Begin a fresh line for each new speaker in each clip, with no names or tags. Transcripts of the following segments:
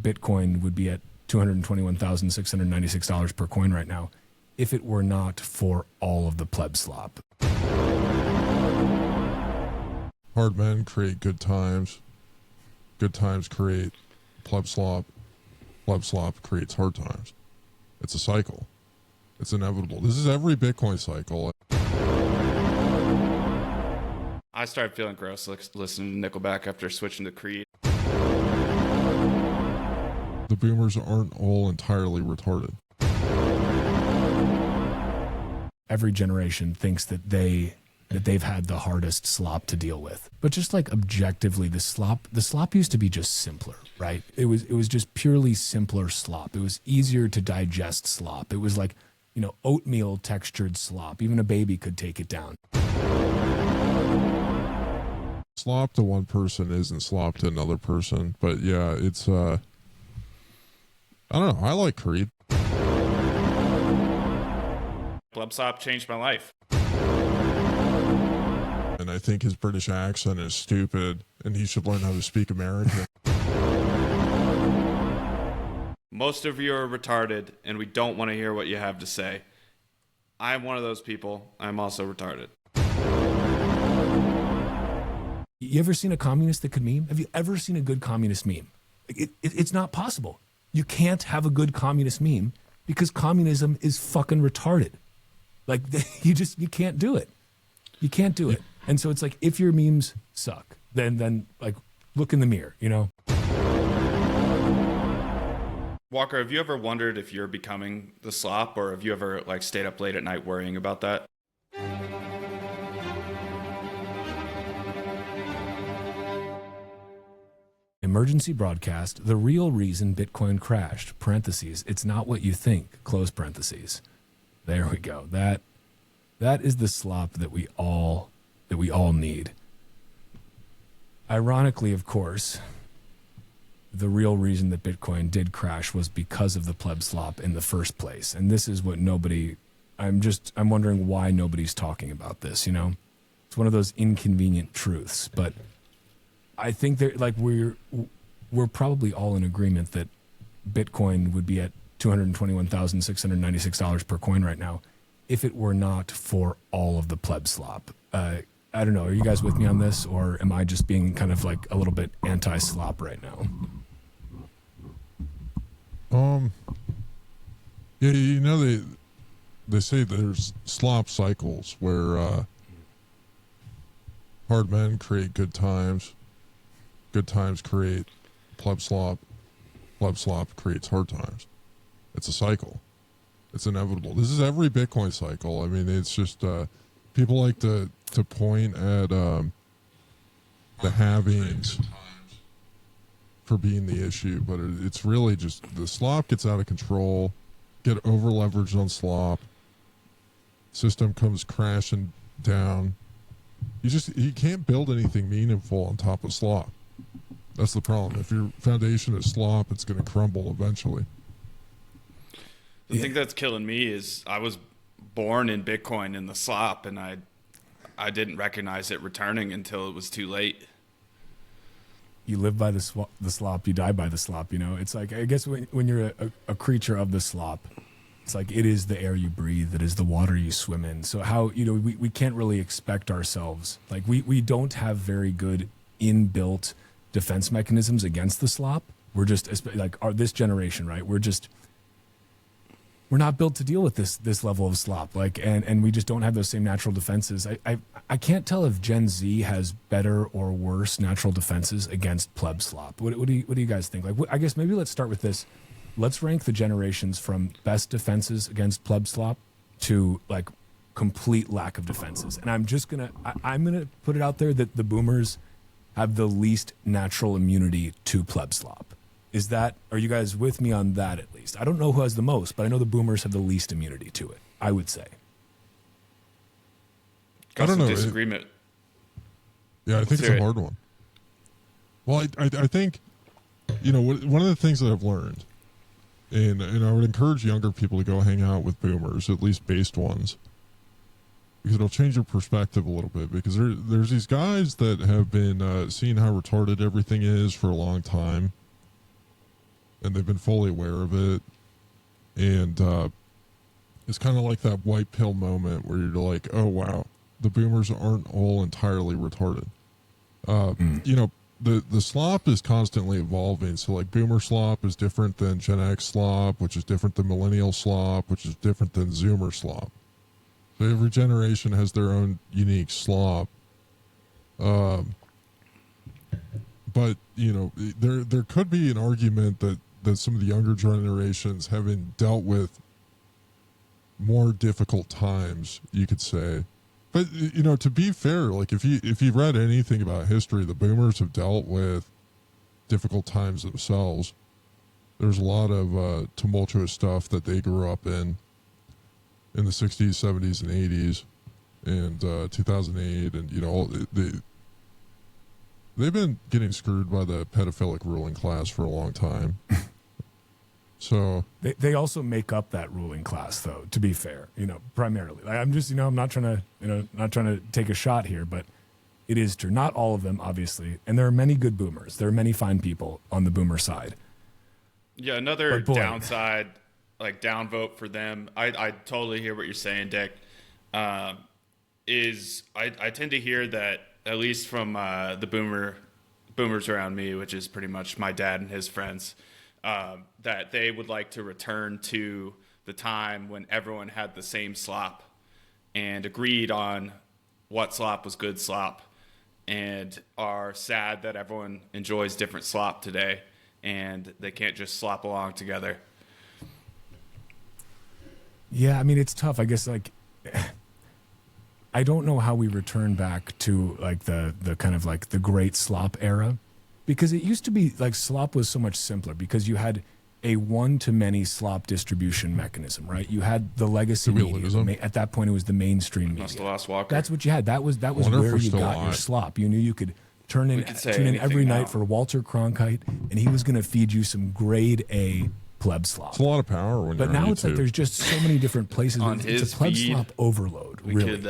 Bitcoin would be at $221,696 per coin right now if it were not for all of the Pleb Slop.
Hard men create good times. Good times create Pleb Slop. Pleb Slop creates hard times. It's a cycle. It's inevitable. This is every Bitcoin cycle.
I started feeling gross listening to Nickelback after switching to Creed.
The boomers aren't all entirely retarded.
Every generation thinks that they've had the hardest slop to deal with. But just like objectively, the slop used to be just simpler, right? It was just purely simpler slop. It was easier to digest slop. It was like, you know, oatmeal textured slop. Even a baby could take it down.
Slop to one person isn't slop to another person. But yeah, it's, I don't know. I like Creed.
Pleb Slop changed my life.
And I think his British accent is stupid, and he should learn how to speak American.
Most of you are retarded, and we don't want to hear what you have to say. I'm one of those people. I'm also retarded.
You ever seen a communist that could meme? Have you ever seen a good communist meme? It's not possible. You can't have a good communist meme because communism is fucking retarded. Like, you can't do it. You can't do it. And so it's like, if your memes suck, then like, look in the mirror, you know?
Walker, have you ever wondered if you're becoming the slop, or have you ever like stayed up late at night worrying about that?
Emergency broadcast, the real reason Bitcoin crashed, parentheses, it's not what you think, close parentheses. There we go. That is the slop that we all need. Ironically, of course, the real reason that Bitcoin did crash was because of the Pleb Slop in the first place. And this is what I'm wondering why nobody's talking about this, you know? It's one of those inconvenient truths, but I think we're probably all in agreement that Bitcoin would be at $221,696 per coin right now if it were not for all of the Pleb Slop. I don't know. Are you guys with me on this, or am I just being kind of like a little bit anti-slop right now?
Yeah, you know, they say there's slop cycles where hard men create good times create Pleb Slop creates hard times. It's a cycle. It's inevitable. This is every Bitcoin cycle. I mean, it's just people like to point at the halvings for being the issue, but it's really just the slop gets out of control, get over leveraged on slop, system comes crashing down. You can't build anything meaningful on top of slop. That's the problem. If your foundation is slop, it's going to crumble eventually.
The thing that's killing me is I was born in Bitcoin in the slop, and I didn't recognize it returning until it was too late.
You live by the slop, you die by the slop, you know? It's like, I guess when you're a creature of the slop, it's like it is the air you breathe, it is the water you swim in. So how, you know, we can't really expect ourselves. Like we don't have very good inbuilt defense mechanisms against the slop. We're just like this generation, right? We're not built to deal with this level of slop, like, and we just don't have those same natural defenses. I can't tell if Gen Z has better or worse natural defenses against Pleb Slop. What do you guys think? Like, I guess maybe let's start with this. Let's rank the generations from best defenses against Pleb Slop to like complete lack of defenses. And I'm gonna put it out there that the boomers have the least natural immunity to Pleb Slop. Are you guys with me on that at least? I don't know who has the most, but I know the boomers have the least immunity to it, I would say.
I don't know.
Disagreement.
Yeah, I think it's a hard one. Well, I think, you know, one of the things that I've learned, and I would encourage younger people to go hang out with boomers, at least based ones, because it'll change your perspective a little bit, because there's these guys that have been seeing how retarded everything is for a long time. and they've been fully aware of it. And it's kind of like that white pill moment where you're like, oh, wow, the boomers aren't all entirely retarded. You know, the slop is constantly evolving. So like boomer slop is different than Gen X slop, which is different than millennial slop, which is different than Zoomer slop. So every generation has their own unique slop. But you know, there could be an argument that some of the younger generations, having dealt with more difficult times, you could say. But you know, to be fair, like if you read anything about history, the boomers have dealt with difficult times themselves. There's a lot of tumultuous stuff that they grew up in the 60s, 70s, and 80s, and 2008, and you know, they've been getting screwed by the pedophilic ruling class for a long time. So
they also make up that ruling class, though. To be fair, you know, primarily. I'm just, you know, I'm not trying to take a shot here, but it is true. Not all of them, obviously, and there are many good boomers. There are many fine people on the boomer side.
Yeah, another downside, like downvote for them. I totally hear what you're saying, Dick. Is I tend to hear that, at least from the boomers around me, which is pretty much my dad and his friends, that they would like to return to the time when everyone had the same slop and agreed on what slop was good slop, and are sad that everyone enjoys different slop today and they can't just slop along together.
Yeah, I mean, it's tough. I guess, like, I don't know how we return back to, like, the kind of, like, the great slop era, because it used to be, like, slop was so much simpler because you had a one-to-many slop distribution mechanism, right? You had the legacy media. At that point, it was the mainstream media. That's what you had. That was where you got your slop. You knew you could tune in every night for Walter Cronkite, and he was going to feed you some grade A Pleb Slop.
It's a lot of power when
but
you're
now it's like there's just so many different places. It's a Pleb Slop overload.
We could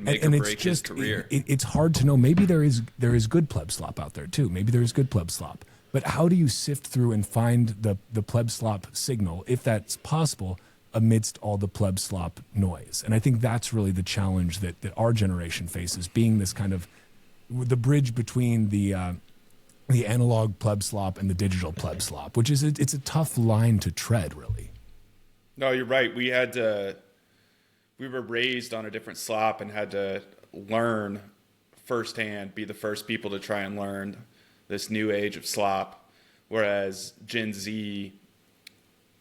make or break his career.
It's hard to know. Maybe there is good Pleb Slop out there too. Maybe there is good Pleb Slop. But how do you sift through and find the Pleb Slop signal, if that's possible, amidst all the Pleb Slop noise? And I think that's really the challenge that our generation faces, being this kind of the bridge between the analog Pleb Slop and the digital Pleb Slop, which is it's a tough line to tread, really.
No, you're right. We were raised on a different slop and had to learn firsthand, be the first people to try and learn this new age of slop, whereas Gen Z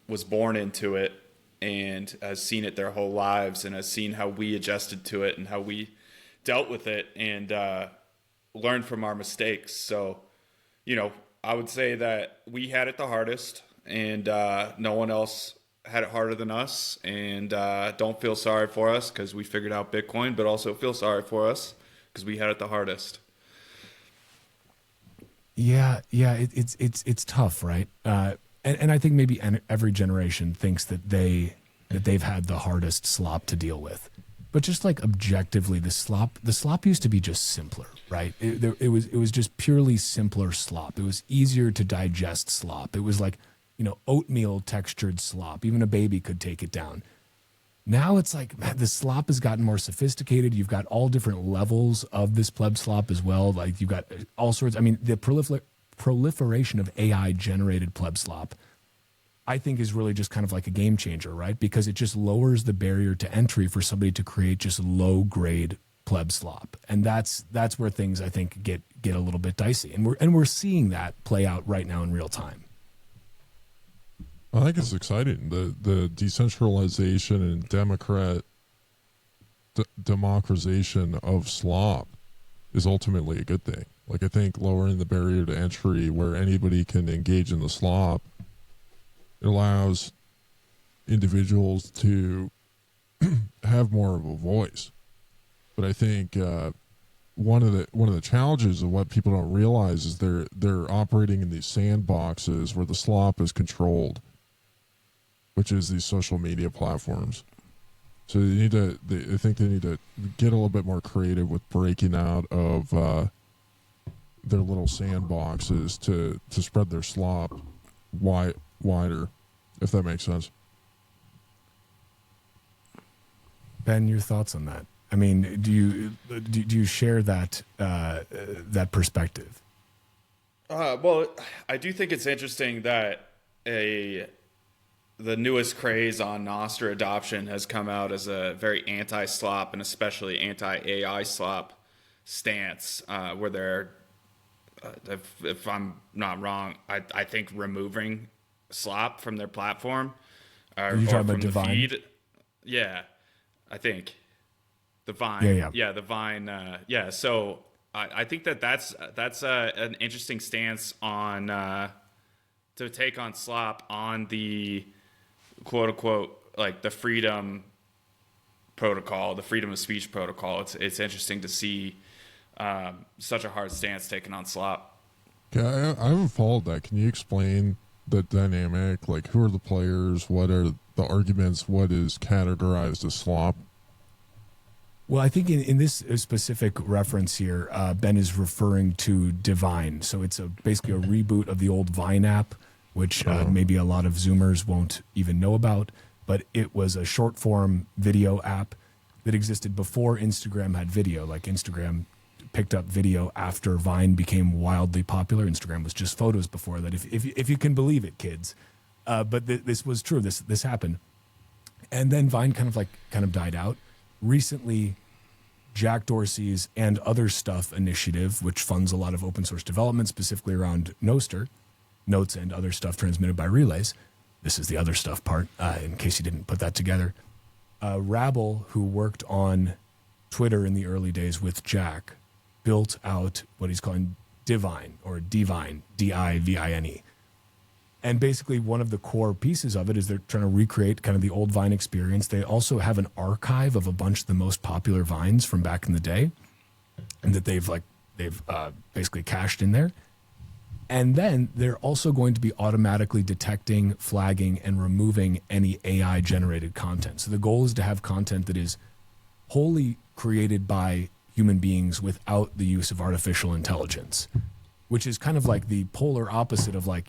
was born into it and has seen it their whole lives and has seen how we adjusted to it and how we dealt with it and learned from our mistakes. So, you know, I would say that we had it the hardest, and no one else had it harder than us. And don't feel sorry for us because we figured out Bitcoin, but also feel sorry for us because we had it the hardest. Yeah, it's tough, right? And I think maybe every generation thinks that they've had the hardest slop to deal with. But just like objectively, the slop used to be just simpler, right? It was just purely simpler slop. It was easier to digest slop. It was like, you know, oatmeal textured slop. Even a baby could take it down. Now it's like, man, the slop has gotten more sophisticated. You've got all different levels of this Pleb Slop as well. Like you've got all sorts. I mean, the proliferation of AI generated Pleb Slop, I think, is really just kind of like a game changer, right? Because it just lowers the barrier to entry for somebody to create just low grade Pleb Slop, and that's where things, I think, get a little bit dicey, and we're seeing that play out right now in real time.
I think it's exciting. The decentralization and democratization of slop is ultimately a good thing. Like, I think lowering the barrier to entry where anybody can engage in the slop, it allows individuals to have more of a voice. But I think one of the challenges of what people don't realize is they're operating in these sandboxes where the slop is controlled, which is these social media platforms. So I think they need to get a little bit more creative with breaking out of their little sandboxes to spread their slop wider, if that makes sense.
Ben, your thoughts on that? I mean, do you share that that perspective?
Well, I do think it's interesting that the newest craze on Nostr adoption has come out as a very anti-slop and especially anti-AI slop stance, where they're, if I'm not wrong, I think removing slop from their platform.
Are you talking about Divine?
Feed. Yeah, I think the Vine.
Yeah.
The Vine. Yeah. So I think that's an interesting stance on to take on slop on the quote unquote like the freedom protocol, the freedom of speech protocol. It's interesting to see such a hard stance taken on slop.
Yeah, I haven't followed that. Can you explain the dynamic? Like, who are the players? What are the arguments? What is categorized as slop?
Well, I think in this specific reference here, Ben is referring to Divine. So it's basically a reboot of the old Vine app, which maybe a lot of Zoomers won't even know about. But it was a short form video app that existed before Instagram had video. Like Instagram picked up video after Vine became wildly popular. Instagram was just photos before that, if you can believe it, kids. But this was true. This happened, and then Vine kind of died out. Recently, Jack Dorsey's and Other Stuff initiative, which funds a lot of open source development, specifically around Nostr, notes and other stuff transmitted by relays. This is the other stuff part, in case you didn't put that together. Rabble, who worked on Twitter in the early days with Jack, built out what he's calling Divine, or Divine, D-I-V-I-N-E. And basically one of the core pieces of it is they're trying to recreate kind of the old Vine experience. They also have an archive of a bunch of the most popular Vines from back in the day, and that they've basically cached in there. And then they're also going to be automatically detecting, flagging, and removing any AI-generated content. So the goal is to have content that is wholly created by human beings without the use of artificial intelligence, which is kind of like the polar opposite of like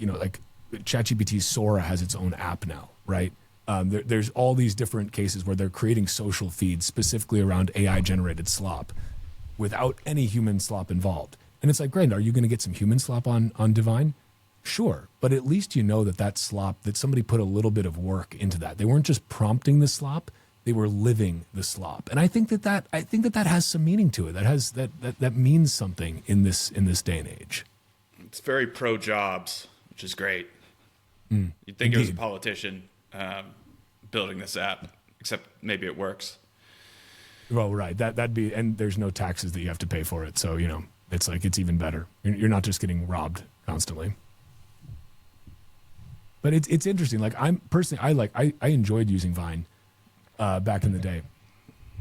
ChatGPT's Sora has its own app now, right? There's all these different cases where they're creating social feeds specifically around AI-generated slop without any human slop involved. And it's like, great, are you going to get some human slop on Divine? Sure, but at least you know that slop, that somebody put a little bit of work into that. They weren't just prompting the slop, they were living the slop. And I think that has some meaning to it. That means something in this day and age.
It's very pro jobs, which is great. You'd think it was a politician building this app, except maybe it works.
Well, right. That'd be, and there's no taxes that you have to pay for it. So, it's like, it's even better. You're not just getting robbed constantly. But it's interesting. Like I enjoyed using Vine back in the day.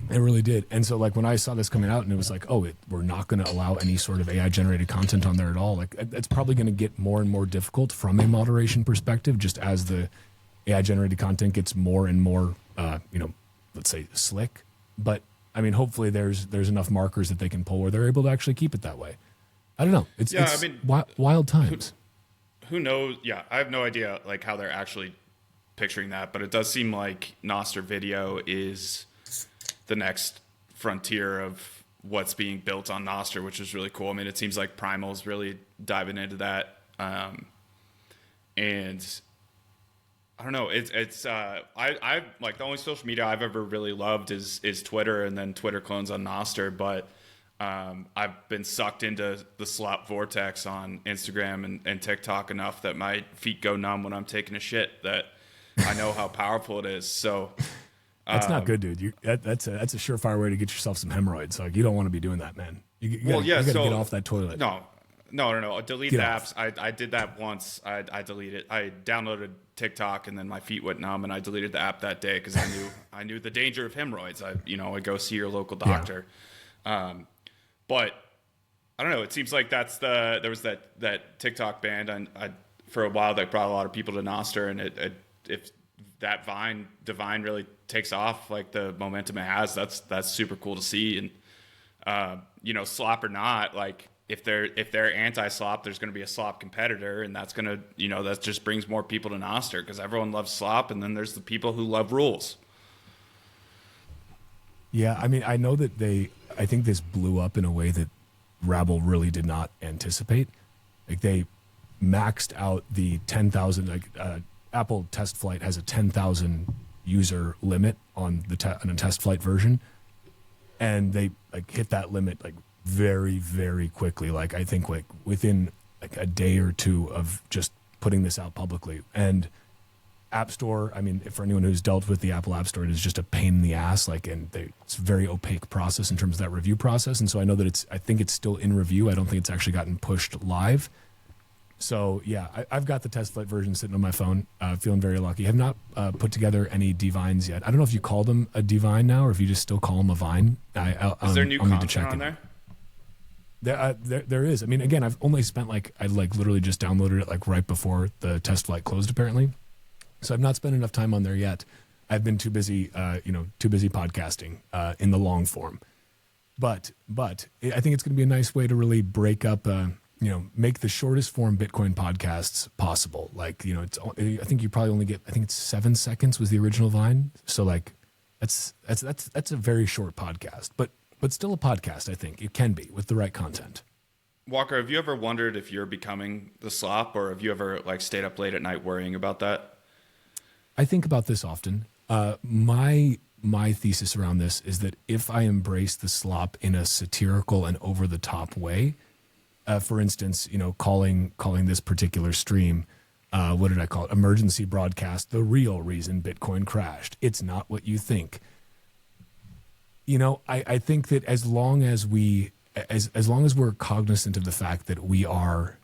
I really did. And so like when I saw this coming out and it was like, we're not going to allow any sort of AI generated content on there at all. Like it's probably going to get more and more difficult from a moderation perspective, just as the AI generated content gets more and more, let's say slick. But I mean, hopefully there's enough markers that they can pull where they're able to actually keep it that way. I don't know. It's wild times.
Who knows? Yeah, I have no idea like how they're actually picturing that, but it does seem like Nostr video is the next frontier of what's being built on Nostr, which is really cool. I mean, it seems like Primal's really diving into that. And I don't know. It's I like the only social media I've ever really loved is Twitter, and then Twitter clones on Nostr. But I've been sucked into the slop vortex on Instagram and TikTok enough that my feet go numb when I'm taking a shit, that I know how powerful it is. So
that's not good, dude. That's a surefire way to get yourself some hemorrhoids. Like you don't want to be doing that, man. You gotta get off that toilet.
No. Delete the apps. I did that once. I deleted. I downloaded TikTok and then my feet went numb and I deleted the app that day because I knew the danger of hemorrhoids. I'd go see your local doctor. Yeah. But I don't know. It seems like there was that TikTok ban and for a while that brought a lot of people to Nostr, and if that Divine really takes off like the momentum it has, that's super cool to see. And slop or not, like if they're anti-slop, there's going to be a slop competitor, and that's going to, that just brings more people to Nostr because everyone loves slop, and then there's the people who love rules.
Yeah, I mean, I know that I think this blew up in a way that Rabble really did not anticipate. Like they maxed out the 10,000, Apple Test Flight has a 10,000 user limit on on a test flight version. And they hit that limit very, very quickly. I think within a day or two of just putting this out publicly. And App Store, I mean, for anyone who's dealt with the Apple App Store, it is just a pain in the ass. It's a very opaque process in terms of that review process. And so I know that I think it's still in review. I don't think it's actually gotten pushed live. So yeah, I've got the test flight version sitting on my phone, feeling very lucky. Have not put together any divines yet. I don't know if you call them a divine now or if you just still call them a vine.
Is there new content on there?
There is. I mean, again, I've only spent I literally just downloaded it right before the test flight closed apparently. So I've not spent enough time on there yet. I've been too busy podcasting in the long form. But I think it's going to be a nice way to really break up, make the shortest form Bitcoin podcasts possible. I think you probably only get, I think it's 7 seconds was the original Vine. So that's a very short podcast, but still a podcast. I think it can be with the right content.
Walker, have you ever wondered if you're becoming the slop, or have you ever stayed up late at night worrying about that?
I think about this often. My thesis around this is that if I embrace the slop in a satirical and over the top way, for instance, calling this particular stream, what did I call it? Emergency broadcast, the real reason Bitcoin crashed. It's not what you think. I think that as long as we're cognizant of the fact that we are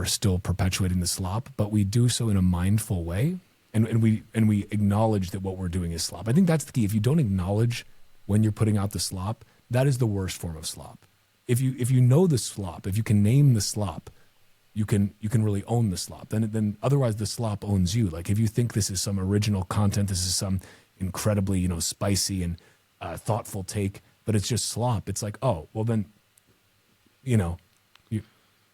still perpetuating the slop, but we do so in a mindful way. And we acknowledge that what we're doing is slop. I think that's the key. If you don't acknowledge when you're putting out the slop, that is the worst form of slop. If you know the slop, if you can name the slop, you can really own the slop. Then otherwise the slop owns you. If you think this is some original content, this is some incredibly spicy and thoughtful take, but it's just slop. It's oh well then,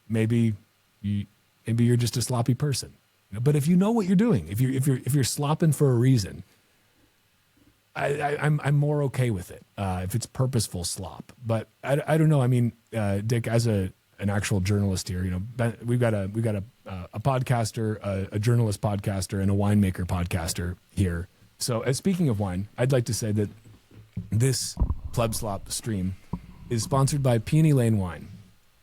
maybe you're just a sloppy person. But if you know what you're doing, if you're slopping for a reason, I'm more okay with it if it's purposeful slop. But I don't know. I mean, Dick, as an actual journalist here, we've got a podcaster, a journalist podcaster, and a winemaker podcaster here. So, speaking of wine, I'd like to say that this Pleb Slop stream is sponsored by Peony Lane Wine.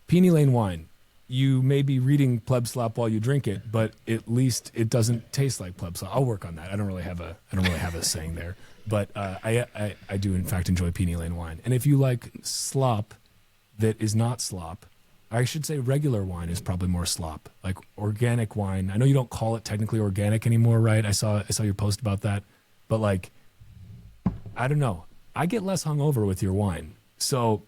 Peony Lane Wine. You may be reading Pleb Slop while you drink it, but at least it doesn't taste like Pleb Slop. I'll work on that. I don't really have a saying there, but I do in fact enjoy Peony Lane wine. And if you like slop that is not slop, I should say regular wine is probably more slop. Like organic wine. I know you don't call it technically organic anymore, right? I saw your post about that, but I don't know. I get less hungover with your wine, so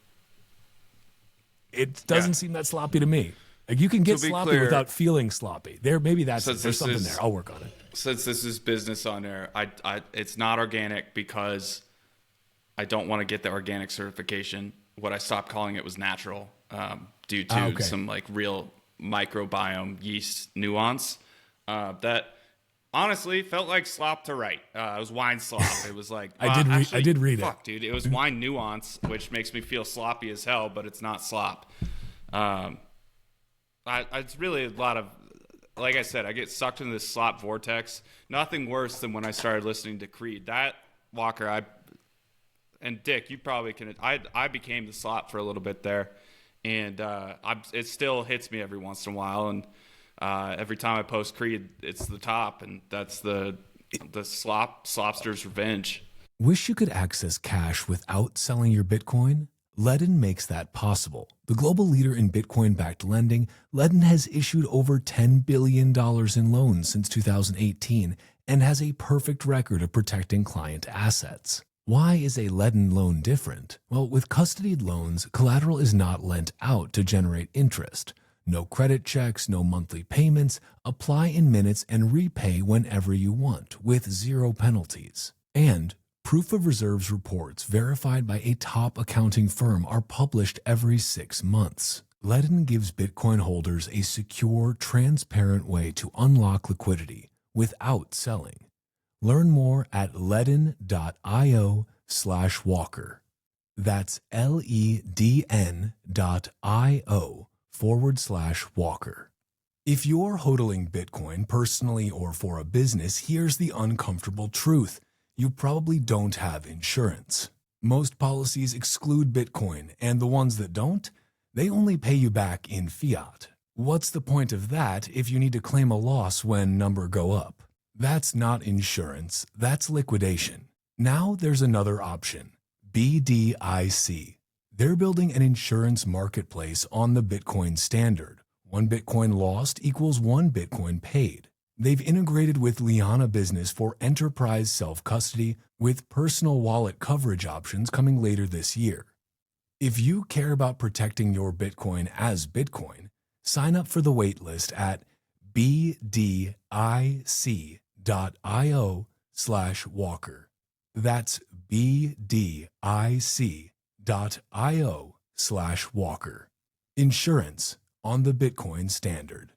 it doesn't seem that sloppy to me. You can get sloppy without feeling sloppy. Maybe there's something there. I'll work on it.
Since this is business on air, it's not organic because I don't want to get the organic certification. What I stopped calling it was natural due to some real microbiome yeast nuance that honestly felt like slop to write. It was wine slop. It was
I did read it.
Fuck, dude. It was wine nuance, which makes me feel sloppy as hell, but it's not slop. It's really a lot of, like I said, I get sucked into this slop vortex. Nothing worse than when I started listening to Creed. That, Walker, and Dick, you probably can. I became the slop for a little bit there, and it still hits me every once in a while. And every time I post Creed, it's the top, and that's the slopster's revenge.
Wish you could access cash without selling your Bitcoin? Ledden makes that possible. The global leader in Bitcoin-backed lending, Ledden has issued over $10 billion in loans since 2018 and has a perfect record of protecting client assets. Why is a Ledden loan different? Well, with custodied loans, collateral is not lent out to generate interest. No credit checks, no monthly payments. Apply in minutes and repay whenever you want, with zero penalties. And proof of reserves reports verified by a top accounting firm are published every 6 months. Ledin gives Bitcoin holders a secure, transparent way to unlock liquidity without selling. Learn more at ledin.io/walker. That's LEDN.io/walker. If you're hodling Bitcoin personally or for a business, here's the uncomfortable truth. You probably don't have insurance. Most policies exclude Bitcoin, and the ones that don't, they only pay you back in fiat. What's the point of that if you need to claim a loss when numbers go up? That's not insurance, that's liquidation. Now there's another option, BDIC. They're building an insurance marketplace on the Bitcoin standard. 1 Bitcoin lost equals 1 Bitcoin paid. They've integrated with Liana Business for enterprise self-custody with personal wallet coverage options coming later this year. If you care about protecting your Bitcoin as Bitcoin, sign up for the waitlist at bdic.io/walker. That's bdic.io/walker. Insurance on the Bitcoin standard.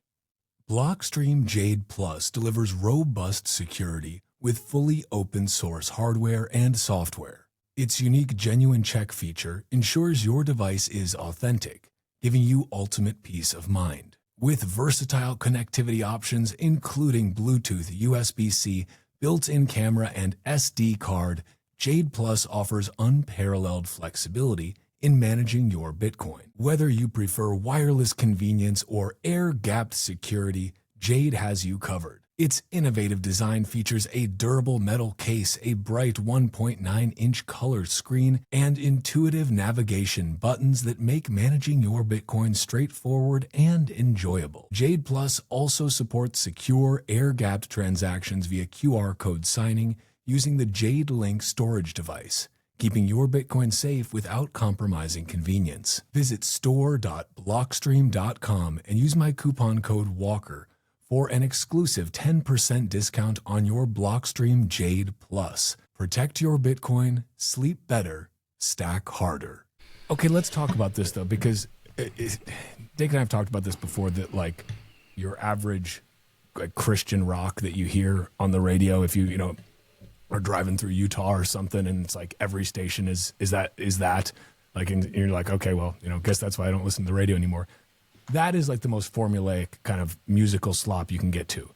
Blockstream Jade Plus delivers robust security with fully open source hardware and software. Its unique genuine check feature ensures your device is authentic, giving you ultimate peace of mind. With versatile connectivity options including Bluetooth, USB-C, built-in camera, and SD card, Jade Plus offers unparalleled flexibility in managing your Bitcoin. Whether you prefer wireless convenience or air-gapped security, Jade has you covered. Its innovative design features a durable metal case, a bright 1.9-inch color screen, and intuitive navigation buttons that make managing your Bitcoin straightforward and enjoyable. Jade Plus also supports secure, air-gapped transactions via QR code signing using the Jade Link storage device, keeping your Bitcoin safe without compromising convenience. Visit store.blockstream.com and use my coupon code WALKER for an exclusive 10% discount on your Blockstream Jade Plus. Protect your Bitcoin, sleep better, stack harder. Okay, let's talk about this though, because Dick and I have talked about this before, that like your average like Christian rock that you hear on the radio, if you know, are driving through Utah or something, and it's like every station is that like, and you're like, okay, well, you know, guess that's why I don't listen to the radio anymore. That is like the most formulaic kind of musical slop you can get to.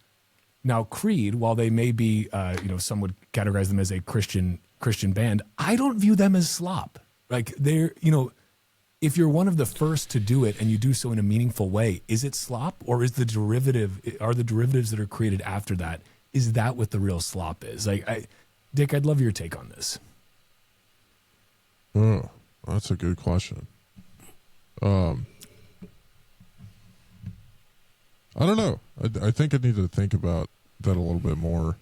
Now, Creed, while they may be, you know, some would categorize them as a Christian band, I don't view them as slop. Like they're, you know, if you're one of the first to do it and you do so in a meaningful way, is it slop, or is the derivatives that are created after that, is that what the real slop is? Like, Dick, I'd love your take on this.
Oh, that's a good question. I don't know. I think I need to think about that a little bit more.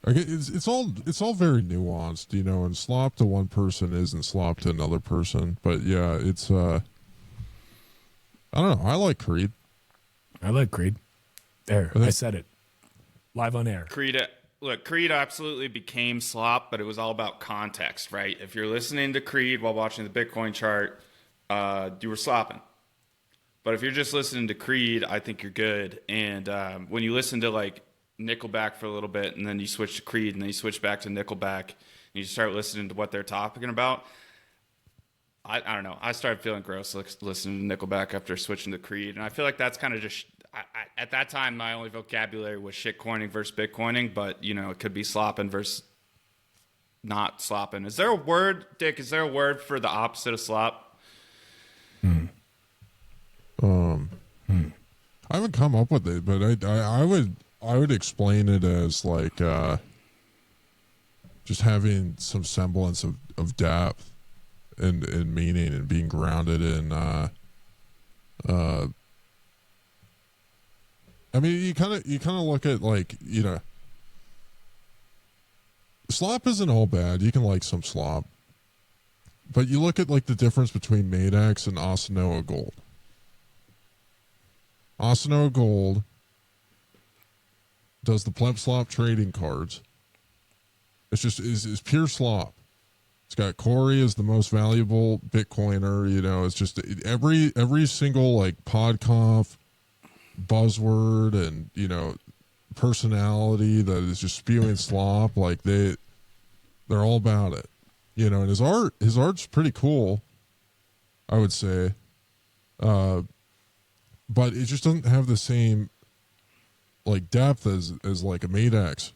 It's all very nuanced, you know, and slop to one person isn't slop to another person. But yeah, it's I don't know. I like Creed.
There, I said it. Live on air.
Creed absolutely became slop, but it was all about context, right? If you're listening to Creed while watching the Bitcoin chart, you were slopping. But if you're just listening to Creed, I think you're good. And when you listen to like Nickelback for a little bit, and then you switch to Creed, and then you switch back to Nickelback, and you start listening to what they're talking about, I don't know. I started feeling gross listening to Nickelback after switching to Creed, and I feel like that's kind of just at that time my only vocabulary was shitcoining versus Bitcoining, but you know, it could be slopping versus not slopping. Is there a word, Dick? Is there a word for the opposite of slop?
I haven't come up with it, but I would explain it as like just having some semblance of depth and meaning, and being grounded in I mean, you kind of look at, like, you know, slop isn't all bad. You can like some slop, but you look at like the difference between Madex and Asanoa Gold. Asanoa Gold does the Pleb Slop trading cards. It's just is pure slop. It's got Corey as the most valuable Bitcoiner. You know, it's just every single like podconf buzzword and, you know, personality that is just spewing slop. Like they're all about it, you know, and his art's pretty cool, I would say. But it just doesn't have the same like depth as like a Madex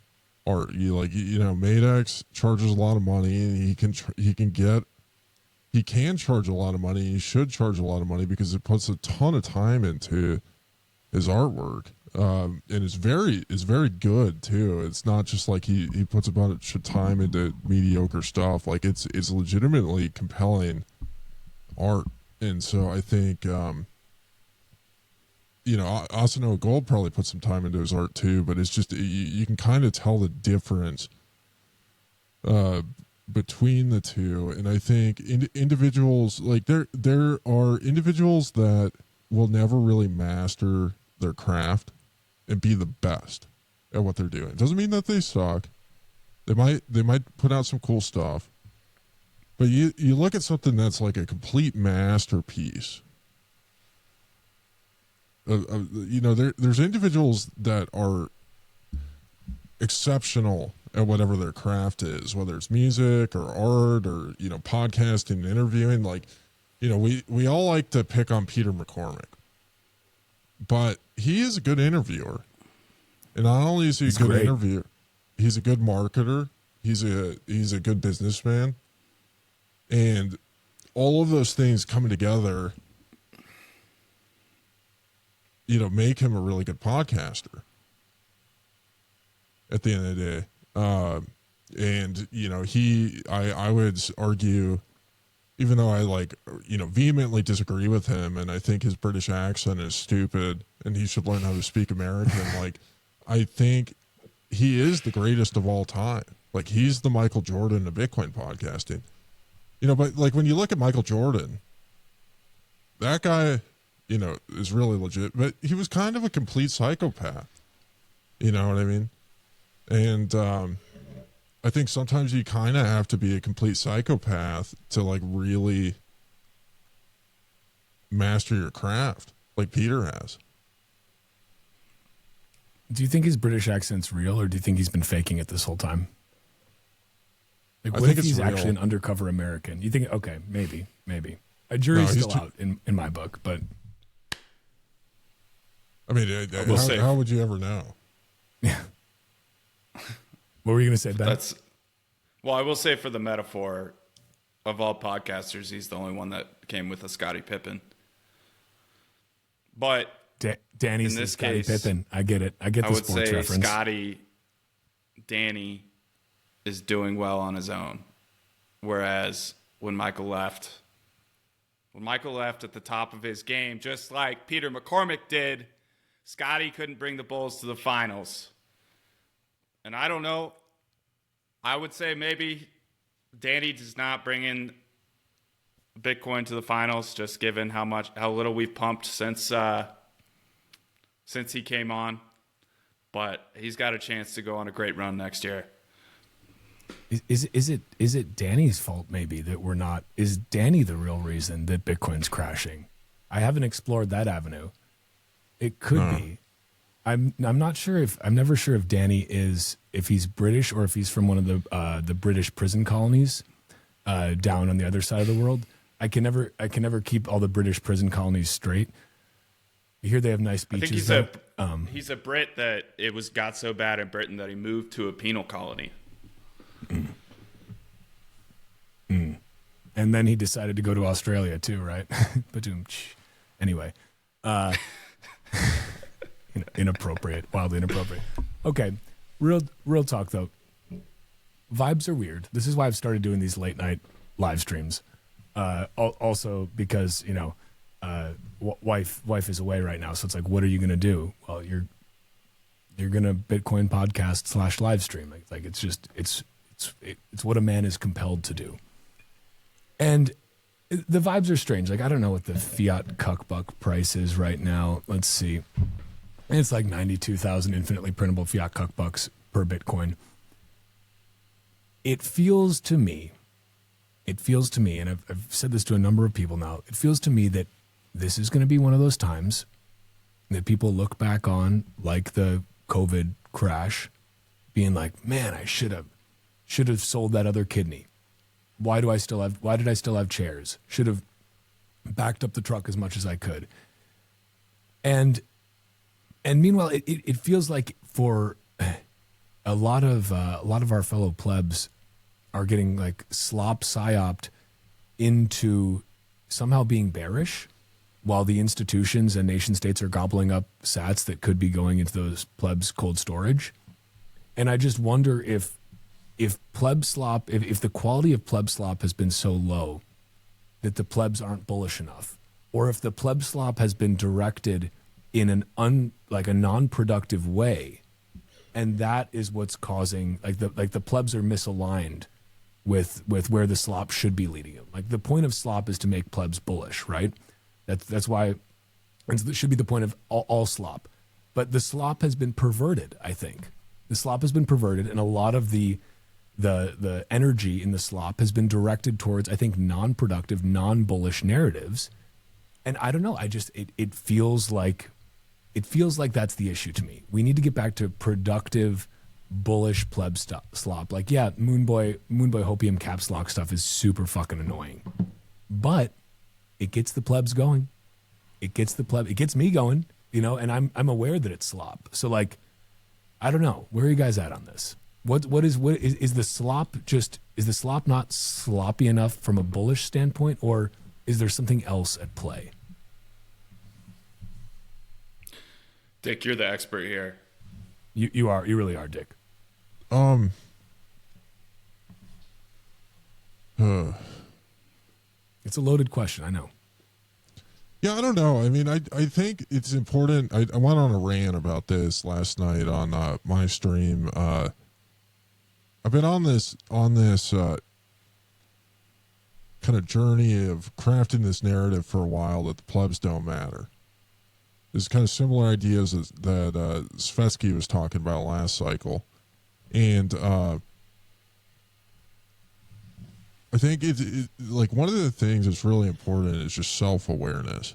art. You know, Madex charges a lot of money, and he can charge a lot of money. He should charge a lot of money because it puts a ton of time into his artwork, and it's very good too. It's not just like he puts a bunch of time into mediocre stuff. Like it's legitimately compelling art, and so I think you know, Asano Gold probably put some time into his art too, but it's just you can kind of tell the difference between the two. And I think individuals, like there are individuals that will never really master their craft and be the best at what they're doing. It doesn't mean that they suck. They might put out some cool stuff, but you look at something that's like a complete masterpiece. You know, there's individuals that are exceptional at whatever their craft is, whether it's music or art or, you know, podcasting and interviewing. Like, you know, we all like to pick on Peter McCormack, but he is a good interviewer. And not only is he a good interviewer, he's a good marketer. He's a good businessman. And all of those things coming together, you know, make him a really good podcaster at the end of the day. And, you know, I would argue, even though I like, you know, vehemently disagree with him and I think his British accent is stupid and he should learn how to speak American, like, I think he is the greatest of all time. Like, he's the Michael Jordan of Bitcoin podcasting. You know, but like when you look at Michael Jordan, that guy, you know, is really legit, but he was kind of a complete psychopath. You know what I mean? And I think sometimes you kind of have to be a complete psychopath to like really master your craft, like Peter has.
Do you think his British accent's real, or do you think he's been faking it this whole time? Like, what if he's actually an undercover American? You think, okay, maybe. A jury's still out in my book, but...
I mean, how would you ever know?
Yeah. What were you going to say, Ben?
Well, I will say for the metaphor, of all podcasters, he's the only one that came with a Scottie Pippen. But
Danny's in this Scottie Pippen. I get it. I get the sports reference.
I would say Danny is doing well on his own. Whereas when Michael left at the top of his game, just like Peter McCormack did, Scottie couldn't bring the Bulls to the finals. And I don't know. I would say maybe Danny does not bring in Bitcoin to the finals, just given how little we've pumped since he came on. But he's got a chance to go on a great run next year.
Is it Danny's fault maybe that we're not? Is Danny the real reason that Bitcoin's crashing? I haven't explored that avenue. It could be. I'm not sure I'm never sure if Danny if he's British or if he's from one of the British prison colonies down on the other side of the world. I can never keep all the British prison colonies straight. You hear they have nice beaches.
I think he's a Brit that got so bad in Britain that he moved to a penal colony.
And then he decided to go to Australia too, right? Anyway. Inappropriate, wildly inappropriate. Okay, real talk though. Vibes are weird. This is why I've started doing these late night live streams. Also because wife is away right now, so it's like, what are you gonna do? Well, you're gonna Bitcoin podcast / live stream. Like it's what a man is compelled to do. And the vibes are strange. Like, I don't know what the fiat cuckbuck price is right now. Let's see. It's like 92,000 infinitely printable fiat cuckbucks per Bitcoin. It feels to me it feels to me, and I've said this to a number of people now, it feels to me that this is going to be one of those times that people look back on, like the COVID crash, being like, man, I should have sold that other kidney. Why did I still have chairs? Should have backed up the truck as much as I could. And meanwhile, it feels like for a lot of our fellow plebs are getting like slop psyoped into somehow being bearish, while the institutions and nation states are gobbling up sats that could be going into those plebs cold storage. And I just wonder if pleb slop, if the quality of pleb slop has been so low that the plebs aren't bullish enough, or if the pleb slop has been directed in a non-productive way, and that is what's causing the plebs are misaligned with where the slop should be leading them. Like the point of slop is to make plebs bullish, right? That's why it should be the point of all slop. But the slop has been perverted, I think. The slop has been perverted, and a lot of the energy in the slop has been directed towards, I think, non-productive, non-bullish narratives. And I don't know, it feels like that's the issue to me. We need to get back to productive, bullish pleb slop. Like, yeah, Moonboy Hopium caps lock stuff is super fucking annoying. But it gets the plebs going. It gets me going, and I'm aware that it's slop. So like, I don't know. Where are you guys at on this? What is the slop is the slop not sloppy enough from a bullish standpoint, or is there something else at play?
Dick, you're the expert here.
You really are, Dick. It's a loaded question, I know.
Yeah, I don't know. I mean, I think it's important. I went on a rant about this last night on my stream. I've been on this kind of journey of crafting this narrative for a while that the plebs don't matter. There's kind of similar ideas that Svetsky was talking about last cycle. And I think it like one of the things that's really important is just self-awareness.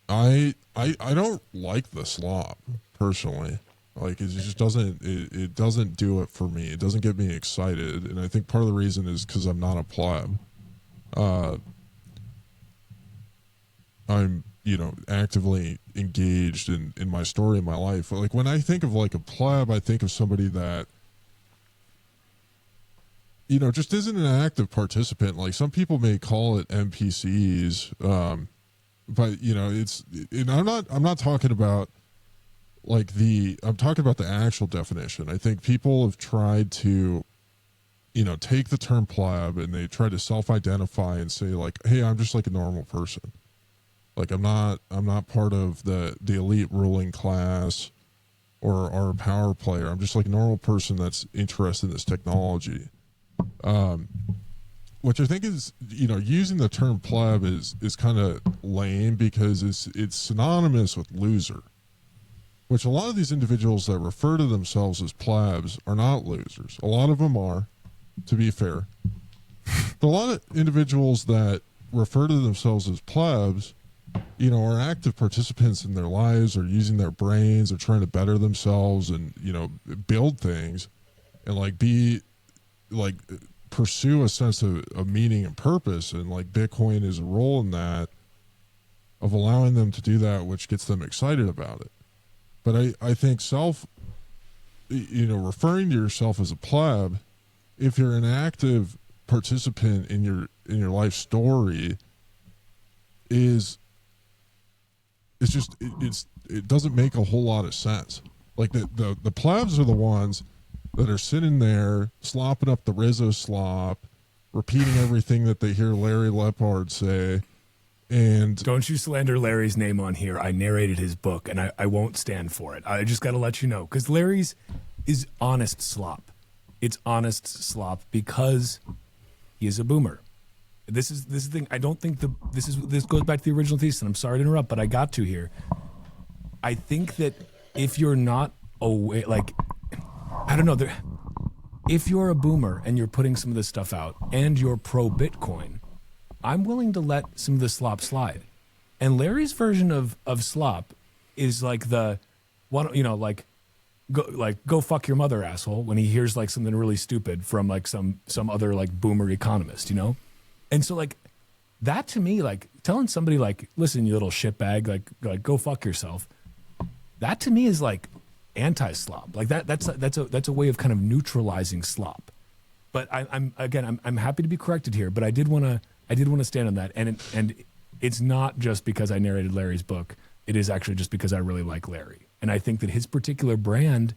I don't like the slop personally. Like it just doesn't doesn't do it for me. It doesn't get me excited, and I think part of the reason is because I'm not a pleb. I'm actively engaged in my story in my life. Like when I think of like a pleb, I think of somebody that just isn't an active participant. Like some people may call it NPCs, but I'm not talking about I'm talking about the actual definition. I think people have tried to, take the term pleb and they try to self-identify and say like, hey, I'm just like a normal person. Like I'm not part of the elite ruling class or a power player. I'm just like a normal person that's interested in this technology. Which I think is, using the term pleb is kind of lame because it's synonymous with loser, which a lot of these individuals that refer to themselves as plebs are not losers. A lot of them are, to be fair. But a lot of individuals that refer to themselves as plebs, are active participants in their lives, or using their brains, or trying to better themselves and, build things and pursue a sense of meaning and purpose. And like Bitcoin is a role in that, of allowing them to do that, which gets them excited about it. But I think referring to yourself as a pleb, if you're an active participant in your life story, it doesn't make a whole lot of sense. Like the plebs are the ones that are sitting there slopping up the Rizzo slop, repeating everything that they hear Larry Lepard say. And
don't you slander Larry's name on here. I narrated his book, and I won't stand for it. I just got to let you know, because Larry's is honest slop. It's honest slop because he is a boomer. This is the thing. I don't think this goes back to the original thesis, and I'm sorry to interrupt, but I got to here. I think that if you're not aware, like, I don't know, if you're a boomer and you're putting some of this stuff out and you're pro Bitcoin, I'm willing to let some of the slop slide. And Larry's version of slop is like the one, you know, like go fuck your mother, asshole, when he hears like something really stupid from like some other like boomer economist, you know? And so like that to me, like telling somebody like, listen, you little shitbag, like go fuck yourself. That to me is like anti-slop. Like that's a way of kind of neutralizing slop. But I'm happy to be corrected here, but I did want to stand on that. And it's not just because I narrated Larry's book. It is actually just because I really like Larry. And I think that his particular brand,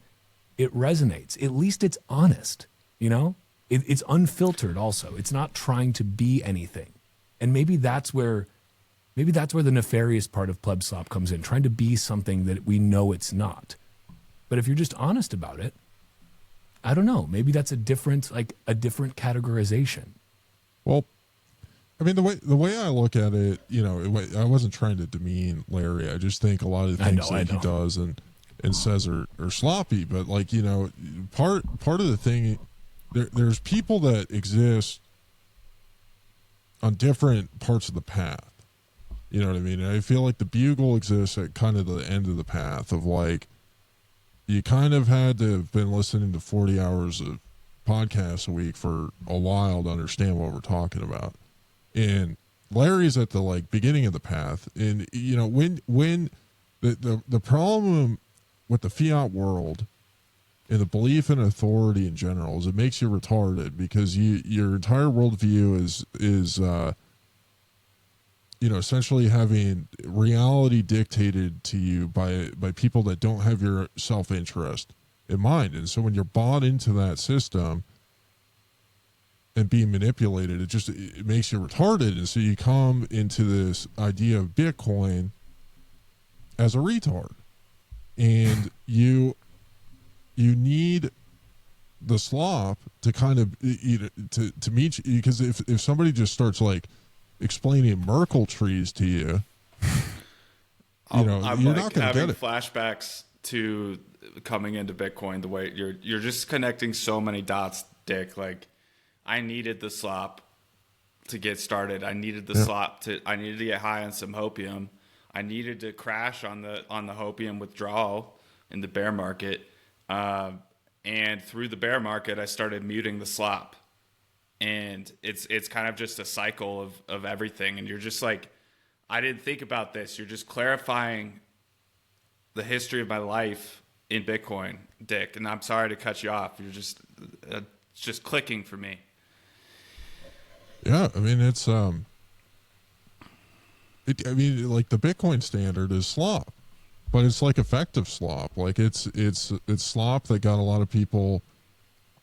it resonates. At least it's honest, you know? It's unfiltered also. It's not trying to be anything. And maybe that's where the nefarious part of Pleb Slop comes in, trying to be something that we know it's not. But if you're just honest about it, I don't know. Maybe that's a different categorization.
Well, I mean, the way I look at it, you know, I wasn't trying to demean Larry. I just think a lot of the things that he does and says are sloppy. But like, you know, part of the thing, there's people that exist on different parts of the path. You know what I mean? And I feel like the Bugle exists at kind of the end of the path of like, you kind of had to have been listening to 40 hours of podcasts a week for a while to understand what we're talking about. And Larry's at the like beginning of the path. And you know, when the problem with the fiat world and the belief in authority in general is it makes you retarded, because your entire worldview is you know, essentially having reality dictated to you by people that don't have your self-interest in mind. And so when you're bought into that system and being manipulated, it makes you retarded. And so you come into this idea of Bitcoin as a retard, and you need the slop to kind of, you know, to meet you, because if somebody just starts like explaining Merkle trees to you, you know,
I'm
you're
like
not going to get it.
Flashbacks to coming into Bitcoin, the way you're just connecting so many dots, Dick. Like, I needed the slop to get started. I needed the slop I needed to get high on some hopium. I needed to crash on the hopium withdrawal in the bear market. And through the bear market, I started muting the slop. And it's kind of just a cycle of everything. And you're just like, I didn't think about this. You're just clarifying the history of my life in Bitcoin, Dick. And I'm sorry to cut you off. You're just it's just clicking for me.
Yeah, I mean, it's I mean, like the Bitcoin standard is slop, but it's like effective slop. Like it's slop that got a lot of people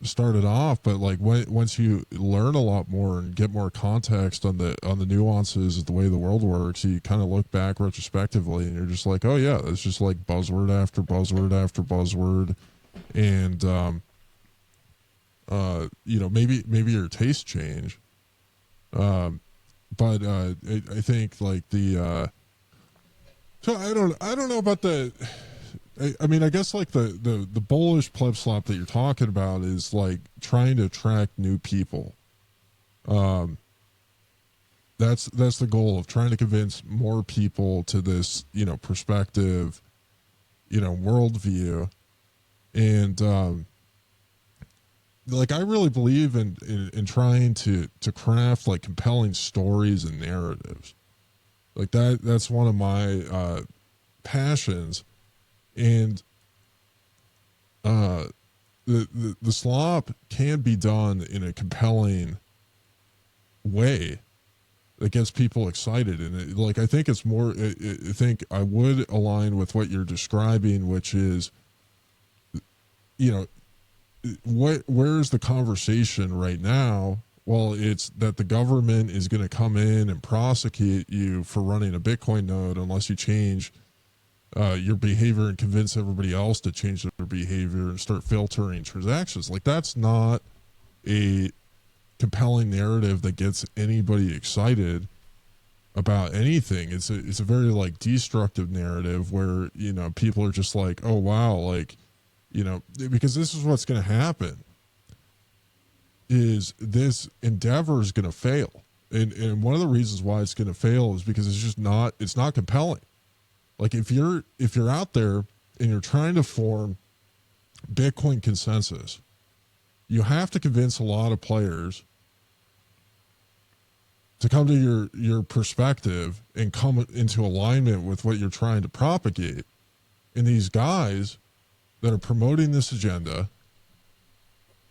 started off, but like once you learn a lot more and get more context on the nuances of the way the world works, you kind of look back retrospectively and you're just like, oh yeah, it's just like buzzword after buzzword after buzzword, and you know, maybe your tastes change, but I think like the so I don't know about the. I mean, I guess like the bullish pleb slop that you're talking about is like trying to attract new people. That's the goal of trying to convince more people to this, you know, perspective, you know, worldview. And like I really believe in trying to craft like compelling stories and narratives. Like that's one of my passions. And the slop can be done in a compelling way that gets people excited, and like I think it's more. I think I would align with what you're describing, which is, you know, where's the conversation right now? Well, it's that the government is going to come in and prosecute you for running a Bitcoin node unless you change your behavior and convince everybody else to change their behavior and start filtering transactions. Like that's not a compelling narrative that gets anybody excited about anything. It's a very like destructive narrative where, you know, people are just like, oh wow, like, you know, because this is what's going to happen. is this endeavor is going to fail. And one of the reasons why it's going to fail is because it's not compelling. Like if you're out there and you're trying to form Bitcoin consensus, you have to convince a lot of players to come to your perspective and come into alignment with what you're trying to propagate. And these guys that are promoting this agenda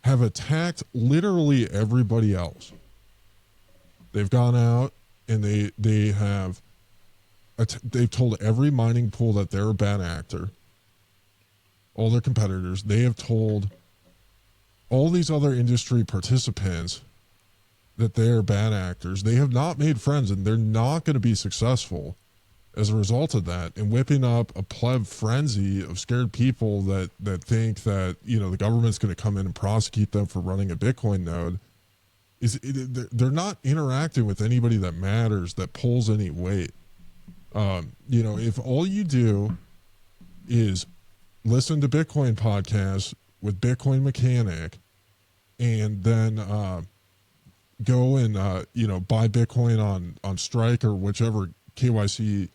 have attacked literally everybody else. They've gone out and they've told every mining pool that they're a bad actor. All their competitors. They have told all these other industry participants that they are bad actors. They have not made friends, and they're not going to be successful as a result of that. And whipping up a pleb frenzy of scared people that think that, you know, the government's going to come in and prosecute them for running a Bitcoin node, they're not interacting with anybody that matters, that pulls any weight. You know, if all you do is listen to Bitcoin podcasts with Bitcoin Mechanic, and then go and buy Bitcoin on Strike or whichever KYC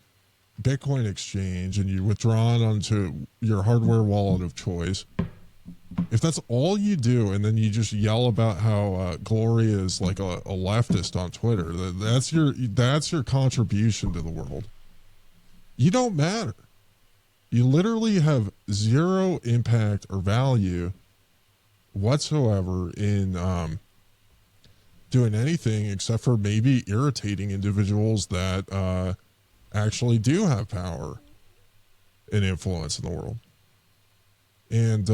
Bitcoin exchange, and you withdraw it onto your hardware wallet of choice. If that's all you do, and then you just yell about how Gloria is like a leftist on Twitter, that's your contribution to the world. You don't matter. You literally have zero impact or value whatsoever in doing anything except for maybe irritating individuals that actually do have power and influence in the world. And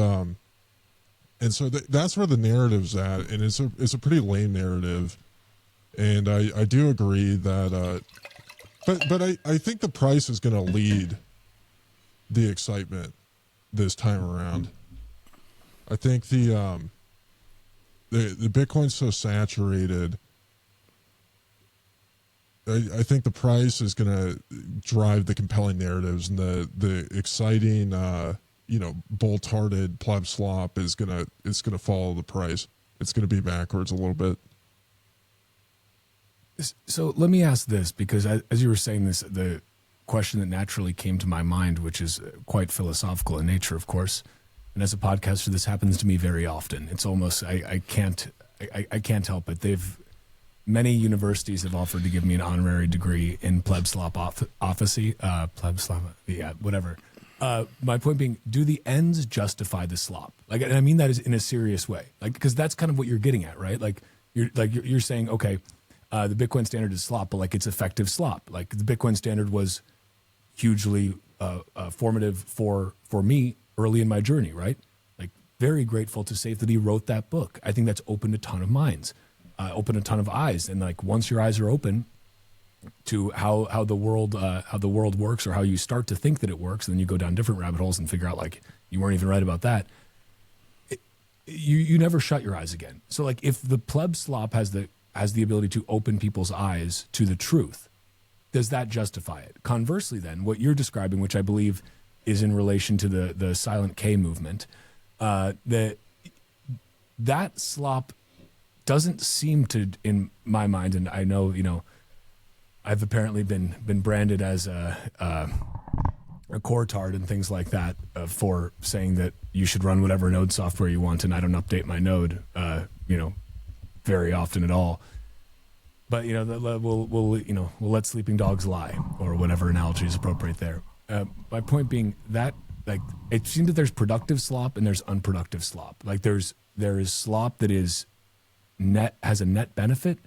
so that's where the narrative's at, and it's a pretty lame narrative. And I do agree that, but I think the price is going to lead the excitement this time around. I think the Bitcoin's so saturated. I think the price is going to drive the compelling narratives, and the exciting, bolt-hearted pleb slop it's gonna follow the price. It's going to be backwards a little bit.
So let me ask this, because as you were saying this, the question that naturally came to my mind, which is quite philosophical in nature, of course, and as a podcaster, this happens to me very often. It's almost I can't help it. Many universities have offered to give me an honorary degree in pleb slop officy, pleb slop, yeah, whatever. My point being, do the ends justify the slop? And I mean that is in a serious way, because that's kind of what you're getting at, right? You're saying, okay, the Bitcoin standard is slop, but it's effective slop. The Bitcoin standard was hugely formative for me early in my journey, right? Very grateful to Safe that he wrote that book. I think that's opened a ton of minds, opened a ton of eyes, and once your eyes are open to how the world works, or how you start to think that it works, and then you go down different rabbit holes and figure out you weren't even right about that. You never shut your eyes again. So if the pleb slop has the ability to open people's eyes to the truth, does that justify it? Conversely, then, what you're describing, which I believe is in relation to the Silent K movement, that slop doesn't seem to, in my mind, and I know, I've apparently been branded as a core-tard and things like that for saying that you should run whatever node software you want, and I don't update my node, very often at all. But we'll let sleeping dogs lie, or whatever analogy is appropriate there. My point being that it seems that there's productive slop and there's unproductive slop. There is slop that is has a net benefit,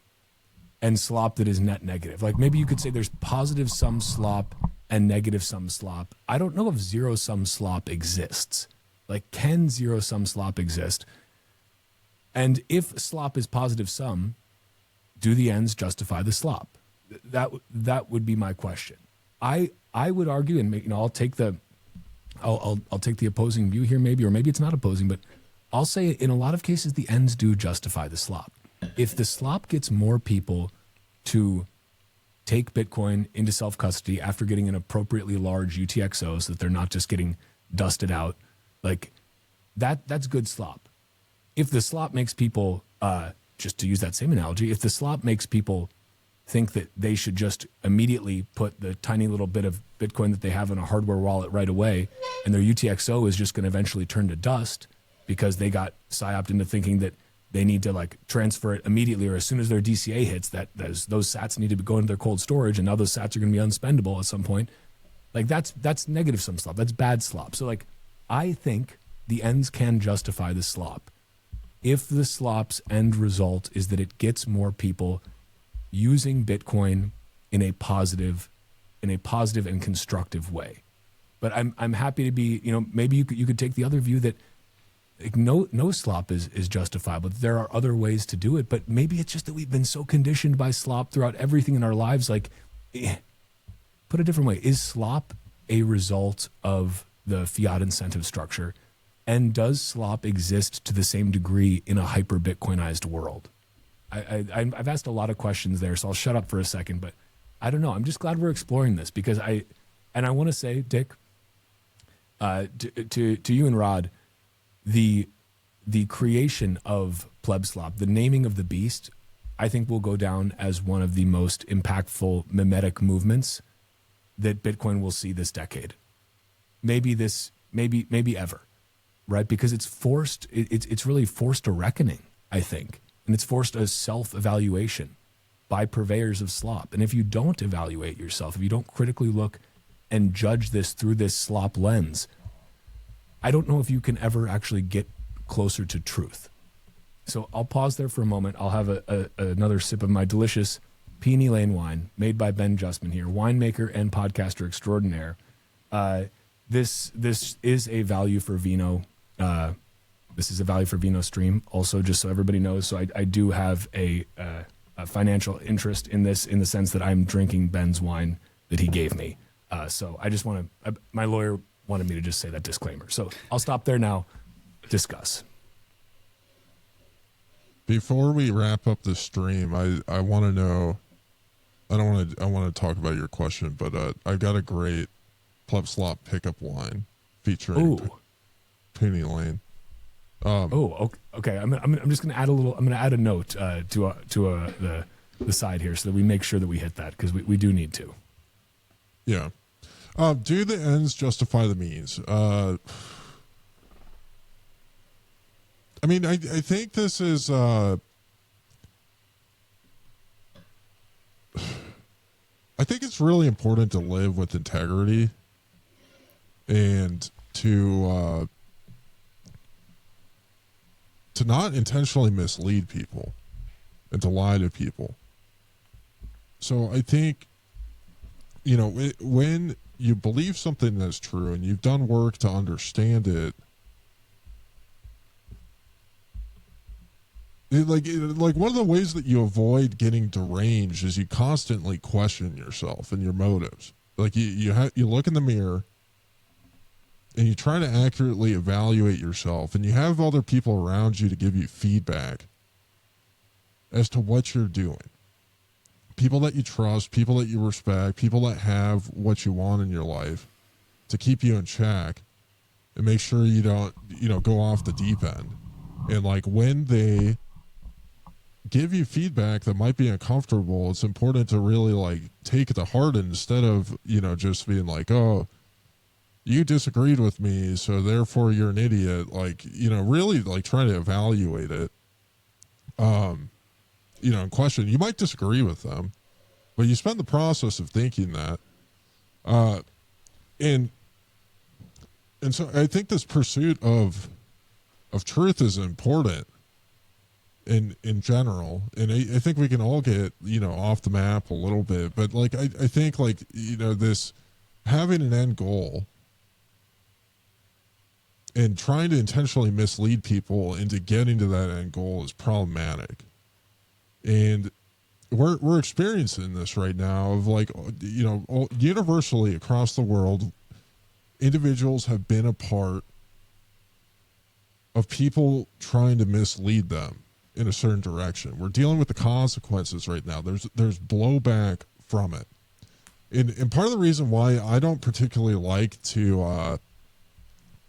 and slop that is net negative. Maybe you could say there's positive sum slop and negative sum slop. I don't know if zero sum slop exists. Can zero sum slop exist? And if slop is positive sum, do the ends justify the slop? That would be my question. I would argue, and I'll take the opposing view here, maybe, or maybe it's not opposing, but I'll say in a lot of cases the ends do justify the slop. If the slop gets more people to take Bitcoin into self-custody after getting an appropriately large UTXO, so that they're not just getting dusted out, that's good slop. If the slop makes people just to use that same analogy, if the slop makes people think that they should just immediately put the tiny little bit of Bitcoin that they have in a hardware wallet right away, and their UTXO is just going to eventually turn to dust because they got psyoped into thinking that they need to like transfer it immediately, or as soon as their DCA hits, that those sats need to go into their cold storage, and now those sats are going to be unspendable at some point. Like that's negative sum slop. That's bad slop. So like, I think the ends can justify the slop if the slop's end result is that it gets more people using Bitcoin in a positive and constructive way. But I'm happy to be, maybe you could take the other view that like no slop is justifiable. There are other ways to do it, but maybe it's just that we've been so conditioned by slop throughout everything in our lives. Like, put a different way, is slop a result of the fiat incentive structure? And does slop exist to the same degree in a hyper Bitcoinized world? I've asked a lot of questions there, so I'll shut up for a second. But I don't know. I'm just glad we're exploring this because I want to say, Dick, to you and Rod, the creation of Pleb Slop, the naming of the beast, I think will go down as one of the most impactful mimetic movements that Bitcoin will see this decade. Maybe ever. Right? Because it's really forced a reckoning, I think. And it's forced a self-evaluation by purveyors of slop. And if you don't evaluate yourself, if you don't critically look and judge this through this slop lens, I don't know if you can ever actually get closer to truth. So I'll pause there for a moment. I'll have another sip of my delicious Peony Lane wine made by Ben JUSTMAN here, winemaker and podcaster extraordinaire. This is a value for vino. This is a value for vino stream. Also, just so everybody knows, so I do have a financial interest in this, in the sense that I'm drinking Ben's wine that he gave me. So I just want to. My lawyer wanted me to just say that disclaimer. So I'll stop there now. Discuss.
Before we wrap up the stream, I want to know. I want to talk about your question, but I got a great Pleb Slop pickup line featuring Peony Lane.
Okay. I'm just going to add a little. I'm going to add a note to the side here so that we make sure that we hit that, because we do need to.
Yeah. Do the ends justify the means? I mean, I think this is. I think it's really important to live with integrity and to not intentionally mislead people and to lie to people. So I think, when you believe something that's true and you've done work to understand it, like one of the ways that you avoid getting deranged is you constantly question yourself and your motives. Like you look in the mirror and you try to accurately evaluate yourself, and you have other people around you to give you feedback as to what you're doing. People that you trust, people that you respect, people that have what you want in your life to keep you in check and make sure you don't, go off the deep end. And like when they give you feedback that might be uncomfortable, it's important to really like take it to heart instead of, just being like, oh, you disagreed with me, so therefore you're an idiot. Like, really like try to evaluate it. In question, you might disagree with them, but you spend the process of thinking that. And so I think this pursuit of truth is important in general. And I think we can all get, off the map a little bit, but like, I think like, this having an end goal and trying to intentionally mislead people into getting to that end goal is problematic. And we're experiencing this right now of like, universally across the world, individuals have been a part of people trying to mislead them in a certain direction. We're dealing with the consequences right now. There's blowback from it. And part of the reason why I don't particularly like to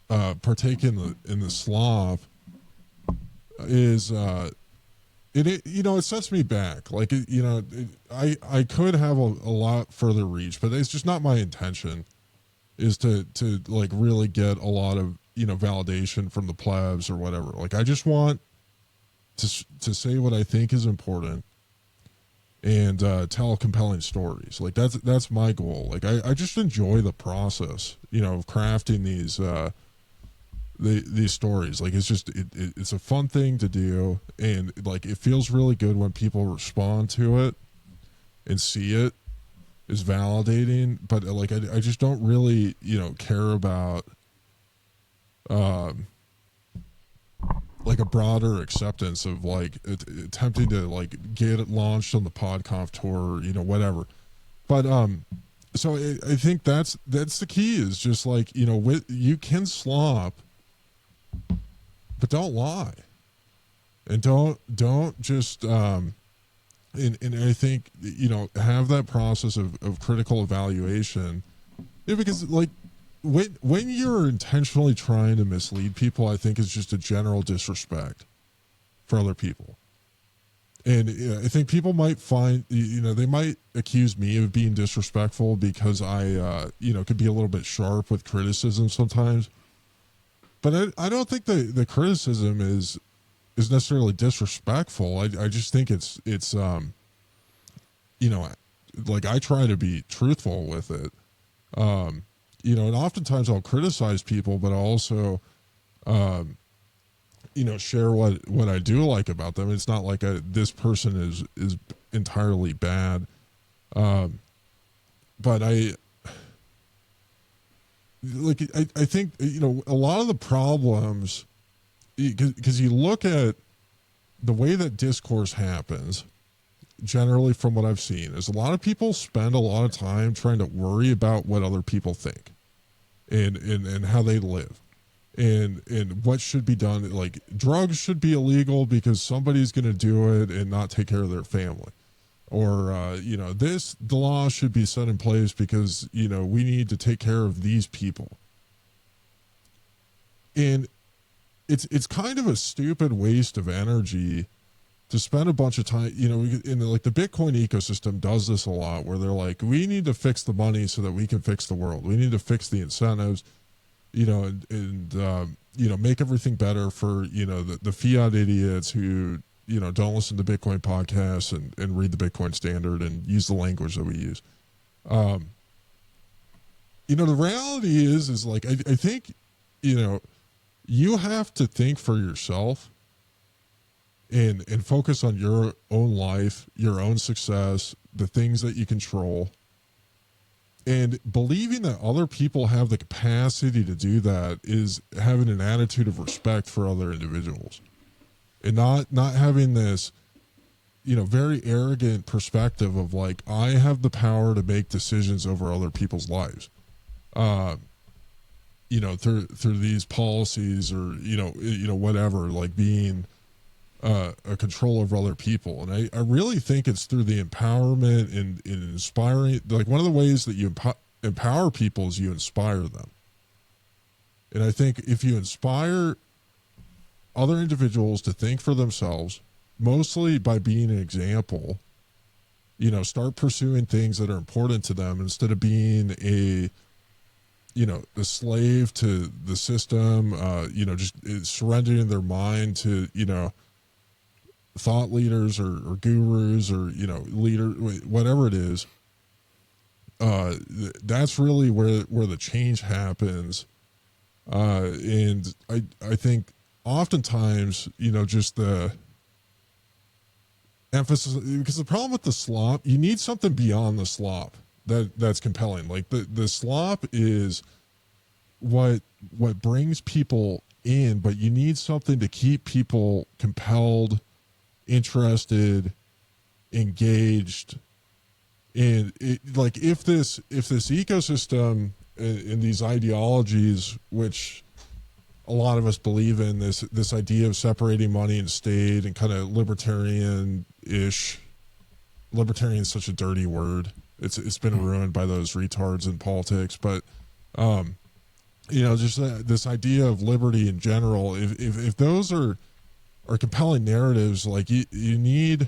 partake in the slop is it sets me back. Like, I could have a lot further reach, but it's just not my intention is to like really get a lot of, validation from the plebs or whatever. Like, I just want to say what I think is important and tell compelling stories. Like, that's my goal. Like, I just enjoy the process, of crafting these stories. Like, it's just it's a fun thing to do, and like it feels really good when people respond to it and see it is validating. But like I just don't really care about like a broader acceptance of like attempting to like get it launched on the PodConf tour, whatever. But so I think that's the key, is just like, you can slop, but don't lie, and don't just and I think have that process of critical evaluation, because like when you're intentionally trying to mislead people, I think it's just a general disrespect for other people. And I think people might find, they might accuse me of being disrespectful because I, could be a little bit sharp with criticism sometimes. But I don't think the criticism is necessarily disrespectful. I just think it's like I try to be truthful with it. And oftentimes I'll criticize people, but I'll also, share what I do like about them. It's not like this person is entirely bad. But I think, a lot of the problems, because you look at the way that discourse happens, generally from what I've seen, is a lot of people spend a lot of time trying to worry about what other people think and how they live and what should be done. Like, drugs should be illegal because somebody's going to do it and not take care of their family. Or, the law should be set in place because, we need to take care of these people. And it's kind of a stupid waste of energy to spend a bunch of time, in like the Bitcoin ecosystem does this a lot, where they're like, we need to fix the money so that we can fix the world. We need to fix the incentives, and make everything better for, the fiat idiots who, don't listen to Bitcoin podcasts and read the Bitcoin Standard and use the language that we use. The reality is like, I think, you have to think for yourself and focus on your own life, your own success, the things that you control, and believing that other people have the capacity to do that is having an attitude of respect for other individuals, and not having this, very arrogant perspective of like, I have the power to make decisions over other people's lives, through these policies or, whatever, like being a control over other people. And I really think it's through the empowerment and inspiring. Like, one of the ways that you empower people is you inspire them. And I think if you inspire other individuals to think for themselves, mostly by being an example, start pursuing things that are important to them instead of being a slave to the system, just surrendering their mind to, thought leaders or gurus or, leader, whatever it is. That's really where the change happens. And I think oftentimes, just the emphasis, because the problem with the slop, you need something beyond the slop that's compelling. Like the slop is what brings people in, but you need something to keep people compelled, interested, engaged. And like, if this ecosystem and these ideologies, which a lot of us believe in, this idea of separating money and state and kind of libertarian-ish. Libertarian is such a dirty word. It's been ruined by those retards in politics, but just this idea of liberty in general, if those are or compelling narratives, like you need,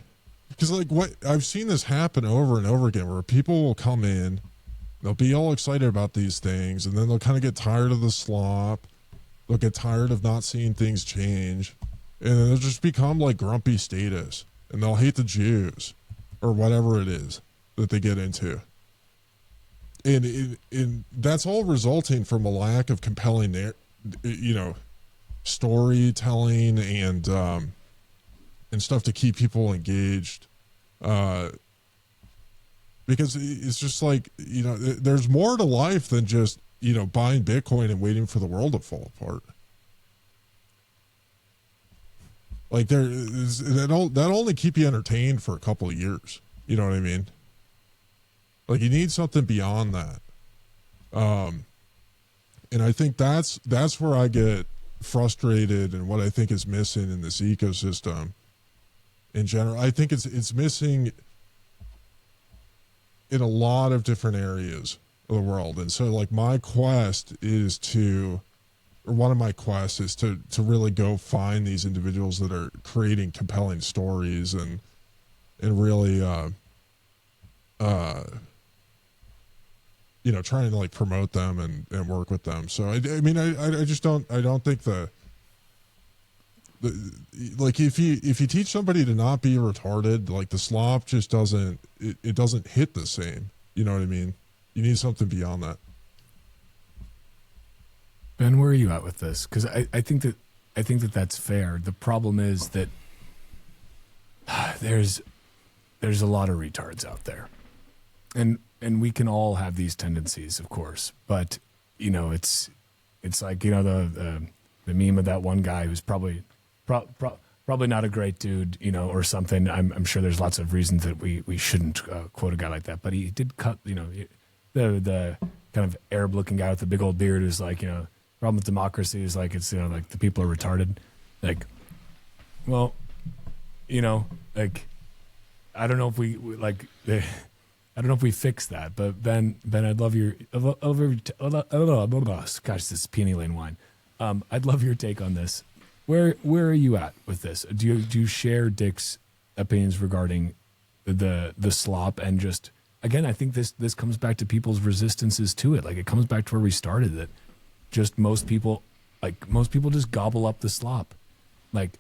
because like what I've seen this happen over and over again, where people will come in, they'll be all excited about these things, and then they'll kind of get tired of the slop. They'll get tired of not seeing things change, and then they'll just become like grumpy statists, and they'll hate the Jews or whatever it is that they get into. And that's all resulting from a lack of compelling, storytelling and stuff to keep people engaged. Because it's just like, there's more to life than just, buying Bitcoin and waiting for the world to fall apart. Like that'll only keep you entertained for a couple of years. You know what I mean? Like you need something beyond that. And I think that's where I get frustrated, and what I think is missing in this ecosystem in general. I think it's missing in a lot of different areas of the world. And so like my quest is to, or one of my quests is to really go find these individuals that are creating compelling stories and really, trying to like promote them and work with them. So I mean, I just don't think like if you teach somebody to not be retarded, like the slop just doesn't, it doesn't hit the same. You know what I mean? You need something beyond that.
Ben, where are you at with this? Because I think that that's fair. The problem is that there's a lot of retards out there, and we can all have these tendencies, of course. But it's like the meme of that one guy who's probably not a great dude, or something. I'm sure there's lots of reasons that we shouldn't quote a guy like that. But he did cut, the kind of Arab-looking guy with the big old beard who's like, problem with democracy is like it's like the people are retarded. Like, well, like I don't know if we like. I don't know if we fix that, but Ben, I'd love your. Gosh, this is Peony Lane wine. I'd love your take on this. Where are you at with this? Do you share Dick's opinions regarding the slop, and just again, I think this comes back to people's resistances to it. Like it comes back to where we started, that just most people just gobble up the slop. Like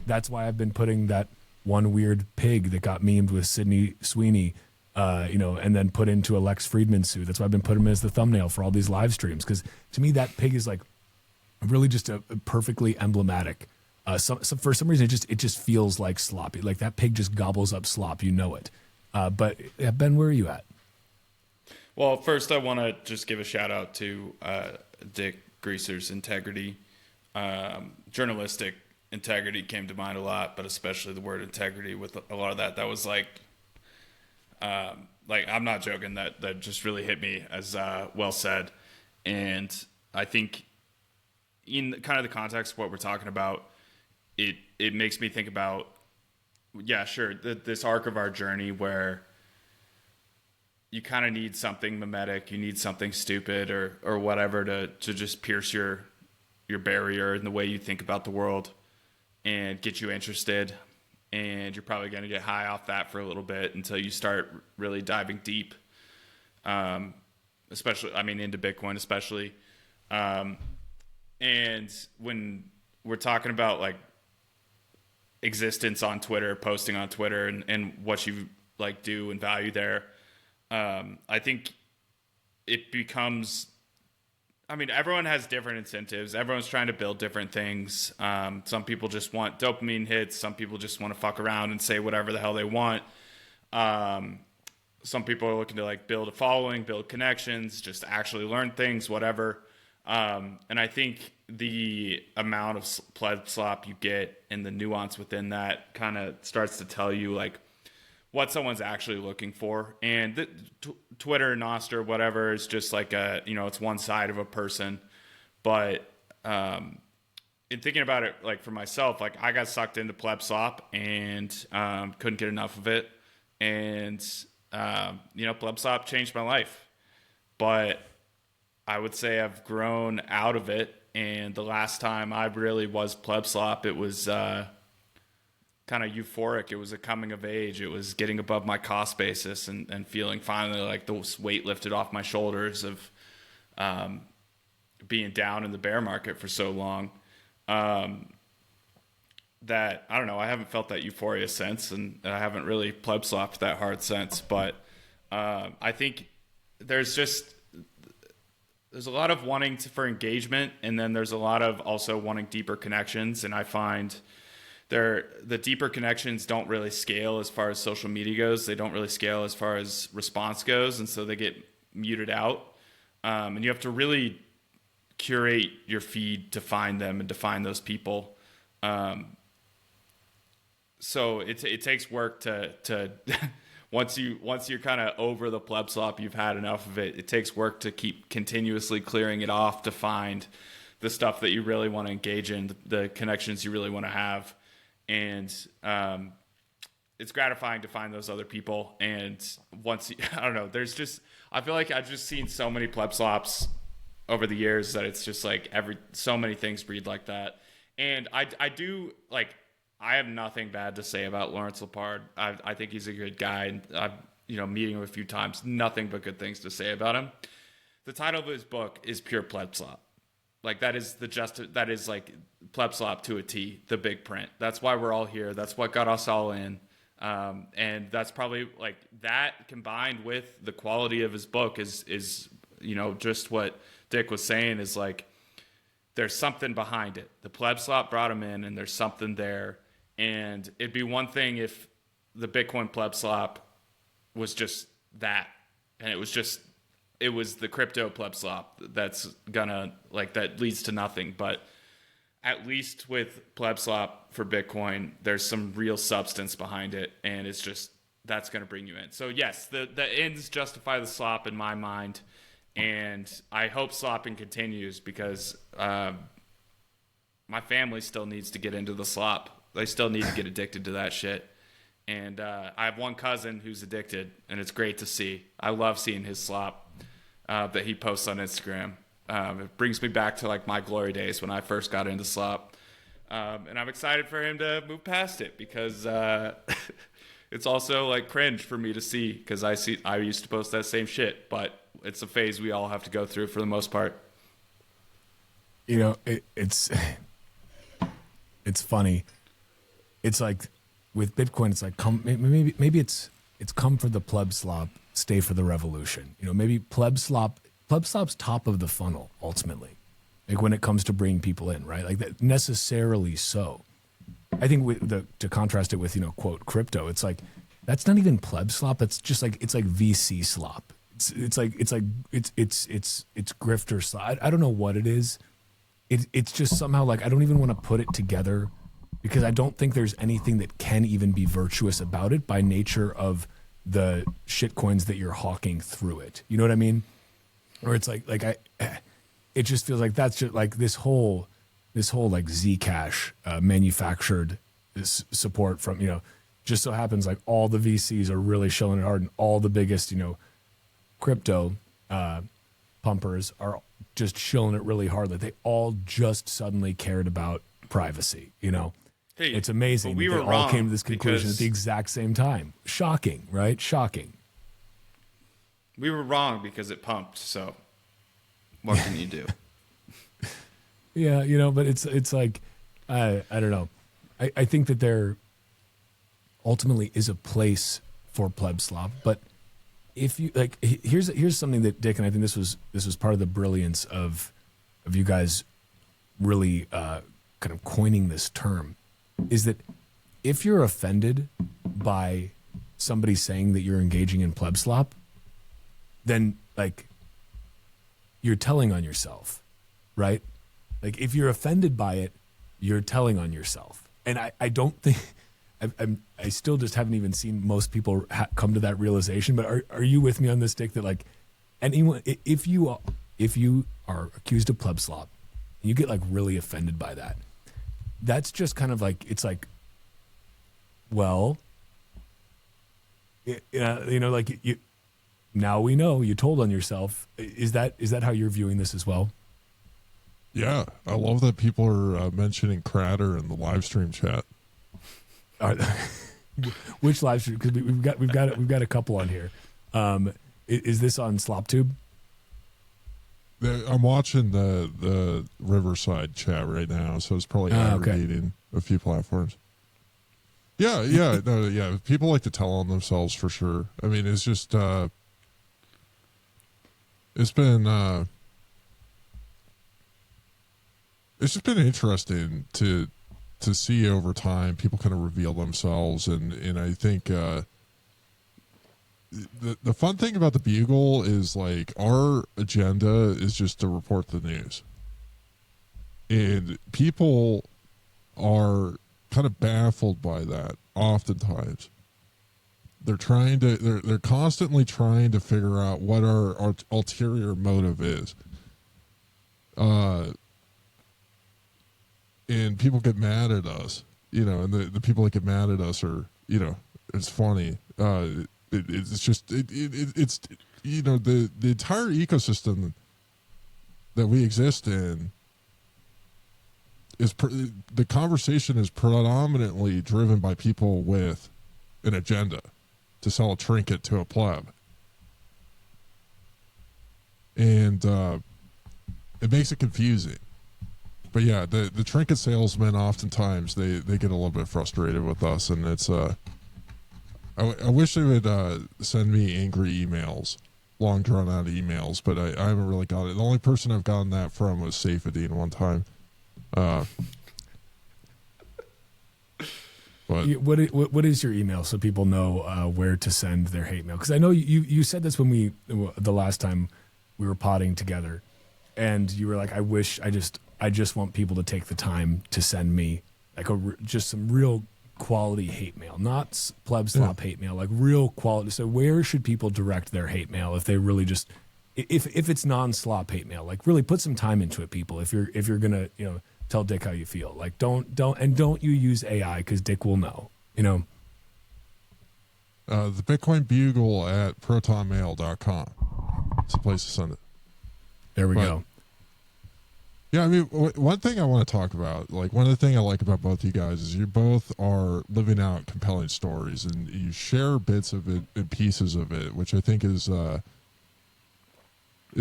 that's why I've been putting that one weird pig that got memed with Sydney Sweeney, and then put into a Lex Friedman suit. That's why I've been putting him as the thumbnail for all these live streams, because to me that pig is like really just a perfectly emblematic. For some reason, it just feels like sloppy. Like that pig just gobbles up slop. It. But yeah, Ben, where are you at?
Well, first I want to just give a shout out to Dick Greaser's integrity. Journalistic integrity came to mind a lot, but especially the word integrity with a lot of that. That was like I'm not joking. That just really hit me as well said. And I think in kind of the context of what we're talking about, it makes me think about, yeah, sure, this arc of our journey where you kind of need something mimetic, you need something stupid or whatever to just pierce your barrier in the way you think about the world and get you interested. And you're probably going to get high off that for a little bit until you start really diving deep, especially, into Bitcoin especially. And when we're talking about like existence on Twitter, posting on Twitter and what you like do and value there, I think it becomes, everyone has different incentives. Everyone's trying to build different things. Some people just want dopamine hits. Some people just want to fuck around and say whatever the hell they want. Some people are looking to like build a following, build connections, just actually learn things, whatever. And I think the amount of Pleb Slop you get and the nuance within that kind of starts to tell you like what someone's actually looking for. And Twitter, Nostr, whatever is just like it's one side of a person. But in thinking about it, like for myself, like I got sucked into Pleb Slop and couldn't get enough of it. And Pleb Slop changed my life. But I would say I've grown out of it. And the last time I really was Pleb Slop, it was kind of euphoric. It was a coming of age. It was getting above my cost basis and feeling finally like the weight lifted off my shoulders of being down in the bear market for so long. That I don't know, I haven't felt that euphoria since, and I haven't really pleb slopped that hard since. But I think there's a lot of wanting for engagement, and then there's a lot of also wanting deeper connections. And I find the deeper connections don't really scale as far as social media goes. They don't really scale as far as response goes, and so they get muted out. And you have to really curate your feed to find them and to find those people. So it takes work to once you're kind of over the pleb slop, you've had enough of it. It takes work to keep continuously clearing it off to find the stuff that you really want to engage in, the connections you really want to have. And it's gratifying to find those other people. And once I don't know, I feel like I've just seen so many pleb slops over the years that it's just like so many things breed like that. And I do like, I have nothing bad to say about Lawrence Lepard. I think he's a good guy, and I've meeting him a few times. Nothing but good things to say about him. The title of his book is pure pleb slop. Like that is like pleb slop to a T. The big print. That's why we're all here. That's what got us all in. And that's probably like that combined with the quality of his book is just what Dick was saying is like there's something behind it. The pleb slop brought him in, and there's something there. And it'd be one thing if the Bitcoin pleb slop was just that, and it was the crypto pleb slop that's gonna that leads to nothing. But at least with pleb slop for Bitcoin, there's some real substance behind it, and it's just that's gonna bring you in. So yes, the ends justify the slop in my mind, and I hope slopping continues because my family still needs to get into the slop. They still need to get addicted to that shit. And I have one cousin who's addicted, and it's great to see. I love seeing his slop that he posts on Instagram. It brings me back to like my glory days when I first got into slop. And I'm excited for him to move past it because it's also like cringe for me to see because I used to post that same shit, but it's a phase we all have to go through for the most part.
It's funny. It's like with Bitcoin, it's like maybe it's come for the pleb slop, stay for the revolution. Maybe pleb slop's top of the funnel ultimately, like when it comes to bringing people in, right? Like that necessarily so. I think to contrast it with quote crypto, it's like that's not even pleb slop. It's just like it's like VC slop. It's grifter slop. I don't know what it is. It's just somehow like I don't even want to put it together. Because I don't think there's anything that can even be virtuous about it by nature of the shit coins that you're hawking through it. You know what I mean? Or it's it just feels like that's just like this whole like Zcash manufactured support from, just so happens like all the VCs are really showing it hard, and all the biggest, crypto pumpers are just showing it really hard. Like they all just suddenly cared about privacy, Hey, it's amazing that they all came to this conclusion at the exact same time. Shocking, right? Shocking.
We were wrong because it pumped, so what can you do?
Yeah, but it's like, I don't know. I think that there ultimately is a place for pleb slop, but if you like, here's something that Dick, and I think this was part of the brilliance of you guys really kind of coining this term, is that if you're offended by somebody saying that you're engaging in pleb slop, then like you're telling on yourself, right? Like if you're offended by it, you're telling on yourself. And I don't think I still just haven't even seen most people come to that realization. But are you with me on this, Dick? That like anyone, if you are accused of pleb slop, and you get like really offended by that, that's just kind of like, it's like, well, like you now we know you told on yourself. Is that how you're viewing this as well?
Yeah, I love that people are mentioning Crater in the live stream chat.
Which live stream? Because we've got a couple on here. Is this on SlopTube?
I'm watching the Riverside chat right now, so it's probably aggregating a few platforms. Yeah. People like to tell on themselves for sure. I mean, it's just it's just been interesting to see over time people kind of reveal themselves, and I think the fun thing about the Bugle is like our agenda is just to report the news, and people are kind of baffled by that. Oftentimes they're constantly trying to figure out what our ulterior motive is, and people get mad at us, and the people that get mad at us are, it's funny. It's just the entire ecosystem that we exist in is the conversation is predominantly driven by people with an agenda to sell a trinket to a pleb, and it makes it confusing. But yeah, the trinket salesmen oftentimes they get a little bit frustrated with us, and it's I wish they would send me angry emails, long drawn out emails, but I haven't really got it. The only person I've gotten that from was Safedine one time. But
what is your email so people know where to send their hate mail? Because I know you said this when the last time we were potting together, and you were like, I just want people to take the time to send me like just some real quality hate mail, not Pleb Slop hate mail, like real quality. So where should people direct their hate mail if they really just if it's non-slop hate mail? Like really put some time into it, people. If you're gonna tell Dick how you feel, like don't you use AI because Dick will know. The
Bitcoin Bugle at protonmail.com. It's the place to send it.
There we go.
Yeah, I mean, one thing I want to talk about, like one of the things I like about both you guys is you both are living out compelling stories, and you share bits of it and pieces of it, which I think is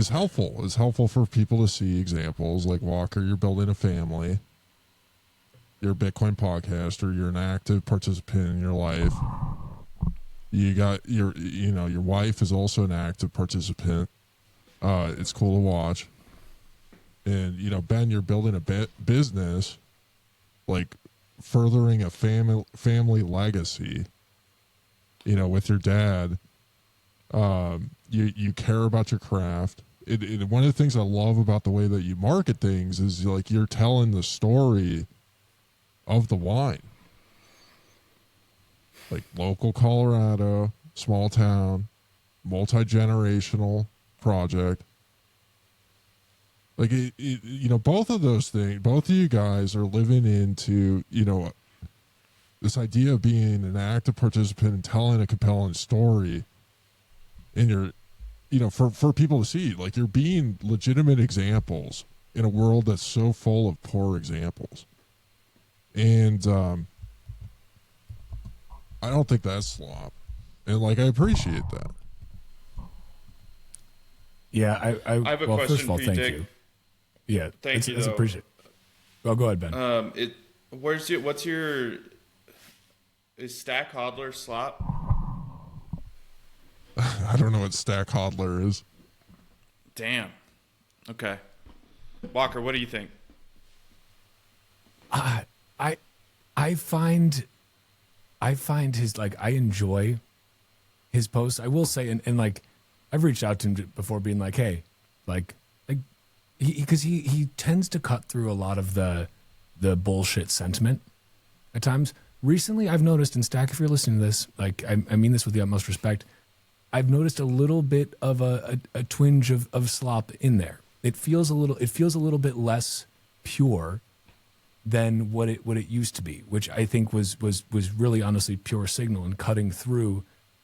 helpful. It's helpful for people to see examples. Like Walker, you're building a family. You're a Bitcoin podcaster. You're an active participant in your life. You got your wife is also an active participant. It's cool to watch. And, Ben, you're building a business, like furthering a family legacy, with your dad. You care about your craft. One of the things I love about the way that you market things is like you're telling the story of the wine. Like local Colorado, small town, multi-generational project. Like, both of those things, both of you guys are living into, this idea of being an active participant and telling a compelling story. And you're, for people to see, like, you're being legitimate examples in a world that's so full of poor examples. And I don't think that's slop. And, like, I appreciate that.
Yeah, I
have a question
first of all,
for you,
thank
Dick.
you. Yeah,
thank you.
It's appreciate. Well, go ahead, Ben.
Is Stack Hodler slop?
I don't know what Stack Hodler is.
Damn. Okay. Walker, what do you think?
I find his, like, I enjoy his posts. I will say, and like, I've reached out to him before, being like, hey, like. Because he tends to cut through a lot of the bullshit sentiment at times. Recently, I've noticed, and Stack, if you're listening to this, like I mean this with the utmost respect, I've noticed a little bit of a twinge of slop in there. It feels a little bit less pure than what it used to be, which I think was really honestly pure signal and cutting through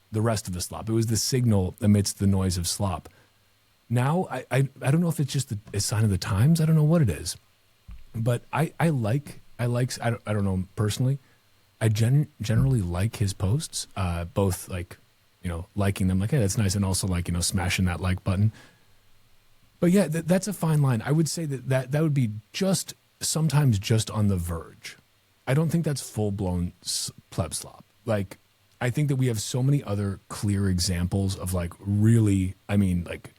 the rest of the slop. It was the signal amidst the noise of slop. Now, I don't know if it's just a sign of the times. I don't know what it is, but I don't know personally. I generally like his posts, both like, liking them, like, hey, that's nice, and also like, smashing that like button. But yeah, that's a fine line. I would say that would be sometimes just on the verge. I don't think that's full-blown pleb slop. Like, I think that we have so many other clear examples of like really, like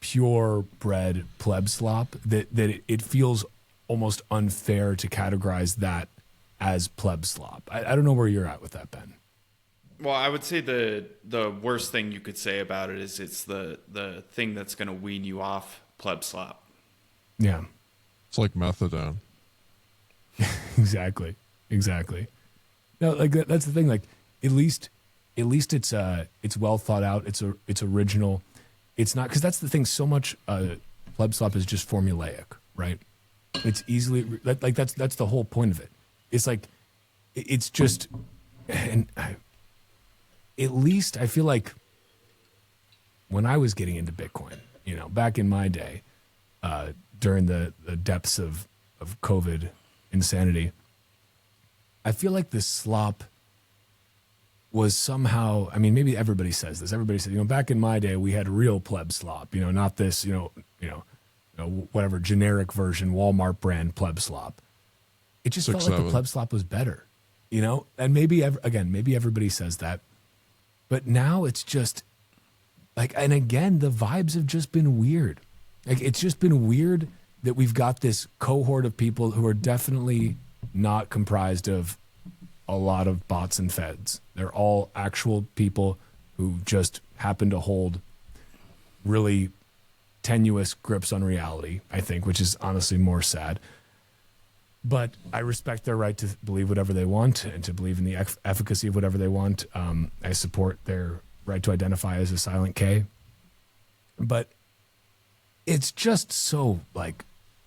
purebred pleb slop that it feels almost unfair to categorize that as pleb slop. I don't know where you're at with that, Ben.
Well, I would say the worst thing you could say about it is it's the thing that's going to wean you off pleb slop.
Yeah.
It's like methadone.
Exactly. No, like that's the thing. Like at least it's well thought out. It's original. It's not, because that's the thing. So much pleb slop is just formulaic, right? It's easily like that's the whole point of it. It's like it's just, and at least I feel like when I was getting into Bitcoin, back in my day, during the depths of COVID insanity, I feel like the slop was somehow, maybe everybody says this. Everybody says, back in my day, we had real pleb slop, not this, whatever generic version, Walmart brand pleb slop. It just felt like the pleb slop was better, and maybe everybody says that, but now it's just like, and again, the vibes have just been weird. Like, it's just been weird that we've got this cohort of people who are definitely not comprised of a lot of bots and feds. They're all actual people who just happen to hold really tenuous grips on reality, I think, which is honestly more sad. But I respect their right to believe whatever they want and to believe in the efficacy of whatever they want. I support their right to identify as a silent K. But it's just so, like,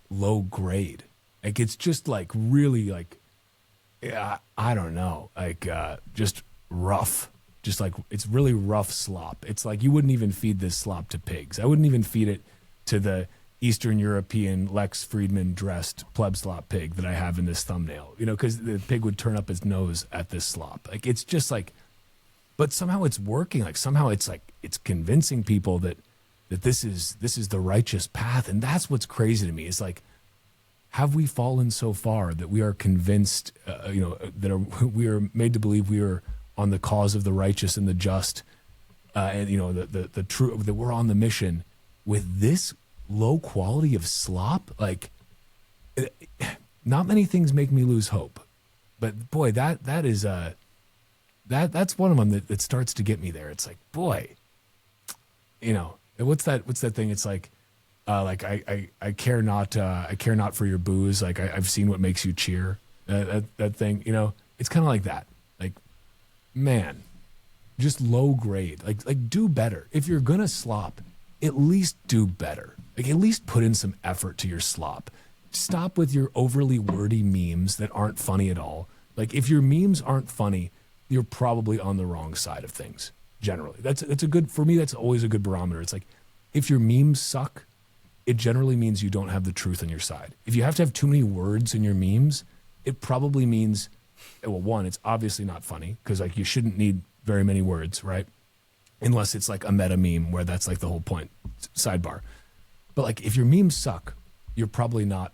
low grade. Like, it's just, like, really, like, yeah, I don't know, like, just rough. Just, like, it's really rough slop. It's like you wouldn't even feed this slop to pigs. I wouldn't even feed it to the Eastern European Lex Friedman dressed pleb slop pig that I have in this thumbnail, because the pig would turn up its nose at this slop. Like, it's just like, but somehow it's working. Like, somehow it's like, it's convincing people that this is the righteous path. And that's what's crazy to me. Is like, have we fallen so far that we are convinced, we are made to believe we are on the cause of the righteous and the just, and the true, that we're on the mission with this low quality of slop? Like, not many things make me lose hope, but boy, that is that's one of them that starts to get me there. It's like, boy, what's that thing? It's like I care not for your booze. Like, I've seen what makes you cheer. That thing, it's kind of like that. Like, man, just low grade. Like do better. If you're gonna slop, at least do better. Like, at least put in some effort to your slop. Stop with your overly wordy memes that aren't funny at all. Like, if your memes aren't funny, you're probably on the wrong side of things. Generally, that's a good, for me, that's always a good barometer. It's like, if your memes suck, it generally means you don't have the truth on your side. If you have to have too many words in your memes, it probably means, well, one, it's obviously not funny, because like, you shouldn't need very many words, right? Unless it's like a meta meme where that's like the whole point. Sidebar. But like, if your memes suck, you're probably not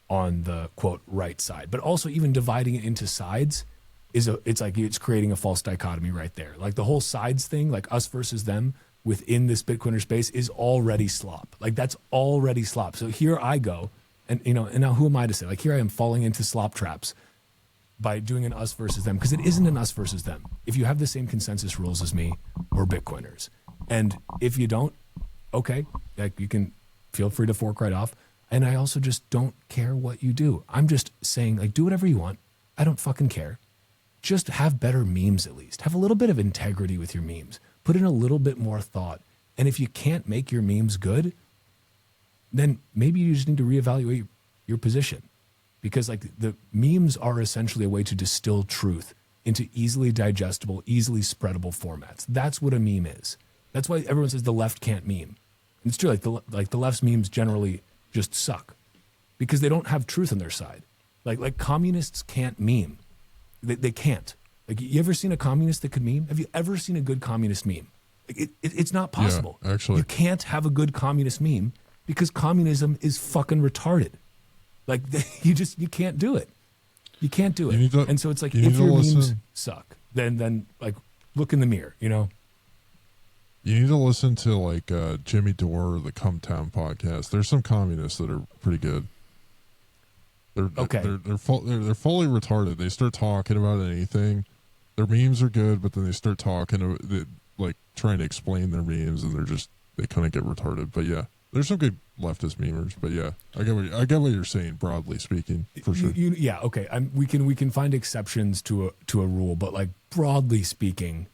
on the quote right side. But also, even dividing it into sides it's creating a false dichotomy right there. Like, the whole sides thing, like us versus them within this Bitcoiner space, is already slop. Like, that's already slop. So here I go, and now who am I to say? Like, here I am falling into slop traps by doing an us versus them, because it isn't an us versus them. If you have the same consensus rules as me, we're Bitcoiners. And if you don't, okay, like, you can feel free to fork right off. And I also just don't care what you do. I'm just saying, like, do whatever you want. I don't fucking care. Just have better memes, at least. Have a little bit of integrity with your memes. Put in a little bit more thought. And if you can't make your memes good, then maybe you just need to reevaluate your position. Because, like, the memes are essentially a way to distill truth into easily digestible, easily spreadable formats. That's what a meme is. That's why everyone says the left can't meme. And it's true. Like the left's memes generally just suck because they don't have truth on their side. Like communists can't meme. They can't. Like, you ever seen a communist that could meme? Have you ever seen a good communist meme? Like, it's not possible.
Yeah, actually.
You can't have a good communist meme because communism is fucking retarded. Like, you can't do it. You can't do it. And so it's like, if your memes suck, then like, look in the mirror, you know?
You need to listen to like Jimmy Dore or the Come Town podcast. There's some communists that are pretty good. They're fully retarded. They start talking about anything. Their memes are good, but then they start talking like trying to explain their memes, and they kind of get retarded. But yeah, there's some good leftist memers. But yeah, I get what you're saying, broadly speaking, for sure.
Yeah, okay. We can find exceptions to a rule, but like, broadly speaking,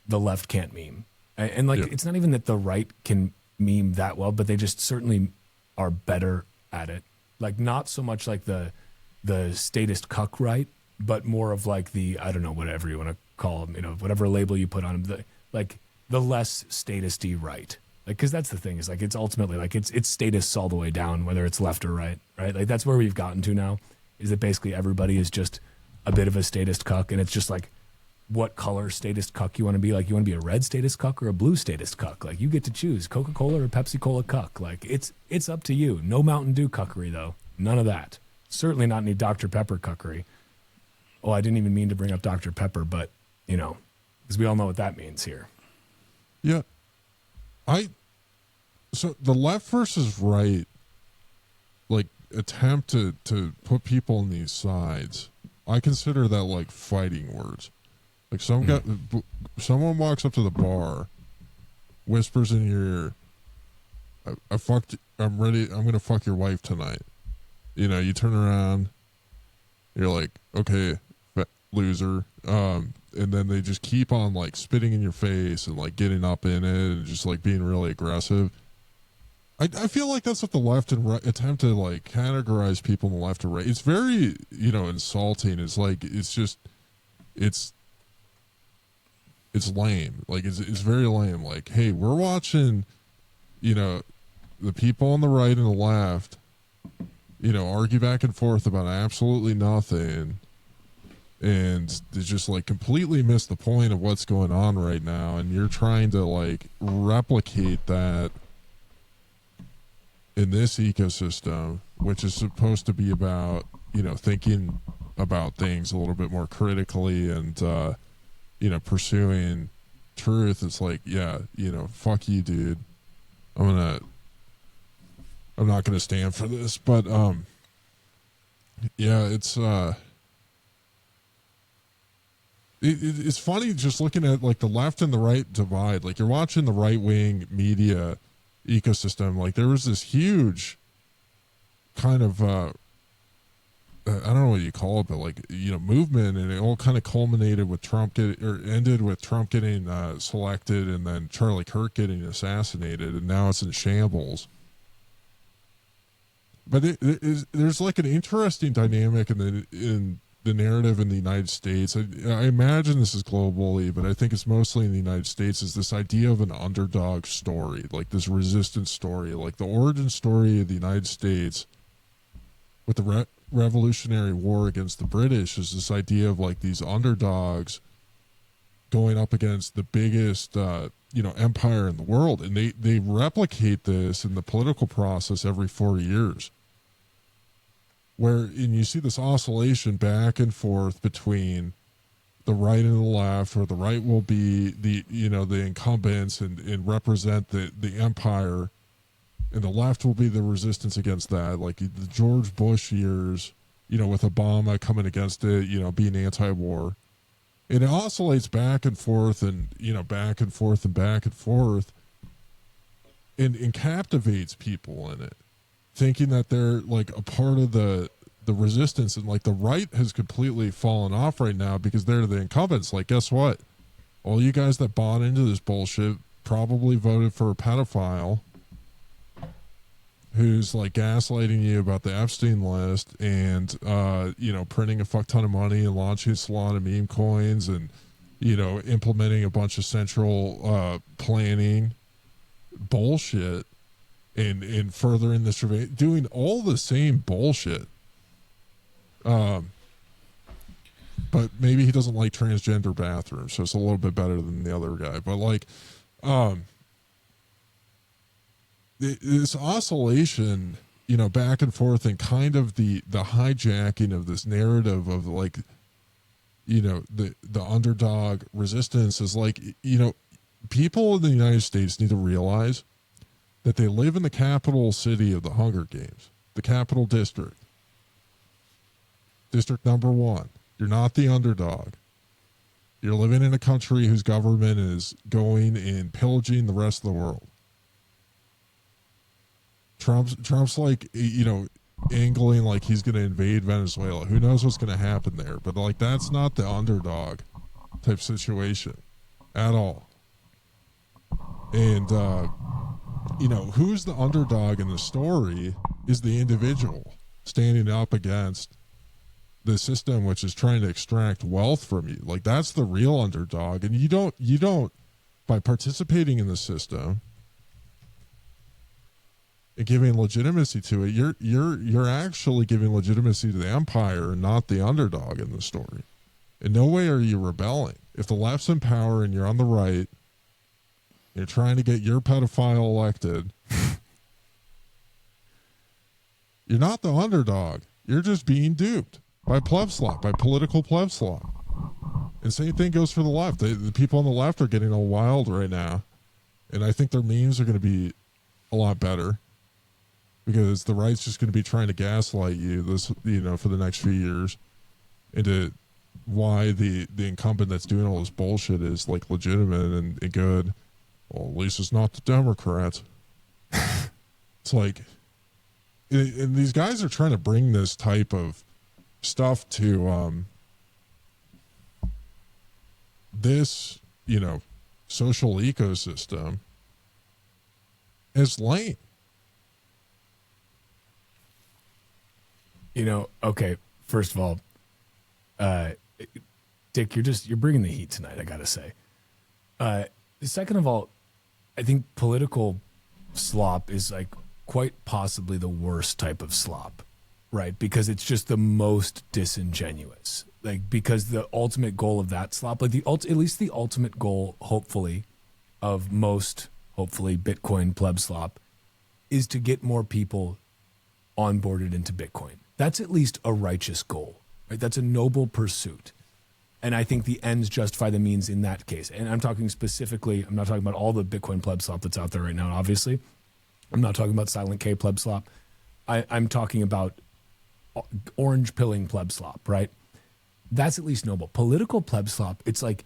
the left can't meme. And like, it's not even that the right can meme that well, but they just certainly are better at it. Like, not so much like the statist cuck right, but more of like the, I don't know, whatever you want to call them, you know, whatever label you put on them, the less statisty right. Like, because that's the thing, is like, it's ultimately like, it's statists all the way down, whether it's left or right, right? Like, that's where we've gotten to now, is that basically everybody is just a bit of a statist cuck, and it's just like, what color statist cuck you want to be. Like, you want to be a red statist cuck or a blue statist cuck. Like, you get to choose Coca-Cola or Pepsi-Cola cuck. Like, it's up to you. No Mountain Dew cuckery, though. None of that. Certainly not any Dr. Pepper cuckery. Oh, I didn't even mean to bring up Dr. Pepper, but, you know, because we all know what that means here.
Yeah. So the left versus right, like, attempt to put people on these sides, I consider that like fighting words. Like, someone walks up to the bar, whispers in your ear, I'm ready, I'm going to fuck your wife tonight. You know, you turn around, you're like, okay, loser. And then they just keep on like spitting in your face and like getting up in it and just like being really aggressive. I feel like that's what the left and right attempt to like categorize people on the left and right. It's very, you know, insulting. It's like, it's lame. Like, it's very lame. Like, hey, we're watching, you know, the people on the right and the left, you know, argue back and forth about absolutely nothing, and they just like completely miss the point of what's going on right now, and you're trying to like replicate that in this ecosystem, which is supposed to be about, you know, thinking about things a little bit more critically and you know, pursuing truth. It's like, yeah, you know, fuck you, dude. I'm not gonna stand for this. But yeah, it's it's funny just looking at like the left and the right divide. Like, you're watching the right wing media ecosystem. Like, there was this huge kind of I don't know what you call it, but like, you know, movement, and it all kind of culminated with ended with Trump getting selected, and then Charlie Kirk getting assassinated, and now it's in shambles. But there's like an interesting dynamic in the narrative in the United States. I imagine this is globally, but I think it's mostly in the United States, is this idea of an underdog story, like this resistance story, like the origin story of the United States with the Revolutionary War against the British is this idea of like these underdogs going up against the biggest, you know, empire in the world. And they replicate this in the political process every 4 years, and you see this oscillation back and forth between the right and the left, where the right will be the, you know, the incumbents and represent the empire, and the left will be the resistance against that, like the George Bush years, you know, with Obama coming against it, you know, being anti-war. And it oscillates back and forth and, you know, back and forth and back and forth, and captivates people in it, thinking that they're like a part of the resistance. And like, the right has completely fallen off right now because they're the incumbents. Like, guess what? All you guys that bought into this bullshit probably voted for a pedophile who's like gaslighting you about the Epstein list, and you know, printing a fuck ton of money and launching a salon of meme coins, and, you know, implementing a bunch of central planning bullshit, and furthering the survey, doing all the same bullshit. but maybe he doesn't like transgender bathrooms, so it's a little bit better than the other guy. But like, this oscillation, you know, back and forth, and kind of the hijacking of this narrative of like, you know, the underdog resistance is like, you know, people in the United States need to realize that they live in the capital city of the Hunger Games, the capital district, district number 1. You're not the underdog. You're living in a country whose government is going and pillaging the rest of the world. Trump's like, you know, angling like he's going to invade Venezuela. Who knows what's going to happen there? But like, that's not the underdog type situation at all. And, you know, who's the underdog in the story is the individual standing up against the system, which is trying to extract wealth from you. Like, that's the real underdog. And you don't, by participating in the system and giving legitimacy to it, you're actually giving legitimacy to the empire and not the underdog in the story. In no way are you rebelling. If the left's in power and you're on the right, you're trying to get your pedophile elected, you're not the underdog. You're just being duped by Pleb Slop, by political Pleb Slop. And same thing goes for the left. The people on the left are getting all wild right now. And I think their memes are going to be a lot better, because the right's just going to be trying to gaslight you for the next few years into why the incumbent that's doing all this bullshit is like legitimate and good. Well, at least it's not the Democrats. It's like, and these guys are trying to bring this type of stuff to this, you know, social ecosystem as lame.
You know, okay, first of all, Dick, you're bringing the heat tonight, I gotta say. Second of all, I think political slop is like quite possibly the worst type of slop, right? Because it's just the most disingenuous. Like, because the ultimate goal of that slop, like at least the ultimate goal, hopefully, of most, hopefully, Bitcoin pleb slop is to get more people onboarded into Bitcoin. That's at least a righteous goal, right? That's a noble pursuit. And I think the ends justify the means in that case. And I'm talking specifically, I'm not talking about all the Bitcoin pleb slop that's out there right now, obviously. I'm not talking about Silent K pleb slop. I'm talking about orange pilling pleb slop, right? That's at least noble. Political pleb slop, it's like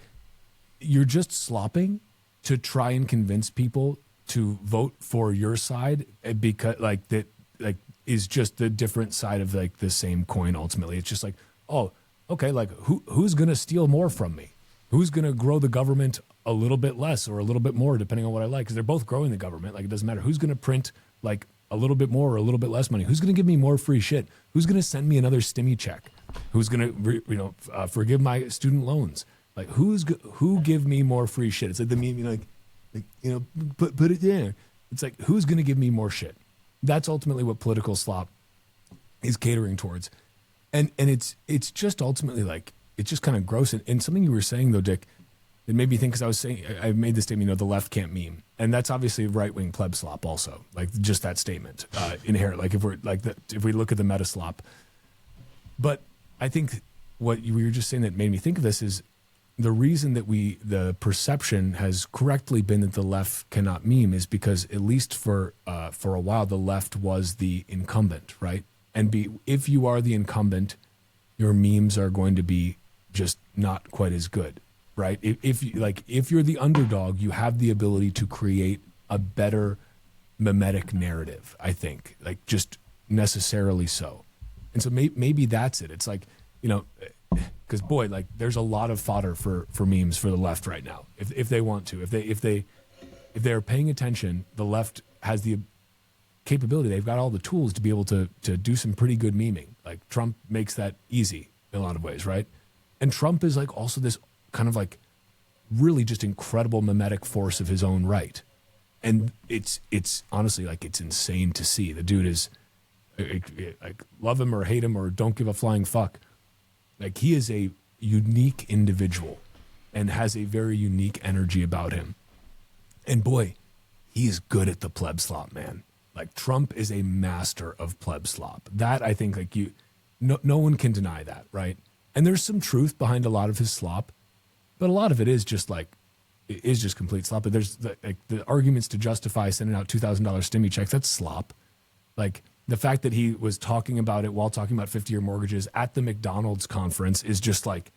you're just slopping to try and convince people to vote for your side, because like that, like, is just the different side of like the same coin. Ultimately, it's just like, oh, okay, like who's going to steal more from me? Who's going to grow the government a little bit less or a little bit more, depending on what I like? Because they're both growing the government. Like, it doesn't matter. Who's going to print like a little bit more or a little bit less money? Who's going to give me more free shit? Who's going to send me another stimmy check? Who's going to, forgive my student loans? Like, who give me more free shit? It's like the meme, put it there. It's like, who's going to give me more shit? That's ultimately what political slop is catering towards. And it's just ultimately like, it's just kind of gross. And something you were saying though, Dick, it made me think, because I was saying, I made the statement, the left can't meme. And that's obviously right-wing pleb slop also, like just that statement, inherent. Like if we look at the meta slop. But I think what you were just saying that made me think of this is the reason that the perception has correctly been that the left cannot meme is because, at least for a while, the left was the incumbent, right? And if you are the incumbent, your memes are going to be just not quite as good, right? If you're the underdog, you have the ability to create a better mimetic narrative, I think, like just necessarily so. And so maybe that's it. It's like, because boy, like there's a lot of fodder for memes for the left right now. If they want to, if they're paying attention, the left has the capability. They've got all the tools to be able to do some pretty good memeing. Like Trump makes that easy in a lot of ways, right? And Trump is like also this kind of like really just incredible mimetic force of his own right. And it's honestly like, it's insane to see. The dude is like, love him or hate him or don't give a flying fuck. Like he is a unique individual and has a very unique energy about him. And boy, he is good at the pleb slop, man. Like, Trump is a master of pleb slop. That, I think, like, no one can deny that, right? And there's some truth behind a lot of his slop, but a lot of it is just complete slop. But there's the arguments to justify sending out $2,000 stimmy checks. That's slop. Like, the fact that he was talking about it while talking about 50-year mortgages at the McDonald's conference is just like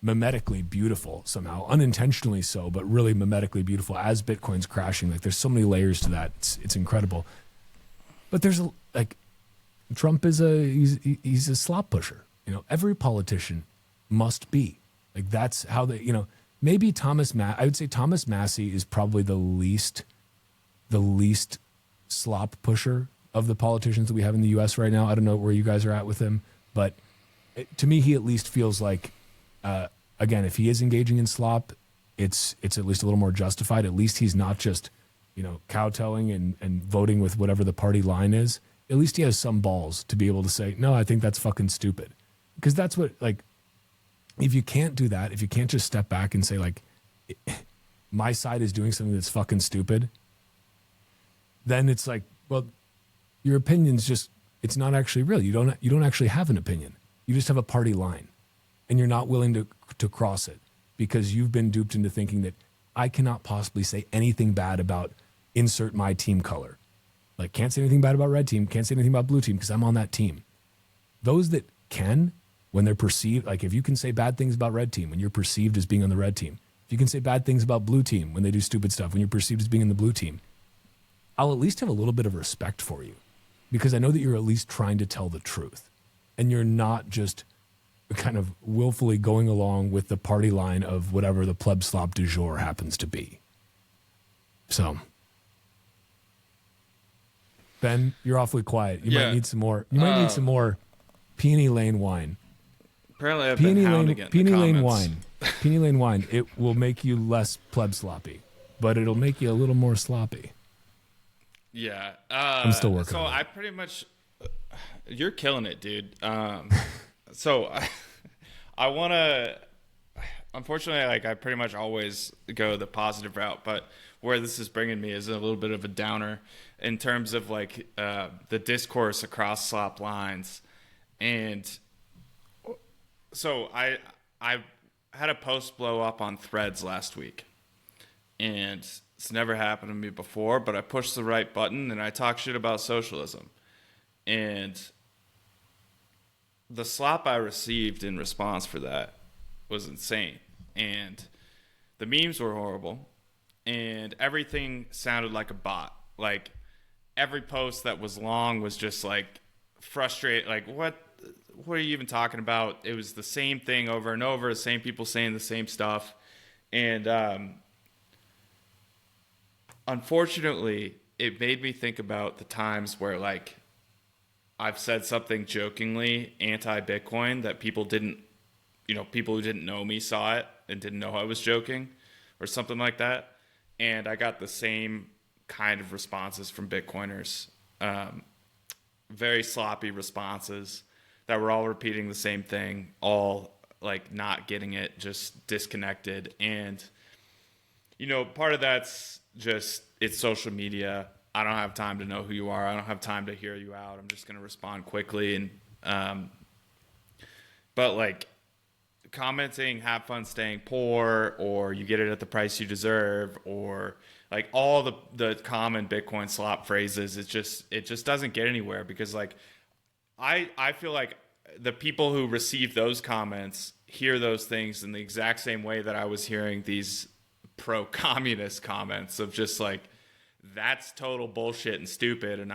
mimetically beautiful somehow, unintentionally so, but really mimetically beautiful as Bitcoin's crashing. Like, there's so many layers to that. It's incredible. But there's Trump is he's a slop pusher. You know, every politician must be. Like, that's how they, you know, maybe I would say Thomas Massey is probably the least slop pusher of the politicians that we have in the U.S. right now. I don't know where you guys are at with him, but to me, he at least feels like, again, if he is engaging in slop, it's at least a little more justified. At least he's not just, you know, kowtowing and voting with whatever the party line is. At least he has some balls to be able to say, no, I think that's fucking stupid. Because that's what, like, if you can't do that, if you can't just step back and say, like, my side is doing something that's fucking stupid, then it's like, well, your opinion's just, it's not actually real. You don't actually have an opinion. You just have a party line. And you're not willing to cross it because you've been duped into thinking that I cannot possibly say anything bad about insert my team color. Like, can't say anything bad about red team, can't say anything about blue team because I'm on that team. Those that can, when they're perceived, like, if you can say bad things about red team when you're perceived as being on the red team, if you can say bad things about blue team when they do stupid stuff, when you're perceived as being in the blue team, I'll at least have a little bit of respect for you because I know that you're at least trying to tell the truth and you're not just kind of willfully going along with the party line of whatever the pleb slop du jour happens to be. So, Ben, you're awfully quiet. You might need some more. You might need some more Peony Lane wine.
Apparently, I've been hounding it.
Peony Lane wine. Peony Lane wine. It will make you less pleb sloppy, but it'll make you a little more sloppy.
Yeah,
I'm still working.
So
on
I pretty much, you're killing it, dude. So I want to. Unfortunately, like, I pretty much always go the positive route, but where this is bringing me is a little bit of a downer in terms of, like, the discourse across slop lines. And so I had a post blow up on Threads last week, and it's never happened to me before, but I pushed the right button and I talked shit about socialism. And the slop I received in response for that was insane. And the memes were horrible. And everything sounded like a bot. Like, every post that was long was just, like, frustrated. Like, what are you even talking about? It was the same thing over and over, the same people saying the same stuff. And unfortunately, it made me think about the times where, like, I've said something jokingly anti-Bitcoin that people who didn't know me saw it and didn't know I was joking or something like that. And I got the same kind of responses from Bitcoiners. Very sloppy responses that were all repeating the same thing, all, like, not getting it, just disconnected. And, you know, part of that's just, it's social media. I don't have time to know who you are. I don't have time to hear you out. I'm just going to respond quickly. And, but, like, commenting, have fun staying poor, or you get it at the price you deserve, or, like, all the common Bitcoin slop phrases, it just doesn't get anywhere because, like, I feel like the people who receive those comments hear those things in the exact same way that I was hearing these pro-communist comments of just, like, that's total bullshit and stupid. And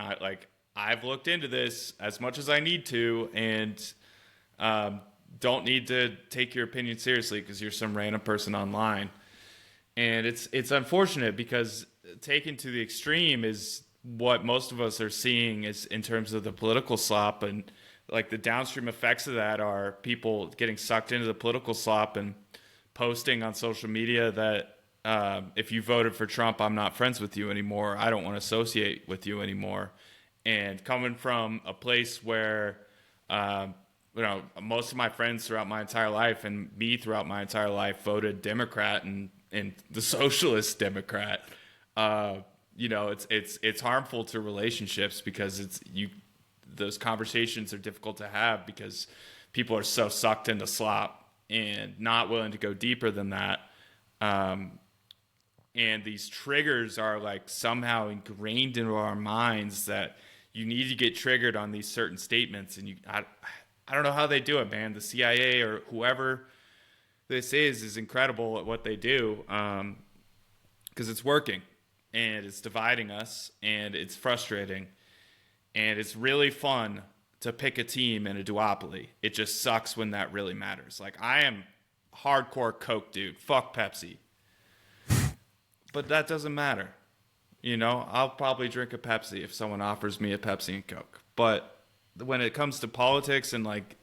I've looked into this as much as I need to, and don't need to take your opinion seriously because you're some random person online. And it's unfortunate because taken to the extreme is what most of us are seeing is in terms of the political slop, and, like, the downstream effects of that are people getting sucked into the political slop and posting on social media that if you voted for Trump, I'm not friends with you anymore. I don't want to associate with you anymore. And coming from a place where most of my friends throughout my entire life and me throughout my entire life voted Democrat and the Socialist Democrat. It's harmful to relationships because those conversations are difficult to have because people are so sucked into slop and not willing to go deeper than that. And these triggers are like somehow ingrained into our minds that you need to get triggered on these certain statements. And I don't know how they do it, man. The CIA or whoever this is incredible at what they do, because it's working and it's dividing us and it's frustrating and it's really fun to pick a team in a duopoly. It just sucks when that really matters. Like, I am hardcore Coke dude. Fuck Pepsi. But that doesn't matter. I'll probably drink a Pepsi if someone offers me a Pepsi and Coke. But when it comes to politics and like,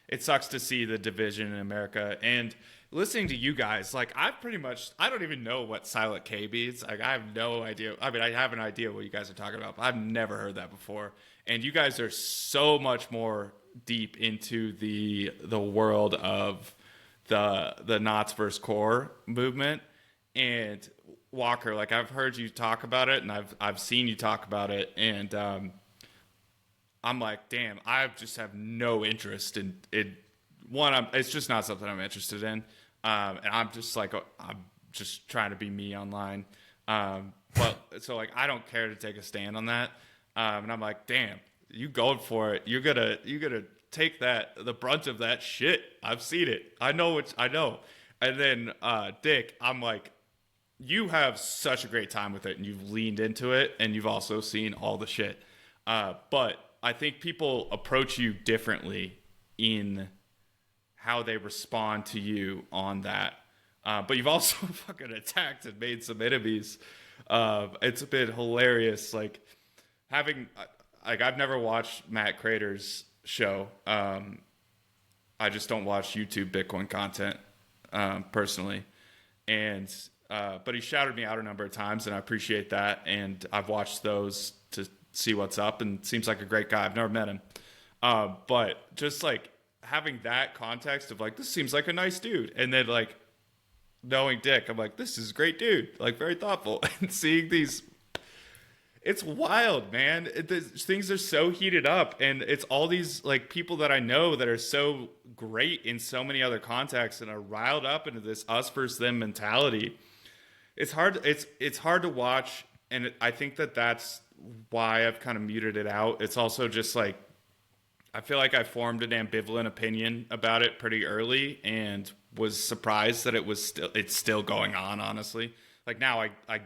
it sucks to see the division in America. And listening to you guys, like, I don't even know what Silent K means. Like, I have no idea. I mean, I have an idea what you guys are talking about, but I've never heard that before. And you guys are so much more deep into the world of the Knots versus Core movement. And Walker, like, I've heard you talk about it and I've seen you talk about it. And I'm like, damn, I just have no interest in it. It's just not something I'm interested in. And I'm just like, I'm just trying to be me online. But so like, I don't care to take a stand on that. And I'm like, damn, you going for it. You're gonna take the brunt of that shit. I've seen it. I know. And then, Dick, I'm like, you have such a great time with it and you've leaned into it and you've also seen all the shit. But I think people approach you differently in how they respond to you on that. But you've also fucking attacked and made some enemies. It's been hilarious. Like, I've never watched Matt Crater's show. I just don't watch YouTube Bitcoin content, personally. And, but he shouted me out a number of times and I appreciate that. And I've watched those to see what's up and seems like a great guy. I've never met him. But just like having that context of like, this seems like a nice dude. And then like knowing Dick, I'm like, this is a great dude, like very thoughtful. And seeing these, it's wild, man. Things are so heated up and it's all these like people that I know that are so great in so many other contexts and are riled up into this us versus them mentality. It's hard to watch. And I think that's why I've kind of muted it out. It's also just like, I feel like I formed an ambivalent opinion about it pretty early and was surprised that it's still going on, honestly. Like now I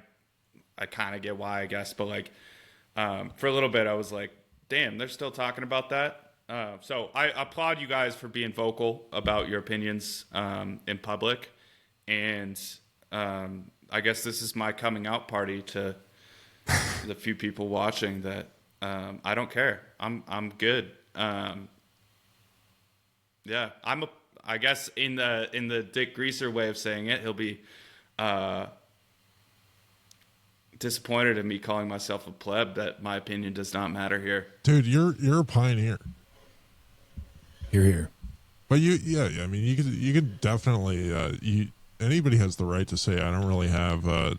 kind of get why, I guess, but like for a little bit I was like, damn, they're still talking about that. So I applaud you guys for being vocal about your opinions in public. And I guess this is my coming out party to the few people watching that I don't care. I'm good. Yeah, I guess in the Dick Greaser way of saying it, he'll be disappointed in me calling myself a pleb that my opinion does not matter here.
Dude, you're a pioneer.
You're here.
But I mean, you could definitely anybody has the right to say I don't really have a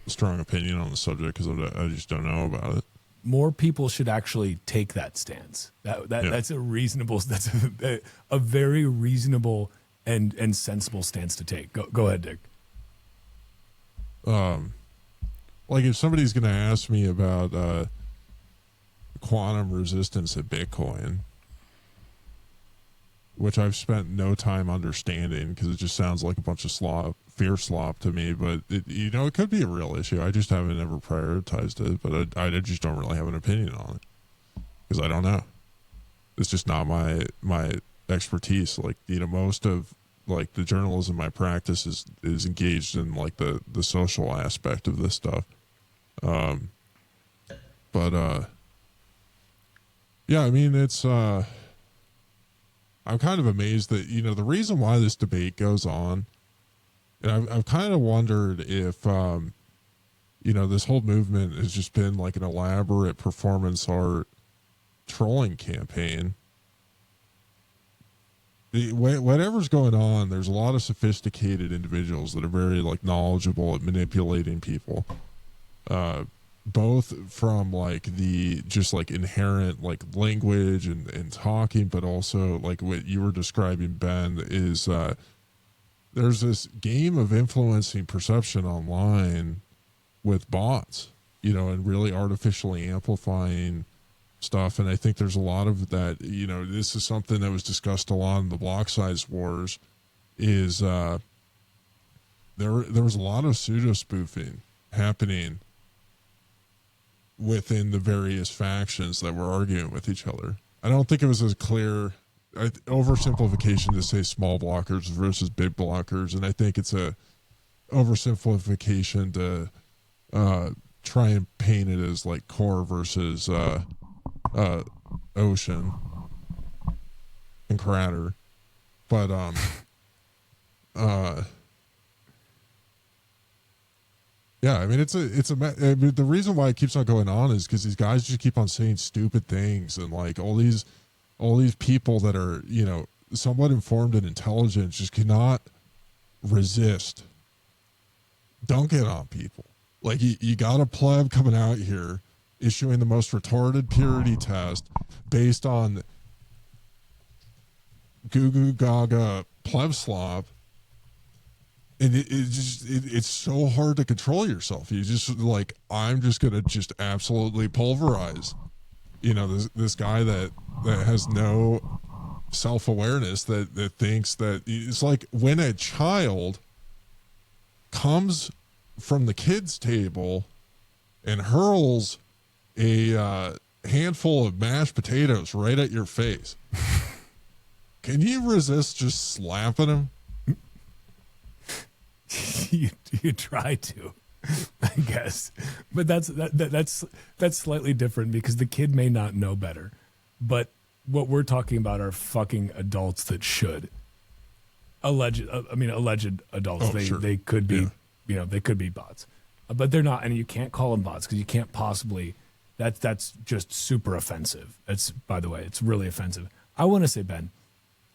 strong opinion on the subject because I just don't know about it.
More people should actually take that stance. That's a reasonable. That's a very reasonable and sensible stance to take. Go ahead, Dick.
Like if somebody's going to ask me about quantum resistance at Bitcoin, which I've spent no time understanding because it just sounds like a bunch of fear slop to me, but it could be a real issue. I just haven't ever prioritized it, but I just don't really have an opinion on it because I don't know. It's just not my expertise. Like, most of like the journalism I practice is engaged in like the social aspect of this stuff. Yeah, I mean, it's, I'm kind of amazed that, the reason why this debate goes on, and I've kind of wondered if, this whole movement has just been like an elaborate performance art trolling campaign whatever's going on, there's a lot of sophisticated individuals that are very like knowledgeable at manipulating people, both from like the just like inherent like language and talking, but also like what you were describing, Ben, is there's this game of influencing perception online with bots, you know, and really artificially amplifying stuff. And I think there's a lot of that, you know, this is something that was discussed a lot in the block size wars, is there was a lot of pseudo spoofing happening within the various factions that were arguing with each other. I don't think it was as clear oversimplification to say small blockers versus big blockers, and I think it's a oversimplification to try and paint it as like core versus ocean and crater. But yeah, I mean the reason why it keeps on going on is because these guys just keep on saying stupid things, and like all these people that are, you know, somewhat informed and intelligent just cannot resist dunking on people. Like you got a pleb coming out here issuing the most retarded purity test based on goo goo gaga pleb slop, and it's so hard to control yourself. You just like, I'm just gonna just absolutely pulverize, you know, this guy that has no self-awareness, that thinks that it's like when a child comes from the kids' table and hurls a handful of mashed potatoes right at your face. Can you resist just slapping him?
You try to, I guess, but that's slightly different because the kid may not know better. But what we're talking about are fucking adults that should. Alleged adults.
Sure.
They could be, you know, they could be bots, but they're not, and you can't call them bots because you can't possibly. That's just super offensive. It's, by the way, it's really offensive. I want to say, Ben,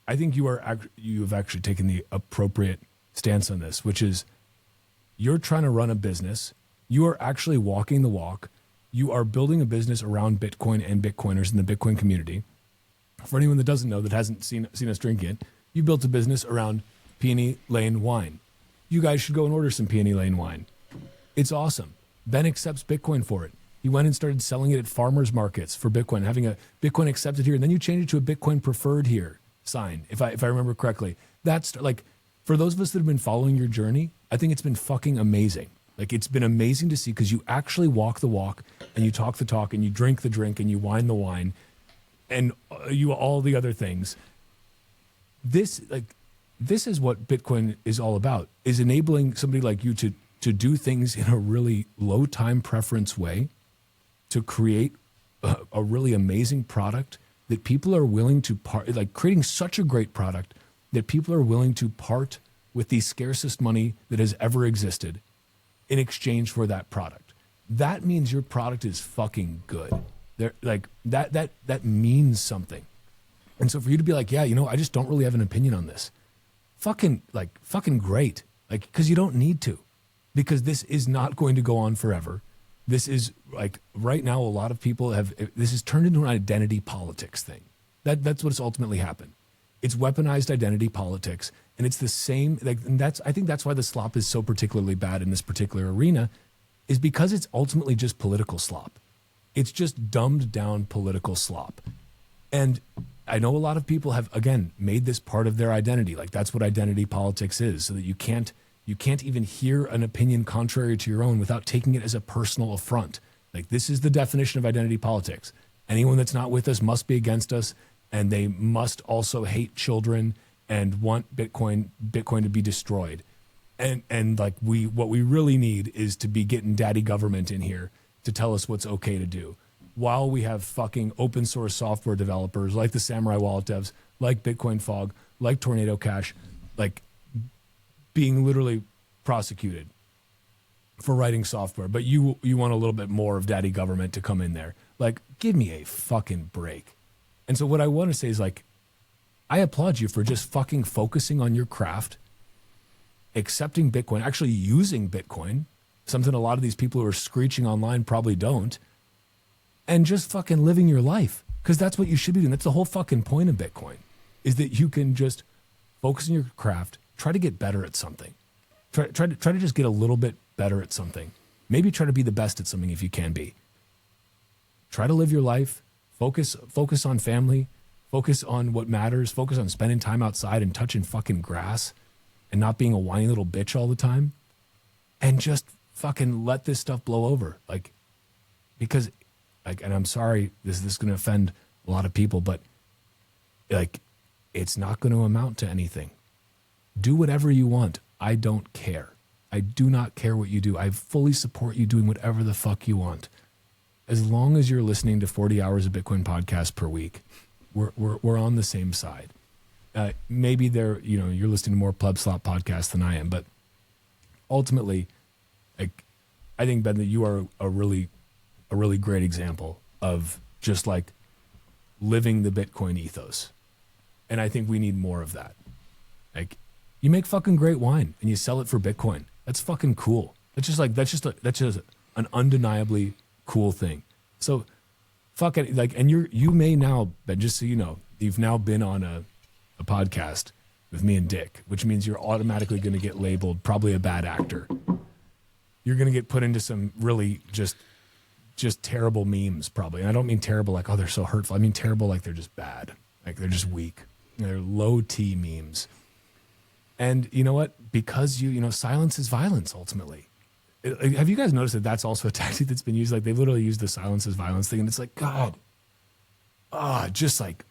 I think you have actually taken the appropriate stance on this, which is you're trying to run a business. You are actually walking the walk. You are building a business around Bitcoin and Bitcoiners in the Bitcoin community. For anyone that doesn't know, that hasn't seen us drink it, you built a business around Peony Lane wine. You guys should go and order some Peony Lane wine. It's awesome. Ben accepts Bitcoin for it. He went and started selling it at farmers markets for Bitcoin, having a Bitcoin accepted here, and then you changed it to a Bitcoin preferred here sign, if I remember correctly. That's like, for those of us that have been following your journey, I think it's been fucking amazing. Like, it's been amazing to see, because you actually walk the walk and you talk the talk and you drink the drink and you wine the wine and you all the other things. This is what Bitcoin is all about, is enabling somebody like you to do things in a really low time preference way, to create a really amazing product that people are willing to like creating such a great product that people are willing to part with the scarcest money that has ever existed in exchange for that product. That means your product is fucking good. They're like that means something. And so for you to be like, yeah, you know, I just don't really have an opinion on this. Fucking great. Like, because you don't need to, because this is not going to go on forever. This is like, right now, a lot of people this has turned into an identity politics thing. That's what's ultimately happened. It's weaponized identity politics, and it's the same. And I think that's why the slop is so particularly bad in this particular arena, is because it's ultimately just political slop. It's just dumbed down political slop. And I know a lot of people have, again, made this part of their identity. Like, that's what identity politics is, so that you can't even hear an opinion contrary to your own without taking it as a personal affront. Like, this is the definition of identity politics. Anyone that's not with us must be against us, and they must also hate children and want Bitcoin to be destroyed. And like, what we really need is to be getting daddy government in here to tell us what's okay to do, while we have fucking open source software developers like the Samurai Wallet devs, like Bitcoin Fog, like Tornado Cash, like being literally prosecuted for writing software. But you want a little bit more of daddy government to come in there. Like, give me a fucking break. And so what I want to say is, like, I applaud you for just fucking focusing on your craft, accepting Bitcoin, actually using Bitcoin, something a lot of these people who are screeching online probably don't, and just fucking living your life. Because that's what you should be doing. That's the whole fucking point of Bitcoin, is that you can just focus on your craft, try to get better at something. Try to just get a little bit better at something. Maybe try to be the best at something if you can be. Try to live your life. Focus on family. Focus on what matters. Focus on spending time outside and touching fucking grass and not being a whiny little bitch all the time. And just fucking let this stuff blow over. Like, because, like, and I'm sorry, this is going to offend a lot of people, but like, it's not going to amount to anything. Do whatever you want. I don't care. I do not care what you do. I fully support you doing whatever the fuck you want. As long as you're listening to 40 hours of Bitcoin podcast per week, we're on the same side. Maybe you're listening to more Pleb Slop podcasts than I am, but ultimately, like, I think, Ben, that you are a really great example of just like living the Bitcoin ethos. And I think we need more of that. Like, you make fucking great wine and you sell it for Bitcoin. That's fucking cool. That's just an undeniably cool thing. So fuck it. Like, and you may now, Ben, just so you know, you've now been on a podcast with me and Dick, which means you're automatically going to get labeled probably a bad actor. You're going to get put into some really just terrible memes probably. And I don't mean terrible like, oh, they're so hurtful. I mean terrible like they're just bad. Like they're just weak. They're low T memes. And you know what? Because silence is violence ultimately. Have you guys noticed that that's also a tactic that's been used? Like they literally use the silence is violence thing. And it's like, God, just like,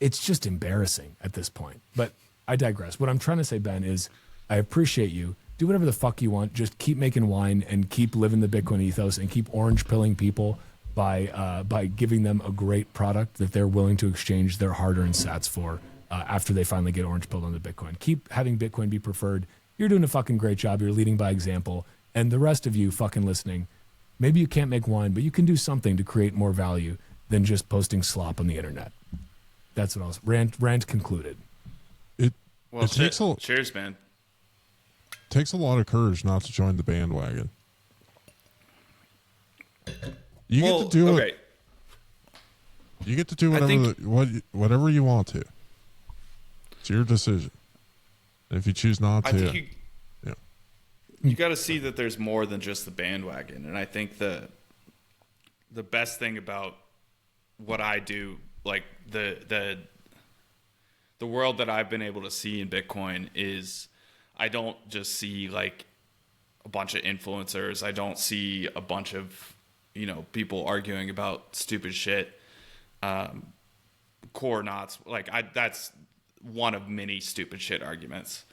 it's just embarrassing at this point. But I digress. What I'm trying to say, Ben, is I appreciate you. Do whatever the fuck you want. Just keep making wine and keep living the Bitcoin ethos and keep orange pilling people by giving them a great product that they're willing to exchange their hard-earned sats for after they finally get orange pilled on the Bitcoin. Keep having Bitcoin be preferred. You're doing a fucking great job. You're leading by example. And the rest of you fucking listening, maybe you can't make wine, but you can do something to create more value than just posting slop on the internet. That's what I was rant concluded.
Cheers, man.
Takes a lot of courage not to join the bandwagon. You get to do it. You get to do whatever you want to. It's your decision. And if you choose not to,
you got to see that there's more than just the bandwagon. And I think the best thing about what I do, like the world that I've been able to see in Bitcoin, is I don't just see like a bunch of influencers. I don't see a bunch of people arguing about stupid shit. Core knots, like that's one of many stupid shit arguments.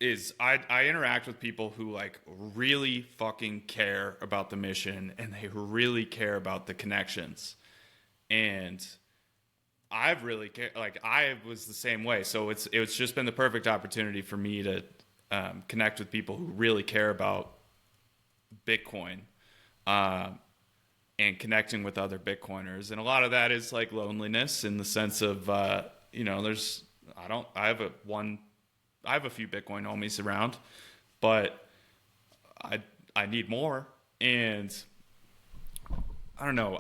Is I interact with people who like really fucking care about the mission and they really care about the connections. And I've really cared, like I was the same way. So it's just been the perfect opportunity for me to connect with people who really care about Bitcoin, and connecting with other Bitcoiners. And a lot of that is like loneliness in the sense of, I have a few Bitcoin homies around, but I need more. And I don't know.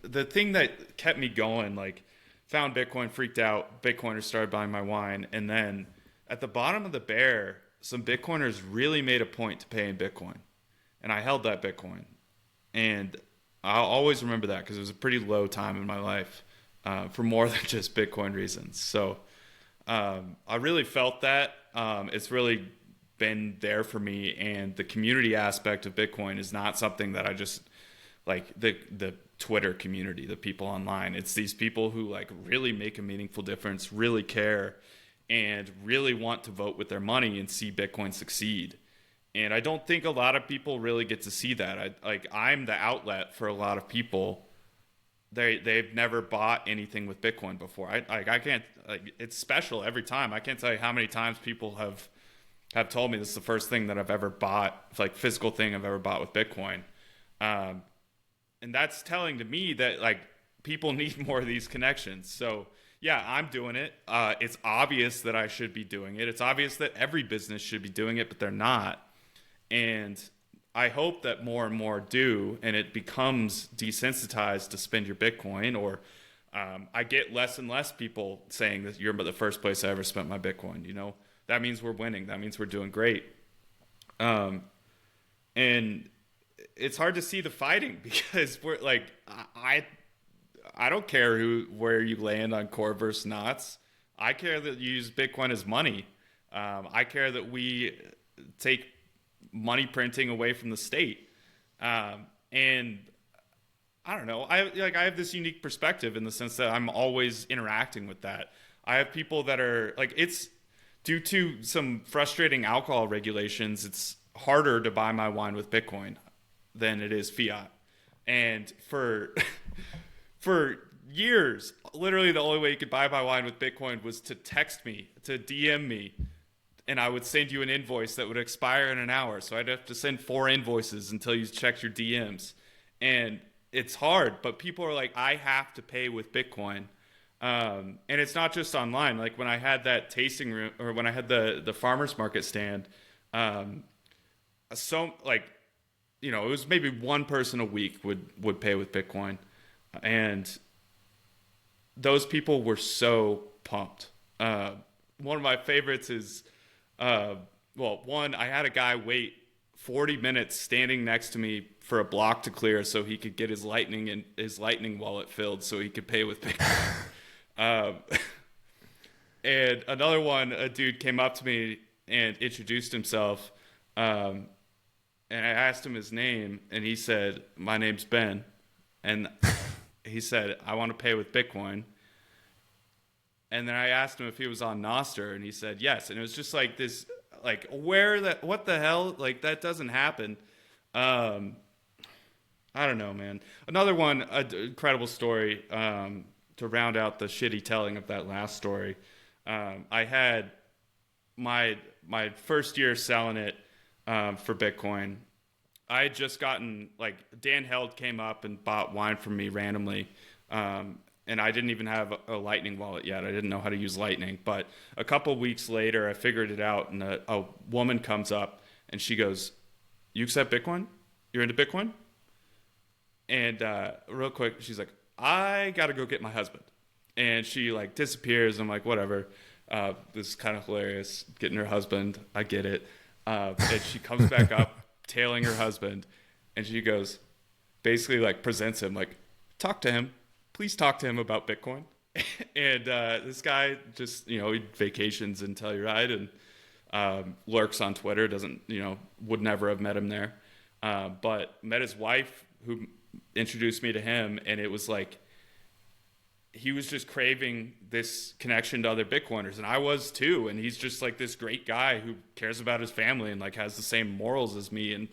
The thing that kept me going, like found Bitcoin, freaked out, Bitcoiners started buying my wine. And then at the bottom of the bear, some Bitcoiners really made a point to pay in Bitcoin. And I held that Bitcoin. And I'll always remember that because it was a pretty low time in my life for more than just Bitcoin reasons. So I really felt that. It's really been there for me. And the community aspect of Bitcoin is not something that I just like the Twitter community, the people online. It's these people who like really make a meaningful difference, really care, and really want to vote with their money and see Bitcoin succeed. And I don't think a lot of people really get to see that. I'm the outlet for a lot of people. They've never bought anything with Bitcoin before. I can't. It's special every time. I can't tell you how many times people have told me this is the first thing that I've ever bought, like physical thing I've ever bought with Bitcoin. And that's telling to me that like people need more of these connections. So yeah, I'm doing it. It's obvious that I should be doing it. It's obvious that every business should be doing it, but they're not. And I hope that more and more do, and it becomes desensitized to spend your Bitcoin. Or I get less and less people saying that you're the first place I ever spent my Bitcoin. You know, that means we're winning. That means we're doing great. And it's hard to see the fighting because we're like, I don't care where you land on core versus knots. I care that you use Bitcoin as money. I care that we take money printing away from the state. And I don't know. I have this unique perspective in the sense that I'm always interacting with that. I have people that are like, it's due to some frustrating alcohol regulations. It's harder to buy my wine with Bitcoin than it is fiat. And for years, literally the only way you could buy my wine with Bitcoin was to text me, to DM me, and I would send you an invoice that would expire in an hour. So I'd have to send 4 invoices until you checked your DMs. And it's hard, but people are like, I have to pay with Bitcoin. And it's not just online. Like when I had that tasting room, or when I had the farmer's market stand, so like, you know, it was maybe one person a week would pay with Bitcoin. And those people were so pumped. One of my favorites is, one, I had a guy wait 40 minutes standing next to me for a block to clear so he could get his lightning wallet filled so he could pay with Bitcoin. And another one, a dude came up to me and introduced himself. And I asked him his name, and he said, "My name's Ben." And he said, "I want to pay with Bitcoin." And then I asked him if he was on Nostr, and he said yes. And it was just like this, like, what the hell? Like, that doesn't happen. I don't know, man. Another one, an incredible story, to round out the shitty telling of that last story. I had my first year selling it for Bitcoin. I had just gotten, like, Dan Held came up and bought wine from me randomly. And I didn't even have a Lightning wallet yet. I didn't know how to use Lightning. But a couple weeks later, I figured it out, and a woman comes up, and she goes, "You accept Bitcoin? You're into Bitcoin?" And real quick, she's like, "I got to go get my husband." And she, like, disappears. I'm like, whatever. This is kind of hilarious, getting her husband. I get it. And she comes back up, tailing her husband, and she goes, basically, like, presents him, like, "Talk to him. Please talk to him about Bitcoin." And this guy just, you know, he vacations in Telluride and lurks on Twitter, would never have met him there. But met his wife, who introduced me to him, and it was like, he was just craving this connection to other Bitcoiners, and I was too. And he's just like this great guy who cares about his family and, like, has the same morals as me, and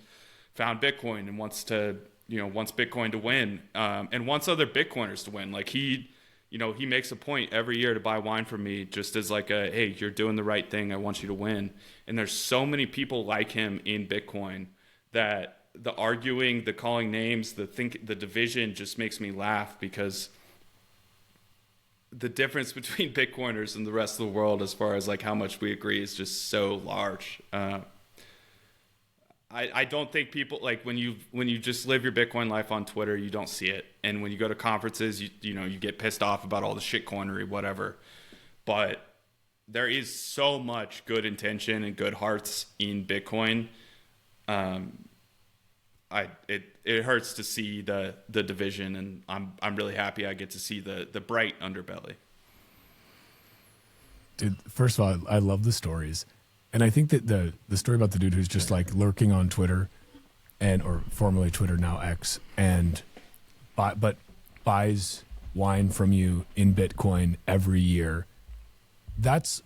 found Bitcoin and wants Bitcoin to win, and wants other Bitcoiners to win. Like, he makes a point every year to buy wine from me, just as like hey, you're doing the right thing. I want you to win. And there's so many people like him in Bitcoin that the arguing, the calling names, the division just makes me laugh, because the difference between Bitcoiners and the rest of the world, as far as like how much we agree, is just so large. I don't think people, like, when you just live your Bitcoin life on Twitter, you don't see it. And when you go to conferences, you get pissed off about all the shitcoinery, whatever. But there is so much good intention and good hearts in Bitcoin. It hurts to see the division, and I'm really happy I get to see the bright underbelly.
Dude, first of all, I love the stories. And I think that the story about the dude who's just like lurking on Twitter, or formerly Twitter, now X, and but buys wine from you in Bitcoin every year. That's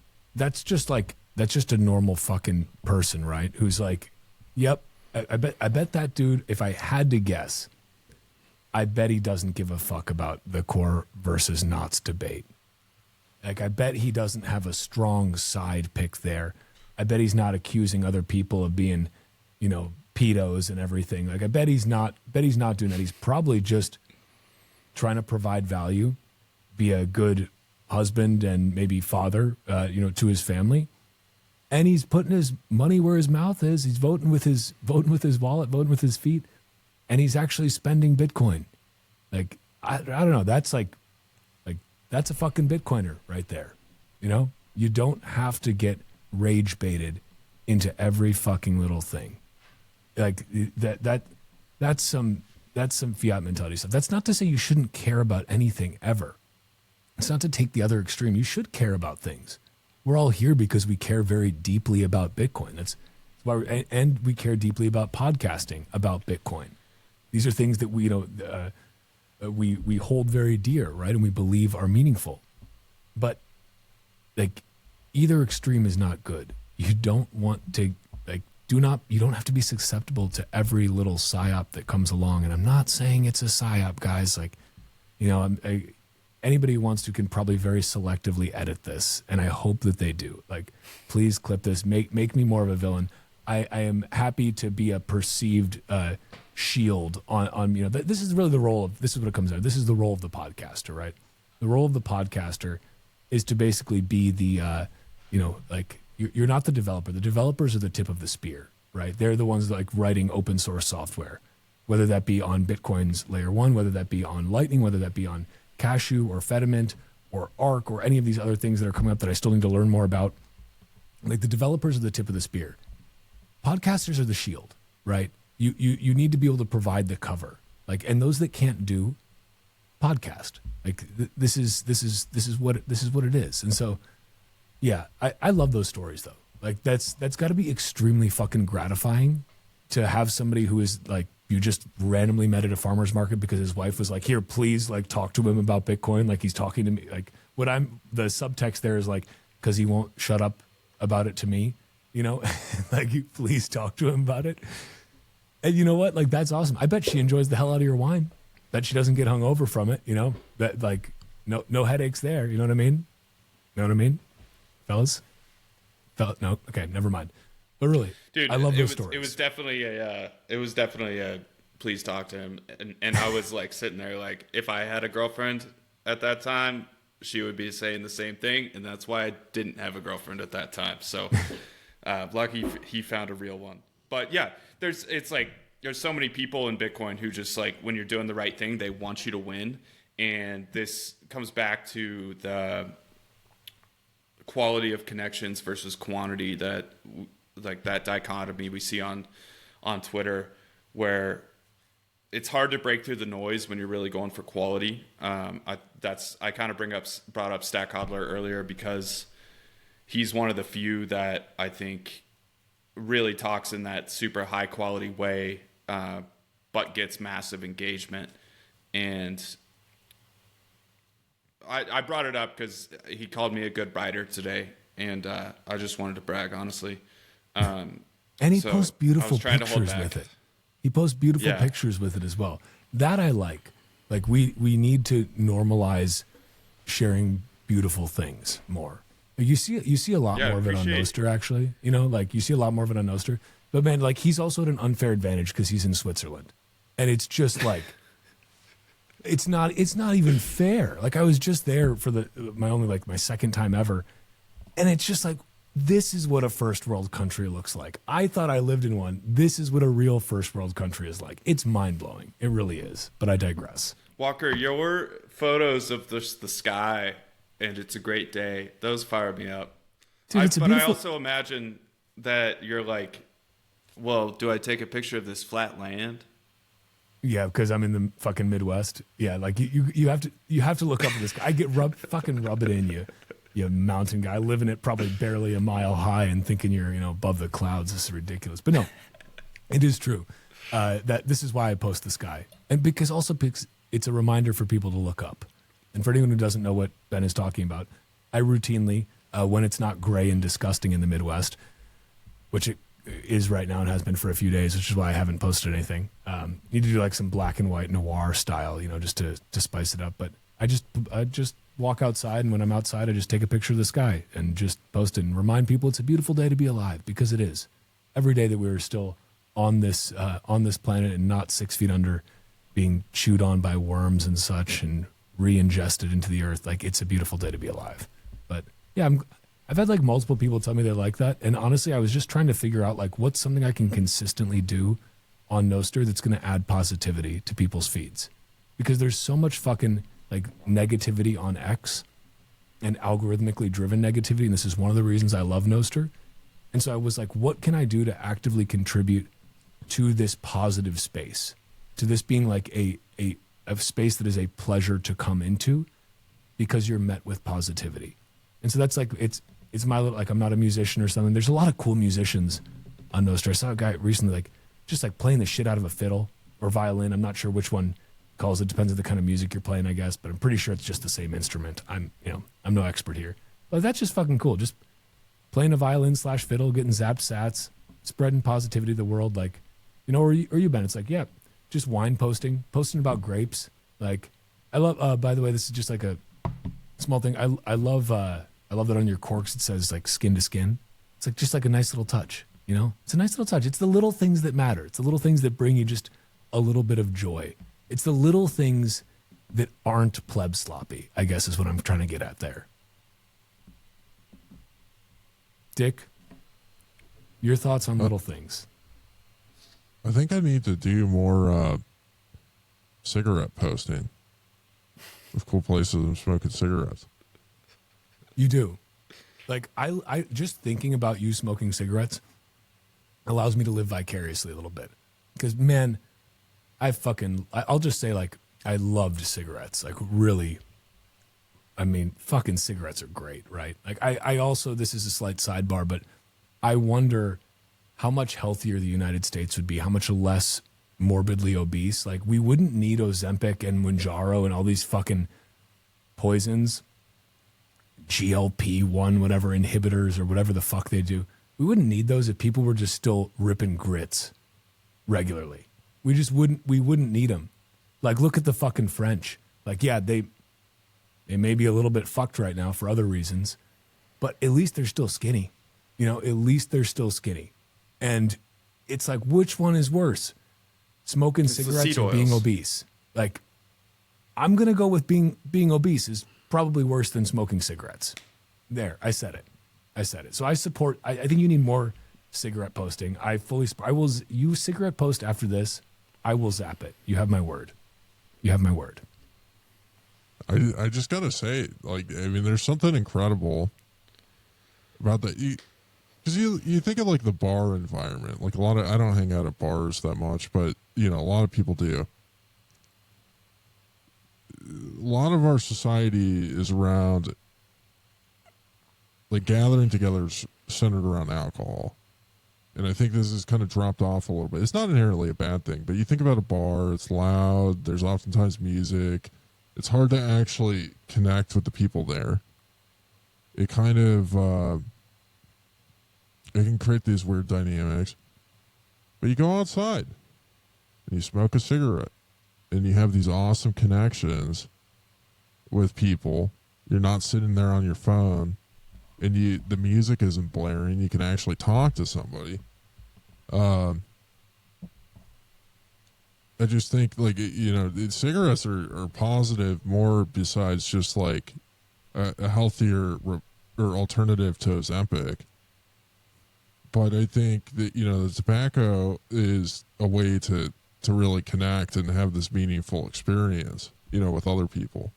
just a normal fucking person, right? Who's like, yep, I bet that dude, if I had to guess, I bet he doesn't give a fuck about the core versus knots debate. Like, I bet he doesn't have a strong side pick there. I bet he's not accusing other people of being, pedos and everything. Like, I bet he's not doing that. He's probably just trying to provide value, be a good husband and maybe father, to his family. And he's putting his money where his mouth is. He's voting with his wallet, voting with his feet, and he's actually spending Bitcoin. Like, I don't know. That's like that's a fucking Bitcoiner right there. You don't have to get rage baited into every fucking little thing. Like that's some fiat mentality stuff. That's not to say you shouldn't care about anything ever. It's not to take the other extreme. You should care about things. We're all here because we care very deeply about Bitcoin. That's why, and we care deeply about podcasting about Bitcoin. These are things that we we hold very dear, right? And we believe are meaningful. But like, either extreme is not good. You don't want to you don't have to be susceptible to every little psyop that comes along. And I'm not saying it's a psyop, guys. Anybody who wants to can probably very selectively edit this, and I hope that they do. Like, please clip this. Make me more of a villain. I am happy to be a perceived shield on this is really the role of, this is what it comes down to. This is the role of the podcaster, right? The role of the podcaster is to basically be the you're not the developer. The developers are the tip of the spear, right? They're the ones like writing open source software, whether that be on Bitcoin's layer 1, whether that be on Lightning, whether that be on Cashew or Fediment or Arc or any of these other things that are coming up that I still need to learn more about. Like, the developers are the tip of the spear. Podcasters are the shield, right? You need to be able to provide the cover. Like, and those that can't do podcast, like this is what it is. And so, yeah, I love those stories though. Like, that's got to be extremely fucking gratifying to have somebody who is like, you just randomly met at a farmer's market because his wife was like, here, please, like, talk to him about Bitcoin. Like, he's talking to me. Like, the subtext there is like, because he won't shut up about it to me, like, you please talk to him about it. And you know what? Like, that's awesome. I bet she enjoys the hell out of your wine. Bet she doesn't get hungover from it, that, like, no headaches there. You know what I mean? Fellas? No? Okay, never mind. But really, dude, I love those stories.
It was definitely a please talk to him. And I was like sitting there like, if I had a girlfriend at that time, she would be saying the same thing. And that's why I didn't have a girlfriend at that time. So lucky he found a real one. But yeah, there's so many people in Bitcoin who just, like, when you're doing the right thing, they want you to win. And this comes back to the quality of connections versus quantity, that dichotomy we see on Twitter, where it's hard to break through the noise when you're really going for quality. I kind of brought up Stack Hodler earlier because he's one of the few that I think really talks in that super high quality way, but gets massive engagement. And I brought it up because he called me a good writer today, and I just wanted to brag, honestly.
And he posts beautiful pictures with it. He posts beautiful pictures with it as well. That I like. Like, we need to normalize sharing beautiful things more. You see a lot more of it on Nostr, actually. You see a lot more of it on Nostr. But man, like, he's also at an unfair advantage because he's in Switzerland, and it's just like, it's not even fair. Like, I was just there for my second time ever, and it's just like, this is what a first world country looks like. I thought I lived in one. This is what a real first world country is like. It's mind blowing. It really is. But I digress.
Walker, your photos of the sky and it's a great day, those fire me up. Dude, I also imagine that you're like, well, do I take a picture of this flat land?
Yeah, because I'm in the fucking Midwest. Yeah, like you have to look up at this guy. I get fucking rub it in you. You mountain guy living it probably barely a mile high and thinking you're above the clouds. This is ridiculous. But no, it is true. That this is why I post the sky, and because it's a reminder for people to look up. And for anyone who doesn't know what Ben is talking about, I routinely, when it's not gray and disgusting in the Midwest, which it is right now and has been for a few days, which is why I haven't posted anything. Need to do like some black and white noir style, just to spice it up. But I just walk outside, and when I'm outside, I just take a picture of the sky and just post it and remind people it's a beautiful day to be alive, because it is. Every day that we're still on this planet and not 6 feet under, being chewed on by worms and such and re-ingested into the earth. Like, it's a beautiful day to be alive. But yeah, I've had like multiple people tell me they like that. And honestly, I was just trying to figure out like what's something I can consistently do on Nostr that's going to add positivity to people's feeds. Because there's so much fucking like negativity on X and algorithmically driven negativity. And this is one of the reasons I love Nostr. And so I was like, what can I do to actively contribute to this positive space? To this being like a space that is a pleasure to come into because you're met with positivity. And so that's like, it's my little, like, I'm not a musician or something. There's a lot of cool musicians on Nostr. I saw a guy recently, like, just like playing the shit out of a fiddle or violin. I'm not sure which one calls it. Depends on the kind of music you're playing, I guess, but I'm pretty sure it's just the same instrument. I'm no expert here, but that's just fucking cool. Just playing a violin / fiddle, getting zapped sats, spreading positivity to the world. Like, or you, Ben, it's like, yeah, just wine posting about grapes. Like, I love, by the way, this is just like a small thing. I love that on your corks it says like skin to skin. It's like just like a nice little touch, It's a nice little touch. It's the little things that matter. It's the little things that bring you just a little bit of joy. It's the little things that aren't pleb sloppy, I guess is what I'm trying to get at there. Dick, your thoughts on little things?
I think I need to do more cigarette posting of cool places I'm smoking cigarettes.
You do. Like, I just thinking about you smoking cigarettes allows me to live vicariously a little bit. Because, man, I'll just say, like, I loved cigarettes. Like, really, I mean, fucking cigarettes are great, right? Like, I also, this is a slight sidebar, but I wonder how much healthier the United States would be, how much less morbidly obese. Like, we wouldn't need Ozempic and Mounjaro and all these fucking poisons, GLP-1, whatever, inhibitors or whatever the fuck they do. We wouldn't need those if people were just still ripping grits regularly. We wouldn't need them. Like, look at the fucking French. Like, yeah, they may be a little bit fucked right now for other reasons, but at least they're still skinny. At least they're still skinny. And it's like, which one is worse? Smoking cigarettes or being obese? Like, I'm going to go with being obese is probably worse than smoking cigarettes. There, I said it. So I think you need more cigarette posting. You cigarette post after this, I will zap it. You have my word.
I just got to say, like, I mean, there's something incredible about that. Because you think of like the bar environment, like I don't hang out at bars that much, but a lot of people do. A lot of our society is around like gathering together centered around alcohol. And I think this has kind of dropped off a little bit. It's not inherently a bad thing, but you think about a bar, it's loud, there's oftentimes music. It's hard to actually connect with the people there. It kind of, it can create these weird dynamics. But you go outside and you smoke a cigarette and you have these awesome connections with people. You're not sitting there on your phone and the music isn't blaring. You can actually talk to somebody. I just think like, cigarettes are positive more besides just like a healthier or alternative to Ozempic. But I think that, the tobacco is a way to really connect and have this meaningful experience, with other people.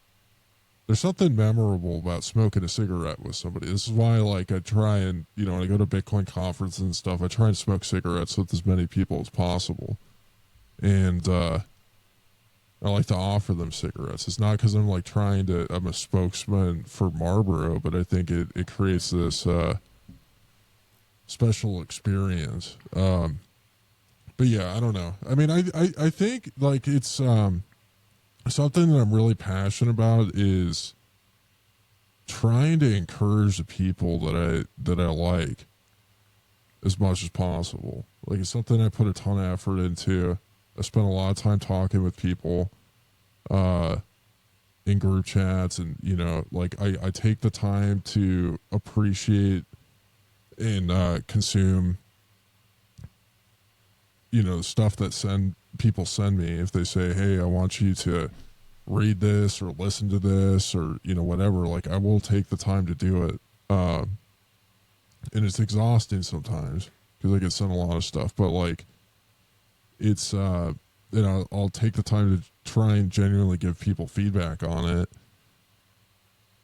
There's something memorable about smoking a cigarette with somebody. This is why, like, I try and, when I go to Bitcoin conferences and stuff, I try and smoke cigarettes with as many people as possible. And I like to offer them cigarettes. It's not because I'm a spokesman for Marlboro, but I think it creates this special experience. But yeah, I don't know. I mean, I think like it's something that I'm really passionate about is trying to encourage the people that I like as much as possible. Like, it's something I put a ton of effort into. I spend a lot of time talking with people in group chats, and I take the time to appreciate and consume stuff that people send me, if they say, hey, I want you to read this or listen to this or, you know, whatever, like I will take the time to do it. And it's exhausting sometimes because I get sent a lot of stuff, but like it's, you know, I'll take the time to try and genuinely give people feedback on it.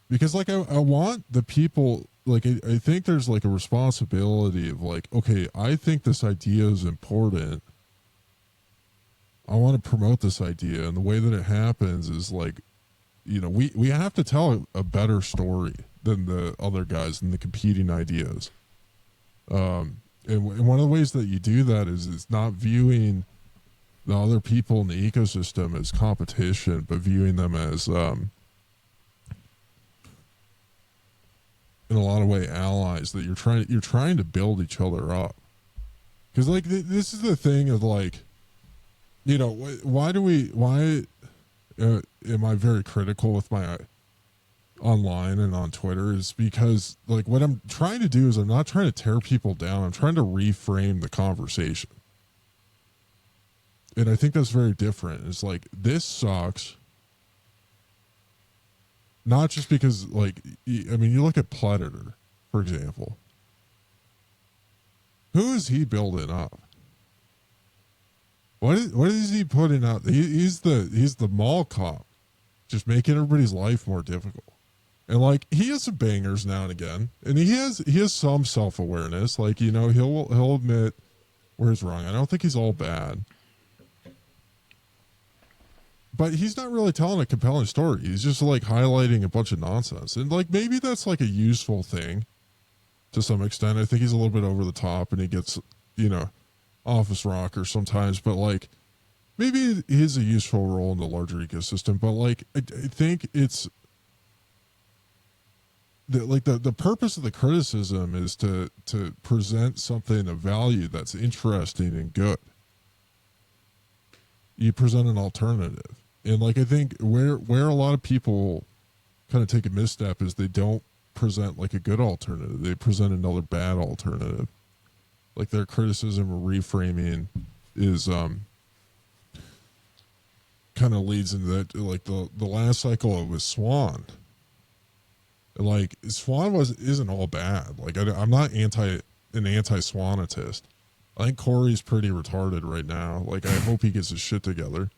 Because like I want the people, like I think there's like a responsibility of like, okay, I think this idea is important. I want to promote this idea, and the way that it happens is like, you know, we have to tell a better story than the other guys and the competing ideas. And one of the ways that you do that is not viewing the other people in the ecosystem as competition, but viewing them as in a lot of way allies that you're trying to build each other up. Because like this is the thing of like, you know, why am I very critical with my online and on Twitter is because like what I'm trying to do is I'm not trying to tear people down. I'm trying to reframe the conversation. And I think that's very different. It's like, this sucks. Not just because, like, I mean, you look at Predator, for example. Who is he building up? What is he putting out? He's the mall cop, just making everybody's life more difficult. And like, he has some bangers now and again, and he has some self-awareness. Like, you know, he'll admit where he's wrong. I don't think he's all bad. But he's not really telling a compelling story. He's just like highlighting a bunch of nonsense. And like, maybe that's like a useful thing to some extent. I think he's a little bit over the top and he gets, you know, office rocker sometimes, but like maybe he has a useful role in the larger ecosystem. But like, I think it's the purpose of the criticism is to present something of value that's interesting and good. You present an alternative. And like, I think where a lot of people kind of take a misstep is they don't present like a good alternative. They present another bad alternative. Like their criticism or reframing is kind of leads into that, like the last cycle it was Swan. Like Swan isn't all bad. Like I'm not an anti-Swanatist. I think Corey's pretty retarded right now. Like, I hope he gets his shit together.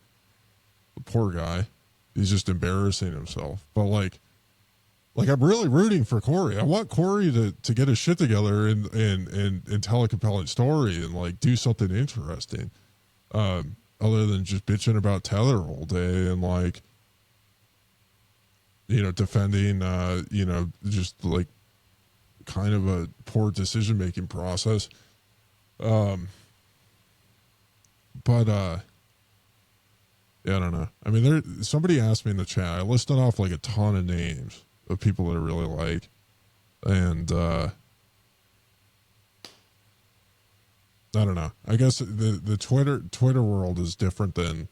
The poor guy. He's just embarrassing himself. But, like I'm really rooting for Corey. I want Corey to get his shit together and tell a compelling story and, like, do something interesting. Other than just bitching about Tether all day and, like, you know, defending, you know, just, like, kind of a poor decision-making process. Yeah, I don't know. I mean, somebody asked me in the chat, I listed off like a ton of names of people that I really like. And, I don't know. I guess the Twitter world is different than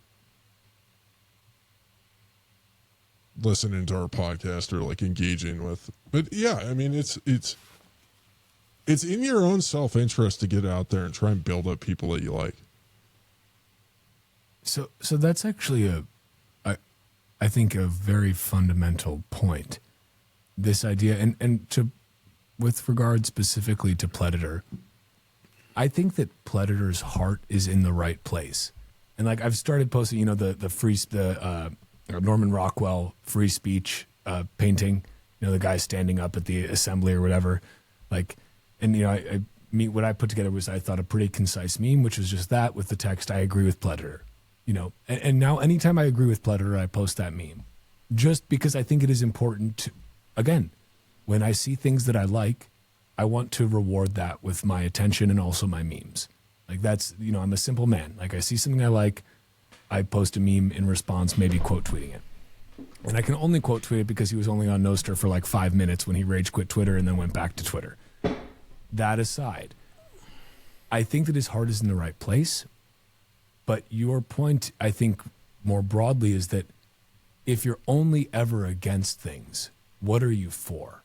listening to our podcast or like engaging with, but yeah, I mean, it's in your own self-interest to get out there and try and build up people that you like.
So that's actually I think a very fundamental point. This idea, and with regard specifically to Predator, I think that Predator's heart is in the right place. And like, I've started posting, you know, the Norman Rockwell free speech painting, you know, the guy standing up at the assembly or whatever, like. And, you know, what I put together was, I thought, a pretty concise meme, which was just that with the text, I agree with Predator, you know. And now anytime I agree with Predator, I post that meme just because I think it is important to, again, when I see things that I like, I want to reward that with my attention and also my memes. Like that's, you know, I'm a simple man. Like I see something I like, I post a meme in response, maybe quote tweeting it. And I can only quote tweet it because he was only on Nostr for like 5 minutes when he rage quit Twitter and then went back to Twitter. That aside, I think that his heart is in the right place. But your point, I think, more broadly is that if you're only ever against things, what are you for?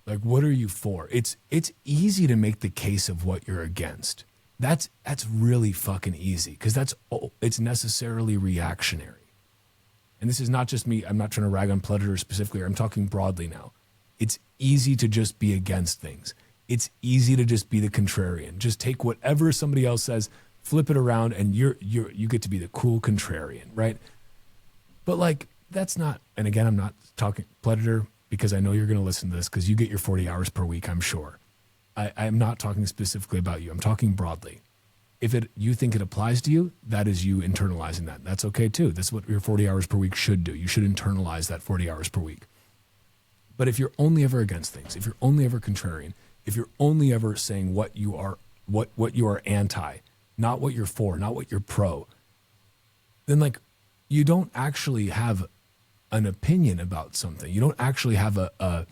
Like, what are you for? It's easy to make the case of what you're against. That's really fucking easy because it's necessarily reactionary. And this is not just me. I'm not trying to rag on Predator specifically. I'm talking broadly now. It's easy to just be against things. It's easy to just be the contrarian. Just take whatever somebody else says, flip it around, and you get to be the cool contrarian, right? But like that's not. And again, I'm not talking Predator because I know you're going to listen to this because you get your 40 hours per week. I'm sure. I'm not talking specifically about you. I'm talking broadly. If you think it applies to you, that is you internalizing that. That's okay too. That's what your 40 hours per week should do. You should internalize that 40 hours per week. But if you're only ever against things, if you're only ever contrarian, if you're only ever saying what you are anti, not what you're for, not what you're pro, then like you don't actually have an opinion about something. You don't actually have a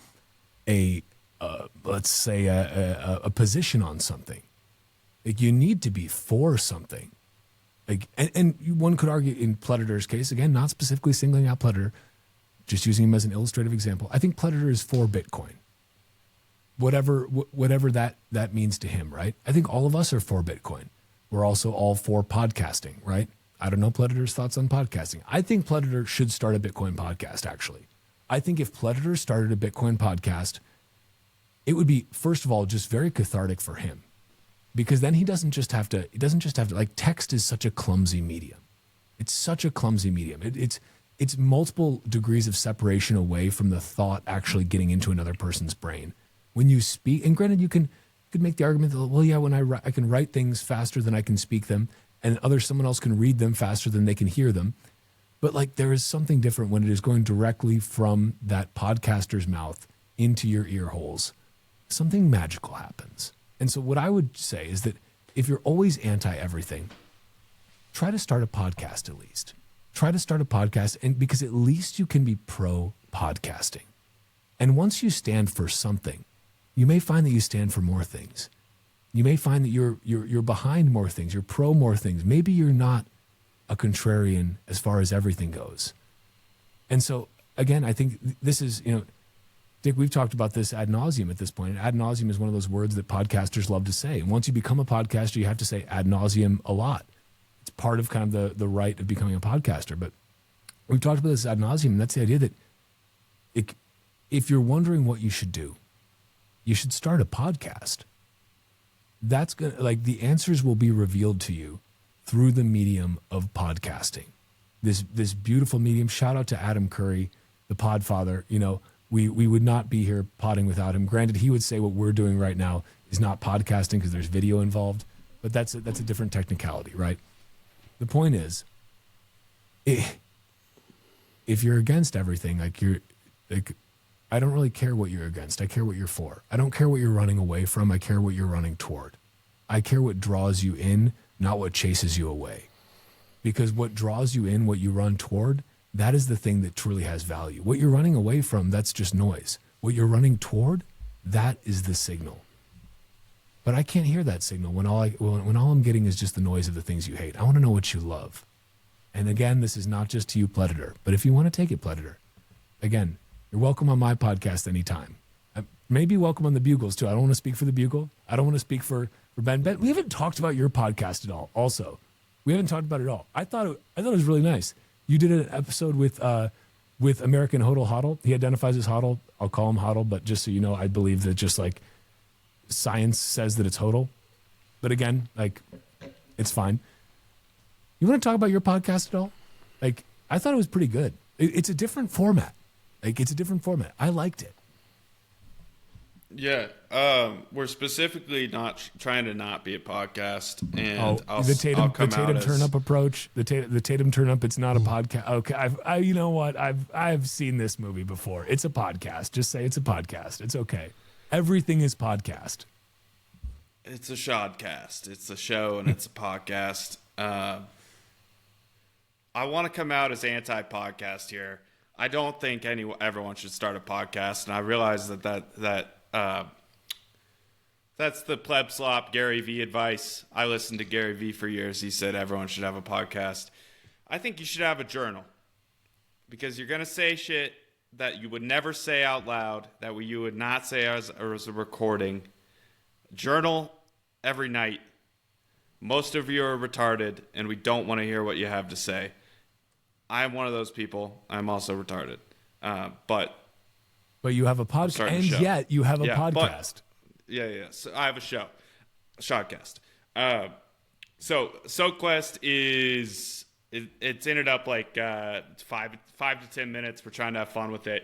let's say a position on something. Like you need to be for something. Like and one could argue in Predator's case, again, not specifically singling out Predator, just using him as an illustrative example. I think Predator is for Bitcoin. Whatever that means to him, right? I think all of us are for Bitcoin. We're also all for podcasting, right? I don't know Predator's thoughts on podcasting. I think Predator should start a Bitcoin podcast, actually. I think if Predator started a Bitcoin podcast, it would be, first of all, just very cathartic for him. Because then he doesn't just have to, like text is such a clumsy medium. It's such a clumsy medium. It's multiple degrees of separation away from the thought actually getting into another person's brain. When you speak, and granted you could make the argument that, well, yeah, when I can write things faster than I can speak them, and someone else can read them faster than they can hear them. But like there is something different when it is going directly from that podcaster's mouth into your ear holes. Something magical happens. And so what I would say is that if you're always anti-everything, try to start a podcast at least. Try to start a podcast, and because at least you can be pro-podcasting. And once you stand for something, you may find that you stand for more things. You may find that you're behind more things. You're pro more things. Maybe you're not a contrarian as far as everything goes. And so, again, I think this is, Dick, we've talked about this ad nauseum at this point. And ad nauseum is one of those words that podcasters love to say. And once you become a podcaster, you have to say ad nauseum a lot. It's part of kind of the right of becoming a podcaster. But we've talked about this ad nauseum, and that's the idea that if you're wondering what you should do, you should start a podcast. That's gonna, like, the answers will be revealed to you through the medium of podcasting. This beautiful medium. Shout out to Adam Curry, the Podfather. We would not be here podding without him. Granted, he would say what we're doing right now is not podcasting because there's video involved, but that's a different technicality, right? The point is, if you're against everything, I don't really care what you're against. I care what you're for. I don't care what you're running away from. I care what you're running toward. I care what draws you in, not what chases you away. Because what draws you in, what you run toward, that is the thing that truly has value. What you're running away from, that's just noise. What you're running toward, that is the signal. But I can't hear that signal when all I'm getting is just the noise of the things you hate. I want to know what you love. And again, this is not just to you, Predator, but if you want to take it, Predator, again, you're welcome on my podcast anytime. Maybe welcome on the Bugles too. I don't want to speak for the Bugle. I don't want to speak for Ben. Ben, we haven't talked about your podcast at all. Also, we haven't talked about it at all. I thought it was really nice. You did an episode with American Hodl Hodl. He identifies as Hodl. I'll call him Hodl, but just so you know, I believe that just like science says that it's Hodl. But again, like, it's fine. You want to talk about your podcast at all? Like, I thought it was pretty good. It's a different format. I liked it.
Yeah, we're specifically not trying to not be a podcast, and
the Tatum turn up approach. The Tatum turn up. It's not a podcast. Okay, you know what? I've seen this movie before. It's a podcast. Just say it's a podcast. It's okay. Everything is podcast.
It's a shodcast. It's a show and it's a podcast. I want to come out as anti-podcast here. I don't think everyone should start a podcast, and I realize that that's the Pleb Slop Gary V advice. I listened to Gary V for years. He said everyone should have a podcast. I think you should have a journal, because you're going to say shit that you would never say out loud, that you would not say as a recording. Journal every night. most of you are retarded, and we don't want to hear what you have to say. I'm one of those people. I'm also retarded. But
you have a podcast, and yet you have a podcast.
Yeah. So I have a show, a Shotcast. So SoapQuest is it's ended up like 5 to 10 minutes. We're trying to have fun with it.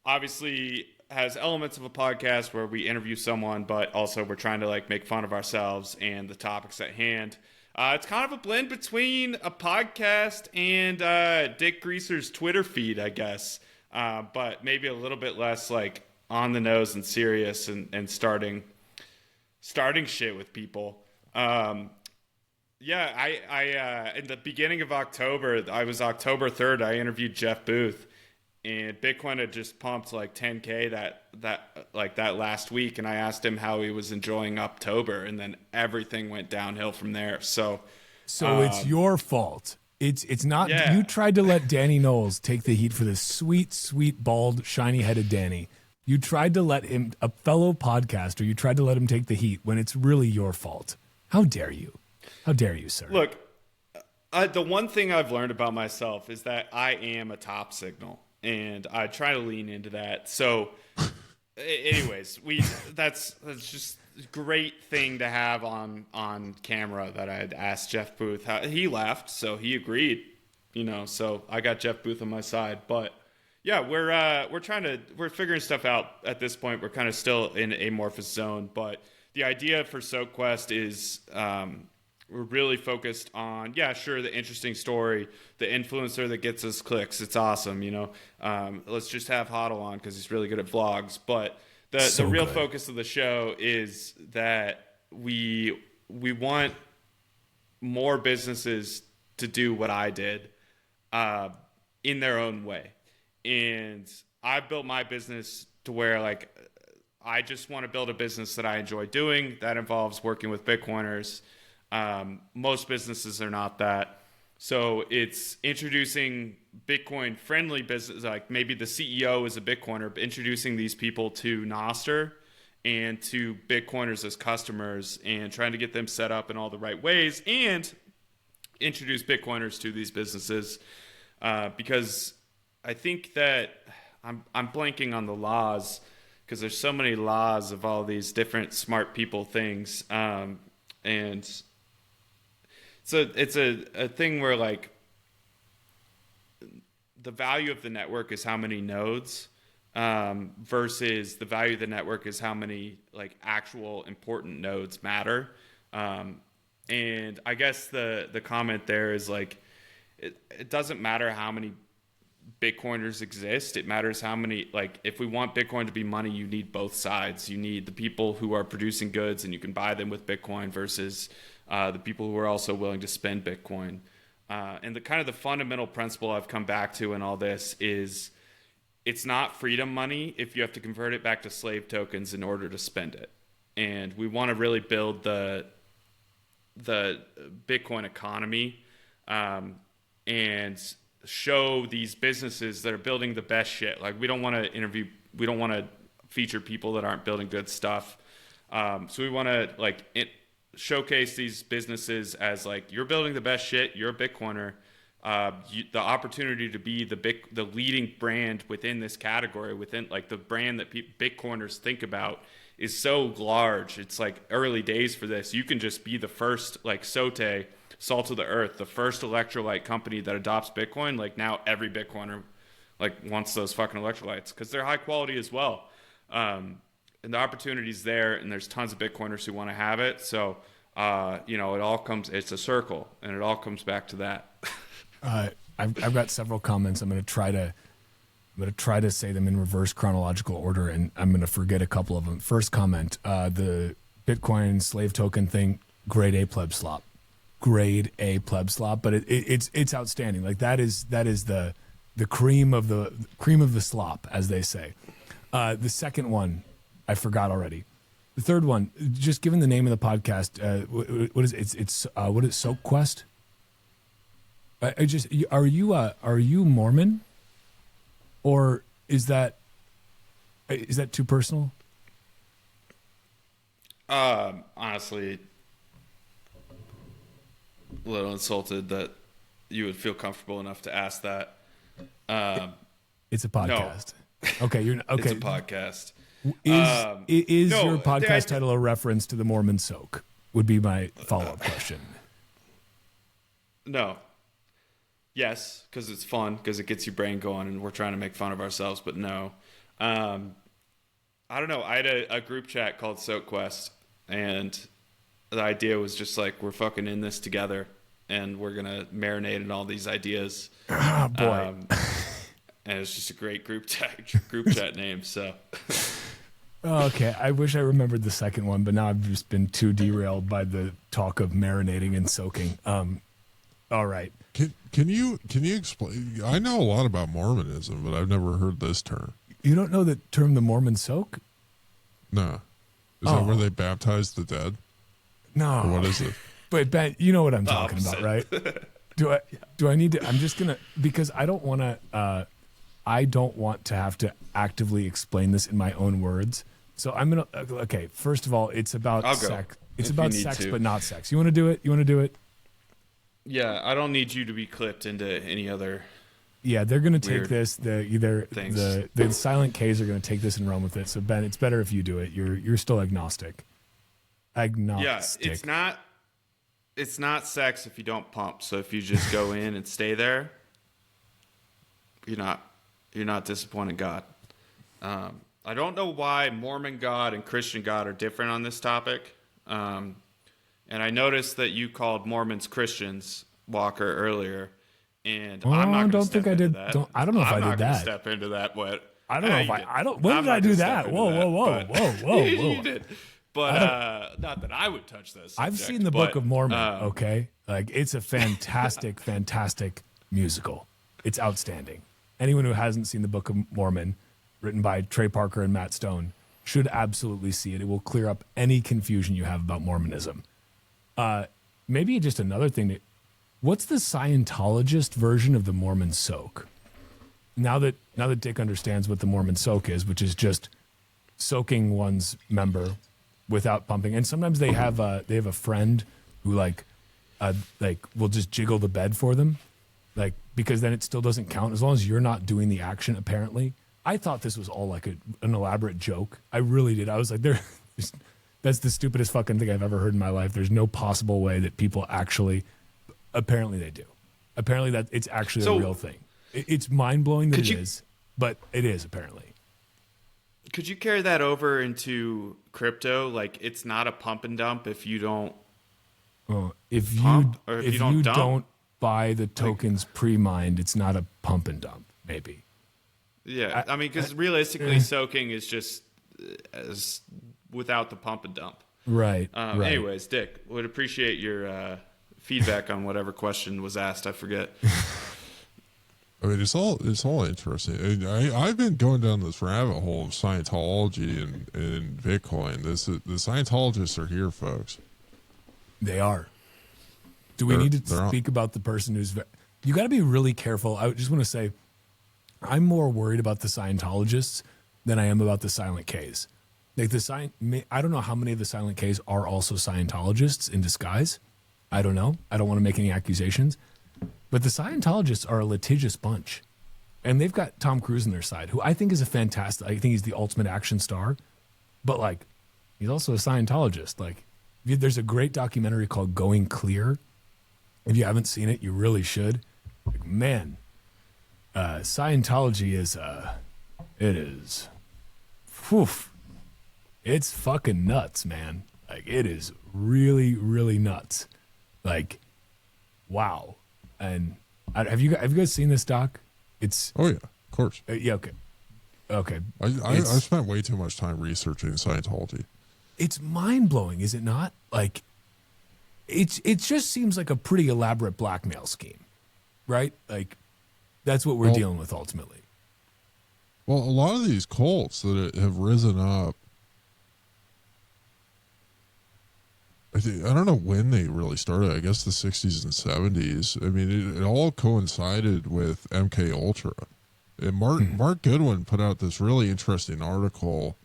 Obviously has elements of a podcast where we interview someone, but also we're trying to like make fun of ourselves and the topics at hand. It's kind of a blend between a podcast and Dick Greaser's Twitter feed, I guess, but maybe a little bit less like on the nose and serious and starting shit with people. I in the beginning of October, I was October 3rd, I interviewed Jeff Booth, and Bitcoin had just pumped like 10K that last week, and I asked him how he was enjoying October, and then everything went downhill from there. So
it's your fault. It's not. Yeah. You tried to let Danny Knowles take the heat for this sweet, bald, shiny-headed Danny. You tried to let him, a fellow podcaster, you tried to let him take the heat when it's really your fault. How dare you? How dare you, sir?
Look, the one thing I've learned about myself is that I am a top signal, and I try to lean into that. So, anyways, that's just a great thing to have on camera that I had asked Jeff Booth. He laughed, so he agreed. So I got Jeff Booth on my side, but. Yeah, we're figuring stuff out at this point. We're kind of still in an amorphous zone, but the idea for SoapQuest is we're really focused on, the interesting story, the influencer that gets us clicks. It's awesome, Let's just have Hodl on because he's really good at vlogs. But the real focus of the show is that we want more businesses to do what I did in their own way. And I built my business to where, like, I just want to build a business that I enjoy doing. That involves working with Bitcoiners. Most businesses are not that. So it's introducing Bitcoin-friendly business, like maybe the CEO is a Bitcoiner, but introducing these people to Nostr and to Bitcoiners as customers and trying to get them set up in all the right ways and introduce Bitcoiners to these businesses because I think that I'm blanking on the laws because there's so many laws of all these different smart people things. And so it's a thing where like the value of the network is how many nodes versus the value of the network is how many like actual important nodes matter. And I guess the comment there is like, it doesn't matter how many Bitcoiners exist. It matters how many, like, if we want Bitcoin to be money, you need both sides. You need the people who are producing goods and you can buy them with Bitcoin versus the people who are also willing to spend Bitcoin. And the kind of the fundamental principle I've come back to in all this is it's not freedom money if you have to convert it back to slave tokens in order to spend it. And we want to really build the Bitcoin economy and show these businesses that are building the best shit. Like we don't want to feature people that aren't building good stuff. So we want to showcase these businesses as like, you're building the best shit. You're a Bitcoiner. The opportunity to be the leading brand within this category, within like the brand that Bitcoiners think about is so large. It's like early days for this. You can just be the first, like Sote, Salt of the Earth, the first electrolyte company that adopts Bitcoin. Like now every Bitcoiner like wants those fucking electrolytes because they're high quality as well. And the opportunity's there, and there's tons of Bitcoiners who want to have it. So, it's a circle, and it all comes back to that.
I've got several comments. I'm going to try to say them in reverse chronological order, and I'm going to forget a couple of them. First comment, the Bitcoin slave token thing, grade A Pleb Slop. Grade A Pleb Slop, but it's outstanding. Like that is the cream of the slop, as they say. The second one, I forgot already. The third one, just given the name of the podcast, what is it? What is SoapQuest? Are you Mormon, or is that too personal?
Honestly, little insulted that you would feel comfortable enough to ask that.
It's a podcast. No. Okay, you're okay.
It's a podcast.
Is your podcast title a reference to the Mormon soak? Would be my follow-up question.
No. Yes, because it's fun, because it gets your brain going, and we're trying to make fun of ourselves. But no, I don't know. I had a group chat called Soak Quest, and the idea was just like, we're fucking in this together, and we're gonna marinate in all these ideas.
Oh boy.
And it's just a great group chat name. So,
okay, I wish I remembered the second one, but now I've just been too derailed by the talk of marinating and soaking. All right,
can you explain? I know a lot about Mormonism, but I've never heard this term.
You don't know the term the Mormon soak?
No, is that where they baptize the dead?
No,
or what is it?
But Ben, you know what I'm talking about, right? Do I need to? I'm just gonna, because I don't want to. I don't want to have to actively explain this in my own words. So I'm going to, okay, first of all, it's about sex. It's about sex, but not sex. You want to do it? You want to do it?
Yeah, I don't need you to be clipped into any other.
Yeah, they're going to take this. The silent K's are going to take this and run with it. So Ben, it's better if you do it. You're still agnostic.
Yeah, it's not sex if you don't pump. So if you just go in and stay there, you're not disappointing God. I don't know why Mormon God and Christian God are different on this topic. And I noticed that you called Mormons Christians, Walker, earlier. And I'm not going to step into that.
I don't know if I did that.
I'm not going to step into that.
I don't know if I don't. When did I do that? Whoa.
You did. But not that I would touch this.
I've seen the Book of Mormon, okay? Like, it's a fantastic, fantastic musical. It's outstanding. Anyone who hasn't seen the Book of Mormon, written by Trey Parker and Matt Stone, should absolutely see it. It will clear up any confusion you have about Mormonism. Maybe just another thing. What's the Scientologist version of the Mormon soak? Now that Dick understands what the Mormon soak is, which is just soaking one's member without pumping, and sometimes they have a friend who will just jiggle the bed for them. Because then it still doesn't count as long as you're not doing the action, apparently. I thought this was all like an elaborate joke. I really did. I was like, that's the stupidest fucking thing I've ever heard in my life. There's no possible way that people actually, apparently they do. Apparently that it's actually a real thing. It's mind-blowing that it is, but it is apparently.
Could you carry that over into crypto? Like, it's not a pump and dump if you don't
if you don't buy the tokens pre-mined, it's not a pump and dump, maybe.
Yeah, I mean, because realistically, soaking is just without the pump and dump.
Right.
Anyways, Dick, would appreciate your feedback on whatever question was asked. I forget.
I mean, it's all interesting. I've been going down this rabbit hole of Scientology and Bitcoin. The Scientologists are here, folks.
They are. Do we need to speak about the person who's... You got to be really careful. I just want to say, I'm more worried about the Scientologists than I am about the Silent Ks. Like I don't know how many of the Silent Ks are also Scientologists in disguise. I don't know. I don't want to make any accusations. But the Scientologists are a litigious bunch. And they've got Tom Cruise on their side, who I think is I think he's the ultimate action star. But he's also a Scientologist. There's a great documentary called Going Clear. If you haven't seen it, you really should. Scientology is, it's fucking nuts, man. It is really, really nuts. Wow. And have you guys seen this doc? It's
oh yeah, of course.
Yeah, okay.
I spent way too much time researching Scientology.
It's mind blowing, is it not? It just seems like a pretty elaborate blackmail scheme, right? That's what we're dealing with ultimately.
Well, a lot of these cults that have risen up, I don't know when they really started. I guess the 60s and 70s. I mean, it all coincided with MK Ultra. And Mark Goodwin put out this really interesting article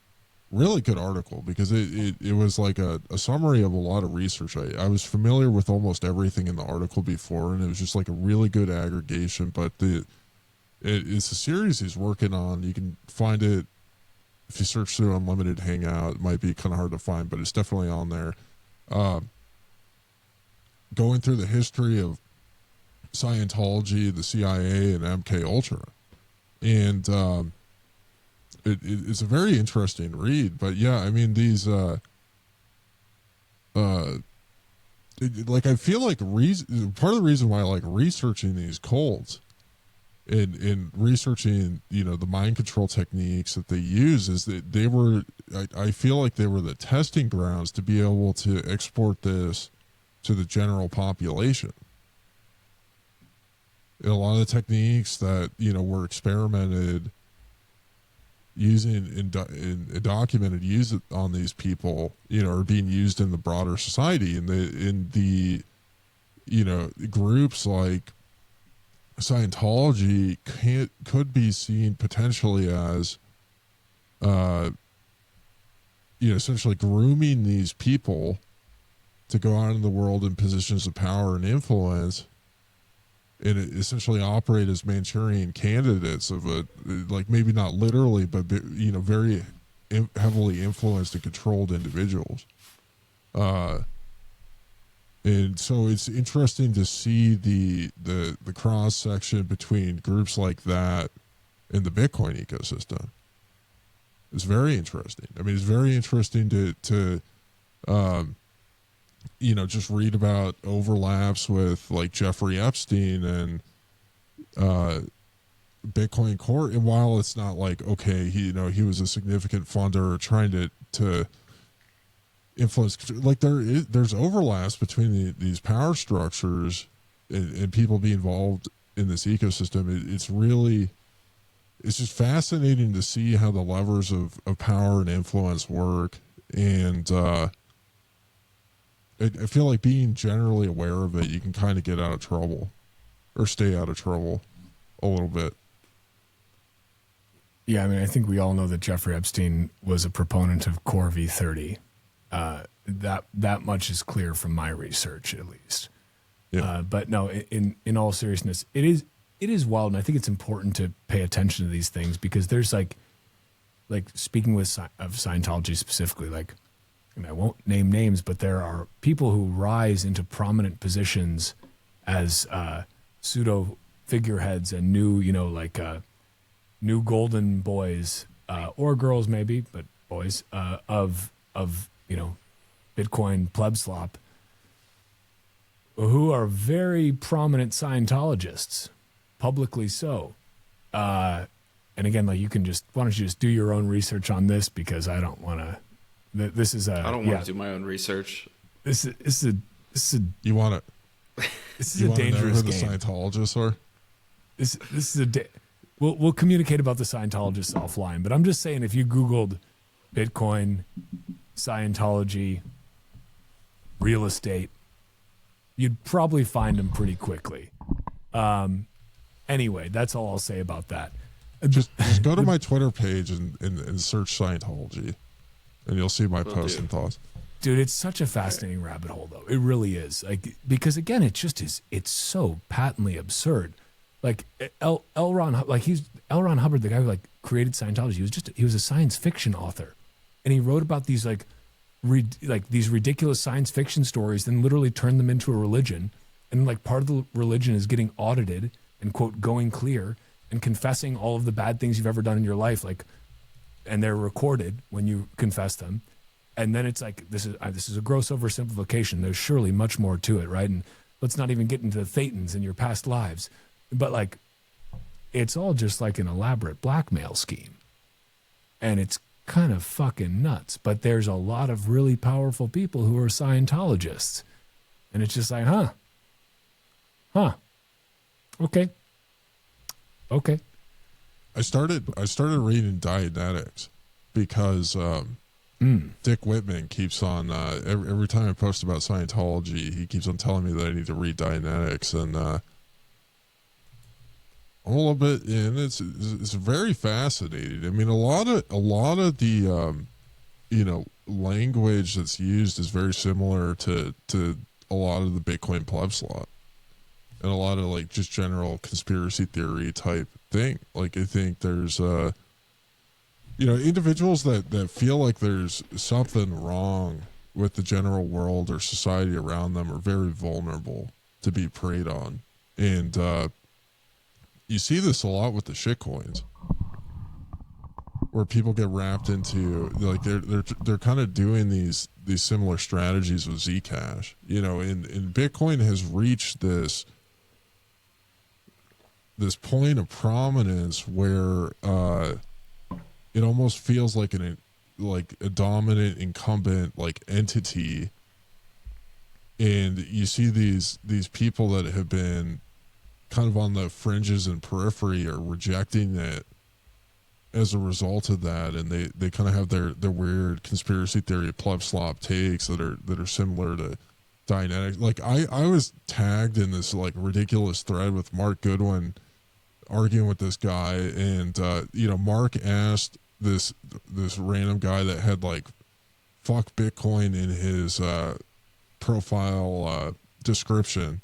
really good article because it was like a summary of a lot of research. I was familiar with almost everything in the article before, and it was just like a really good aggregation. But it's a series he's working on. You can find it if you search through Unlimited Hangout. It might be kind of hard to find, but it's definitely on there. Going through the history of Scientology, the CIA, and MK Ultra, and it's a very interesting read. But yeah, I mean these like I feel like part of the reason why I like researching these cults and researching, you know, the mind control techniques that they use is that they were, I feel like they were the testing grounds to be able to export this to the general population. And a lot of the techniques that, you know, were experimented using and documented use on these people, you know, are being used in the broader society, in the you know, groups like Scientology could be seen potentially as you know, essentially grooming these people to go out in the world in positions of power and influence, and essentially operate as Manchurian candidates of a, like, maybe not literally, but, you know, very heavily influenced and controlled individuals. And so it's interesting to see the cross section between groups like that and the Bitcoin ecosystem. It's very interesting. I mean, it's very interesting to you know, just read about overlaps with like Jeffrey Epstein and Bitcoin Core. And while it's not like, okay, he was a significant funder trying to influence, like there's overlaps between these power structures and people being involved in this ecosystem. It's just fascinating to see how the levers of power and influence work. And I feel like being generally aware of it, you can kind of get out of trouble or stay out of trouble a little bit.
Yeah, I mean, I think we all know that Jeffrey Epstein was a proponent of Core V30. That much is clear from my research, at least. Yeah. But no, in all seriousness, it is wild, and I think it's important to pay attention to these things because there's like speaking of Scientology specifically, like, and I won't name names, but there are people who rise into prominent positions as pseudo figureheads and new, you know, like new golden boys or girls maybe, but boys of you know, Bitcoin Pleb Slop, who are very prominent Scientologists, publicly so. And again, like, why don't you just do your own research on this, because I don't want to. This is
I don't want to do my own research.
This is a
you want to.
This is a dangerous
game.
The
Scientologists are.
This is we'll communicate about the Scientologists offline, but I'm just saying, if you Googled Bitcoin, Scientology, real estate, you'd probably find them pretty quickly. Anyway, that's all I'll say about that.
Just go to my Twitter page and search Scientology, and you'll see my posts and thoughts.
Dude, it's such a fascinating rabbit hole, though. It really is. Like, because again, it just is. It's so patently absurd. Like L. Ron Hubbard, the guy who like created Scientology, he was a science fiction author, and he wrote about these these ridiculous science fiction stories, then literally turned them into a religion. And like part of the religion is getting audited and, quote, going clear and confessing all of the bad things you've ever done in your life, like, and they're recorded when you confess them. And then it's like, this is a gross oversimplification. There's surely much more to it, right? And let's not even get into the thetans in your past lives. But like, it's all just like an elaborate blackmail scheme. And it's kind of fucking nuts. But there's a lot of really powerful people who are Scientologists. And it's just like, okay.
I started reading Dianetics because Dick Whitman keeps on every time I post about Scientology, he keeps on telling me that I need to read Dianetics, and I'm a little bit in. It's very fascinating. I mean, a lot of the language that's used is very similar to a lot of the Bitcoin Pleb Slop and a lot of like just general conspiracy theory type thing. Like I think there's individuals that feel like there's something wrong with the general world or society around them are very vulnerable to be preyed on. And you see this a lot with the shitcoins, where people get wrapped into like they're kind of doing these similar strategies with Zcash. And Bitcoin has reached this point of prominence where it almost feels like a dominant incumbent like entity, and you see these people that have been kind of on the fringes and periphery are rejecting it as a result of that, and they kind of have their weird conspiracy theory Pleb Slop takes that are similar to Dianetics. Like I was tagged in this like ridiculous thread with Mark Goodwin arguing with this guy, and Mark asked this random guy that had like fuck Bitcoin in his profile description.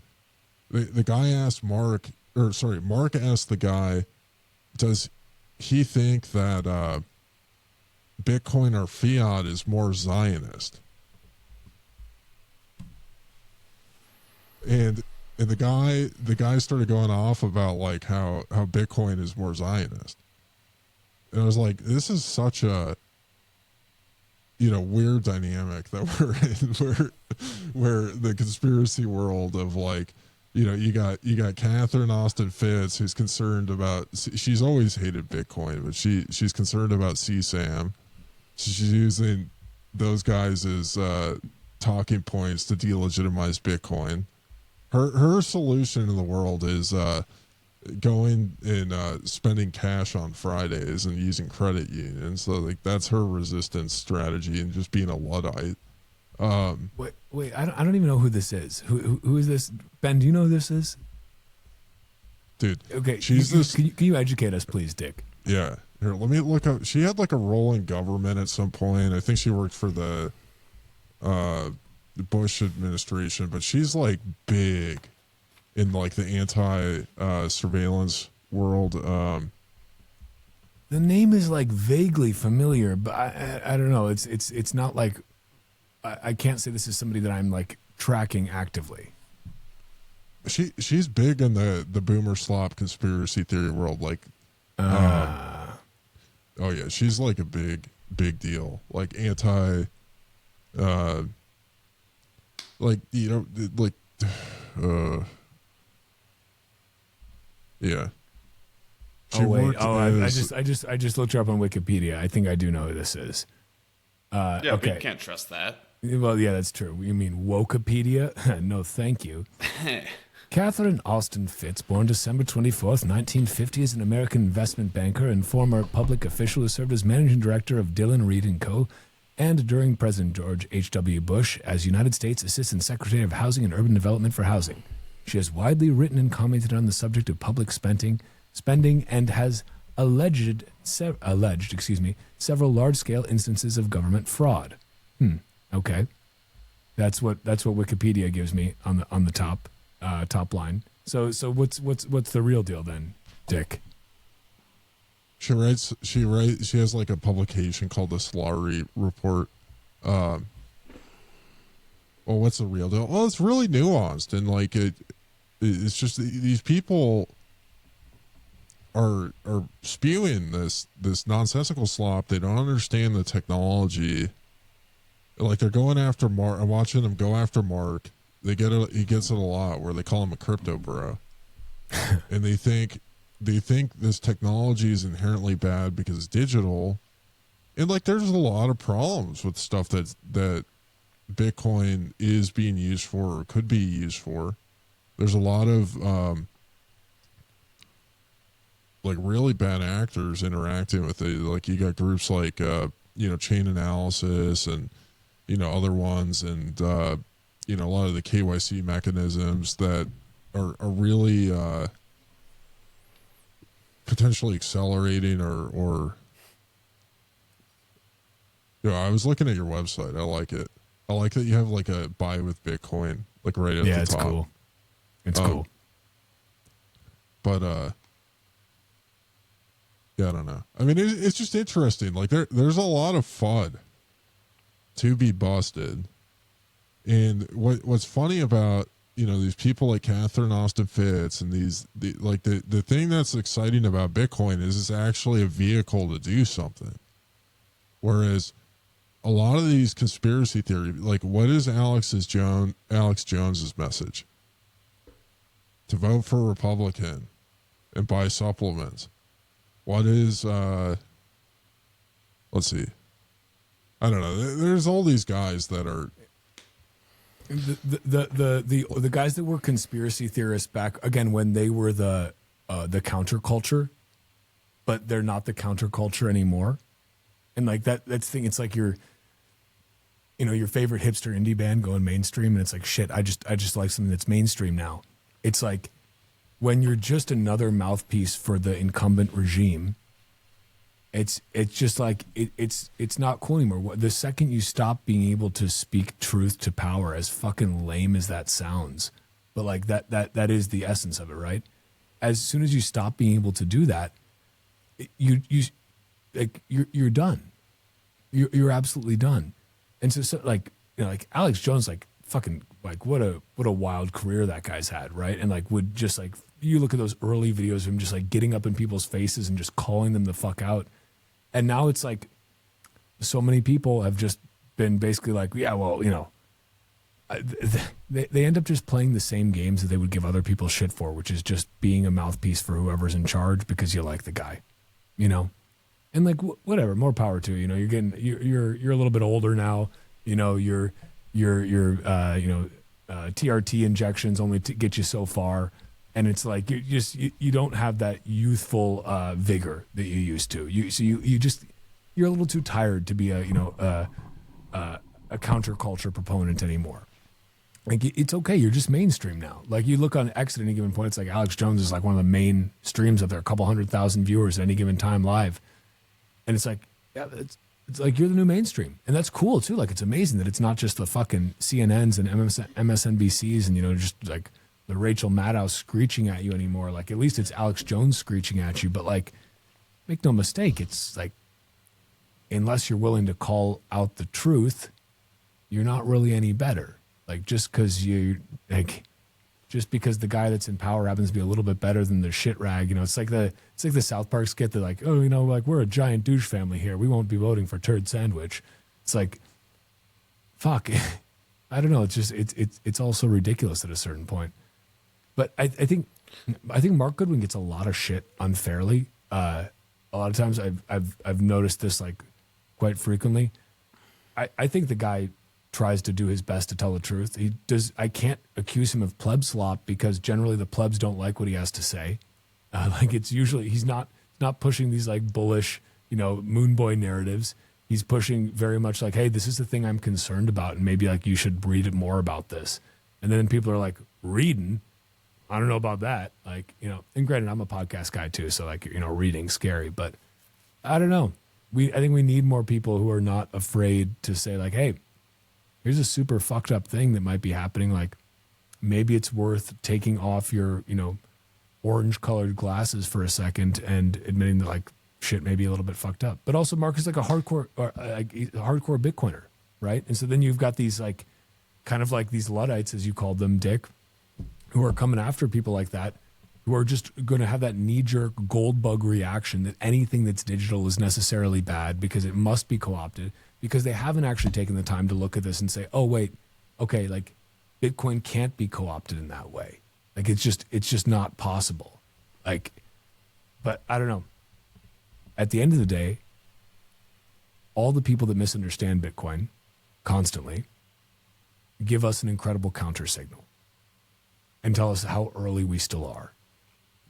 The guy asked Mark asked the guy, does he think that Bitcoin or fiat is more Zionist? And the guy started going off about like how Bitcoin is more Zionist. And I was like, this is such a weird dynamic that we're in, where the conspiracy world of like, you got Catherine Austin Fitz, who's concerned about, she's always hated Bitcoin, but she's concerned about CSAM. So she's using those guys as talking points to delegitimize Bitcoin. Her solution in the world is going and spending cash on Fridays and using credit unions. So like that's her resistance strategy, and just being a Luddite.
Wait, I don't even know who this is. Who is this? Ben, do you know who this is?
Dude.
Okay,
she's
can you educate us, please, Dick?
Yeah. Here, let me look up. She had like a role in government at some point. I think she worked for the Bush administration, but she's like big in like the anti-surveillance world.
The name is like vaguely familiar, but I don't know. It's not like I can't say this is somebody that I'm like tracking actively.
She's big in the boomer slop conspiracy theory world. Like, oh yeah, she's like a big deal. Like anti, like yeah.
I just looked her up on Wikipedia. I think I do know who this is.
Yeah,
okay.
but you can't trust that.
Well, yeah, that's true. You mean Wokepedia? No, thank you. Catherine Austin Fitz, born December 24th, 1950, is an American investment banker and former public official who served as managing director of Dillon Read & Co. and during President George H.W. Bush as United States Assistant Secretary of Housing and Urban Development for Housing. She has widely written and commented on the subject of public spending and has alleged several large-scale instances of government fraud. Okay, that's what Wikipedia gives me on the top line. So what's the real deal then, Dick?
She has like a publication called the Slurry Report. Well, what's the real deal? Well, it's really nuanced, and like it's just these people are spewing this nonsensical slop. They don't understand the technology. Like they're going after Mark. I'm watching them go after Mark. He gets it a lot where they call him a crypto bro, and they think this technology is inherently bad because it's digital, and like there's a lot of problems with stuff that Bitcoin is being used for or could be used for. There's a lot of like really bad actors interacting with it. Like you got groups like Chain Analysis and other ones, and a lot of the KYC mechanisms that are really potentially accelerating or Yeah, I was looking at your website. I like it. I like that you have like a buy with Bitcoin, like right at the top.
Yeah, it's cool. It's cool.
But yeah, I don't know. I mean, it's just interesting. Like there's a lot of FUD to be busted. And what's funny about, you know, these people like Catherine Austin Fitts and the thing that's exciting about Bitcoin is it's actually a vehicle to do something. Whereas a lot of these conspiracy theories, like what is Alex Jones's message? To vote for Republican and buy supplements. What is let's see. I don't know. There's all these guys that are
the guys that were conspiracy theorists back again when they were the counterculture, but they're not the counterculture anymore. And like that's the thing. It's like your favorite hipster indie band going mainstream, and it's like shit. I just like something that's mainstream now. It's like when you're just another mouthpiece for the incumbent regime. It's just like it's not cool anymore. The second you stop being able to speak truth to power, as fucking lame as that sounds, but like that is the essence of it, right? As soon as you stop being able to do that, you're done. You're absolutely done. And so like like Alex Jones, like fucking like what a wild career that guy's had, right? And like would just like you look at those early videos of him just like getting up in people's faces and just calling them the fuck out. And now it's like so many people have just been basically like, yeah, well, they end up just playing the same games that they would give other people shit for, which is just being a mouthpiece for whoever's in charge because you like the guy, and like whatever, more power to you. You're a little bit older now. Your TRT injections only get you so far. And it's like you don't have that youthful vigor that you used to. You're a little too tired to be a counterculture proponent anymore. Like it's okay. You're just mainstream now. Like you look on X at any given point, it's like Alex Jones is like one of the main streams up there, a couple 100,000 viewers at any given time live, and it's like it's like you're the new mainstream, and that's cool too. Like it's amazing that it's not just the fucking CNNs and MSNBCs and just like the Rachel Maddow screeching at you anymore. Like at least it's Alex Jones screeching at you. But like, make no mistake, it's like unless you're willing to call out the truth, you're not really any better. Like just because the guy that's in power happens to be a little bit better than the shit rag, it's like the South Park skit that like, oh, like we're a giant douche family here. We won't be voting for turd sandwich. It's like, fuck. I don't know. It's just it's also ridiculous at a certain point. But I think Mark Goodwin gets a lot of shit unfairly. A lot of times I've noticed this like quite frequently. I think the guy tries to do his best to tell the truth. He does. I can't accuse him of pleb slop because generally the plebs don't like what he has to say. Like it's usually he's not pushing these like bullish moon boy narratives. He's pushing very much like, hey, this is the thing I'm concerned about, and maybe like you should read more about this. And then people are like, reading. I don't know about that. Like, and granted, I'm a podcast guy too. So like, reading's scary, but I don't know. I think we need more people who are not afraid to say like, hey, here's a super fucked up thing that might be happening. Like maybe it's worth taking off your, orange colored glasses for a second and admitting that like shit may be a little bit fucked up. But also Mark is like a hardcore Bitcoiner. Right. And so then you've got these like, kind of like these Luddites, as you called them, Dick, who are coming after people like that, who are just going to have that knee-jerk gold bug reaction that anything that's digital is necessarily bad because it must be co-opted, because they haven't actually taken the time to look at this and say, oh, wait, okay, like Bitcoin can't be co-opted in that way. Like it's just not possible. Like, but I don't know. At the end of the day, all the people that misunderstand Bitcoin constantly give us an incredible counter signal and tell us how early we still are.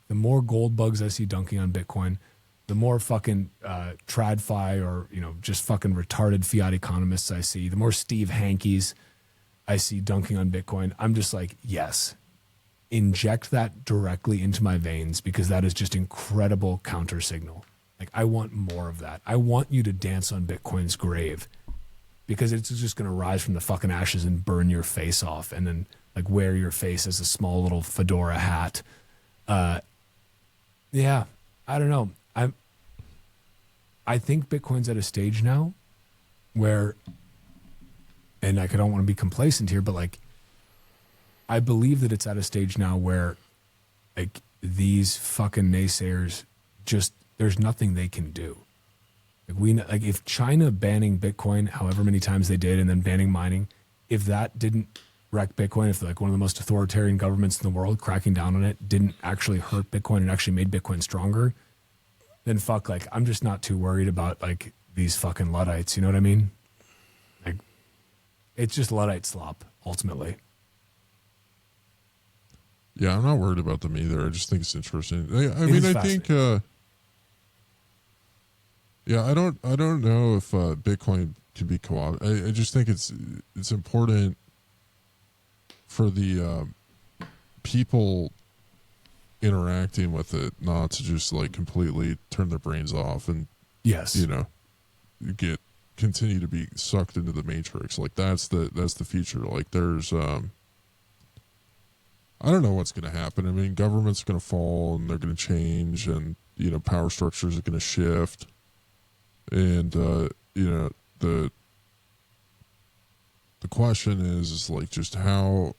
The more gold bugs I see dunking on Bitcoin, the more fucking TradFi or just fucking retarded fiat economists I see, the more Steve Hankies I see dunking on Bitcoin. I'm just like, yes, inject that directly into my veins because that is just incredible counter signal. Like I want more of that. I want you to dance on Bitcoin's grave because it's just going to rise from the fucking ashes and burn your face off, and then like wear your face as a small little fedora hat. Yeah, I don't know. I think Bitcoin's at a stage now where, and like, I don't want to be complacent here, but like, I believe that it's at a stage now where like these fucking naysayers just, there's nothing they can do. Like if China banning Bitcoin however many times they did and then banning mining, if that didn't wreck Bitcoin, if like one of the most authoritarian governments in the world cracking down on it didn't actually hurt Bitcoin and actually made Bitcoin stronger, then fuck, like I'm just not too worried about like these fucking Luddites, you know what I mean? Like it's just Luddite slop ultimately.
Yeah, I'm not worried about them either. I just think it's interesting. I think yeah, I don't know if Bitcoin can be co-opted. I just think it's important for the people interacting with it not to just like completely turn their brains off and
yes,
you know, continue to be sucked into the matrix. Like that's the future. Like there's I don't know what's going to happen. I mean, government's going to fall and they're going to change, and you know, power structures are going to shift, and you know, the question is like just how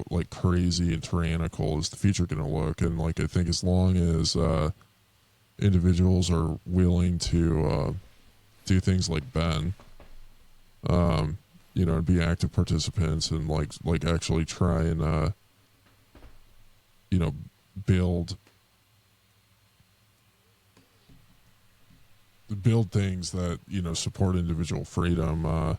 like crazy and tyrannical is the future going to look. And like I think as long as individuals are willing to do things like Ben, you know, and be active participants and like actually try and you know, build things that, you know, support individual freedom,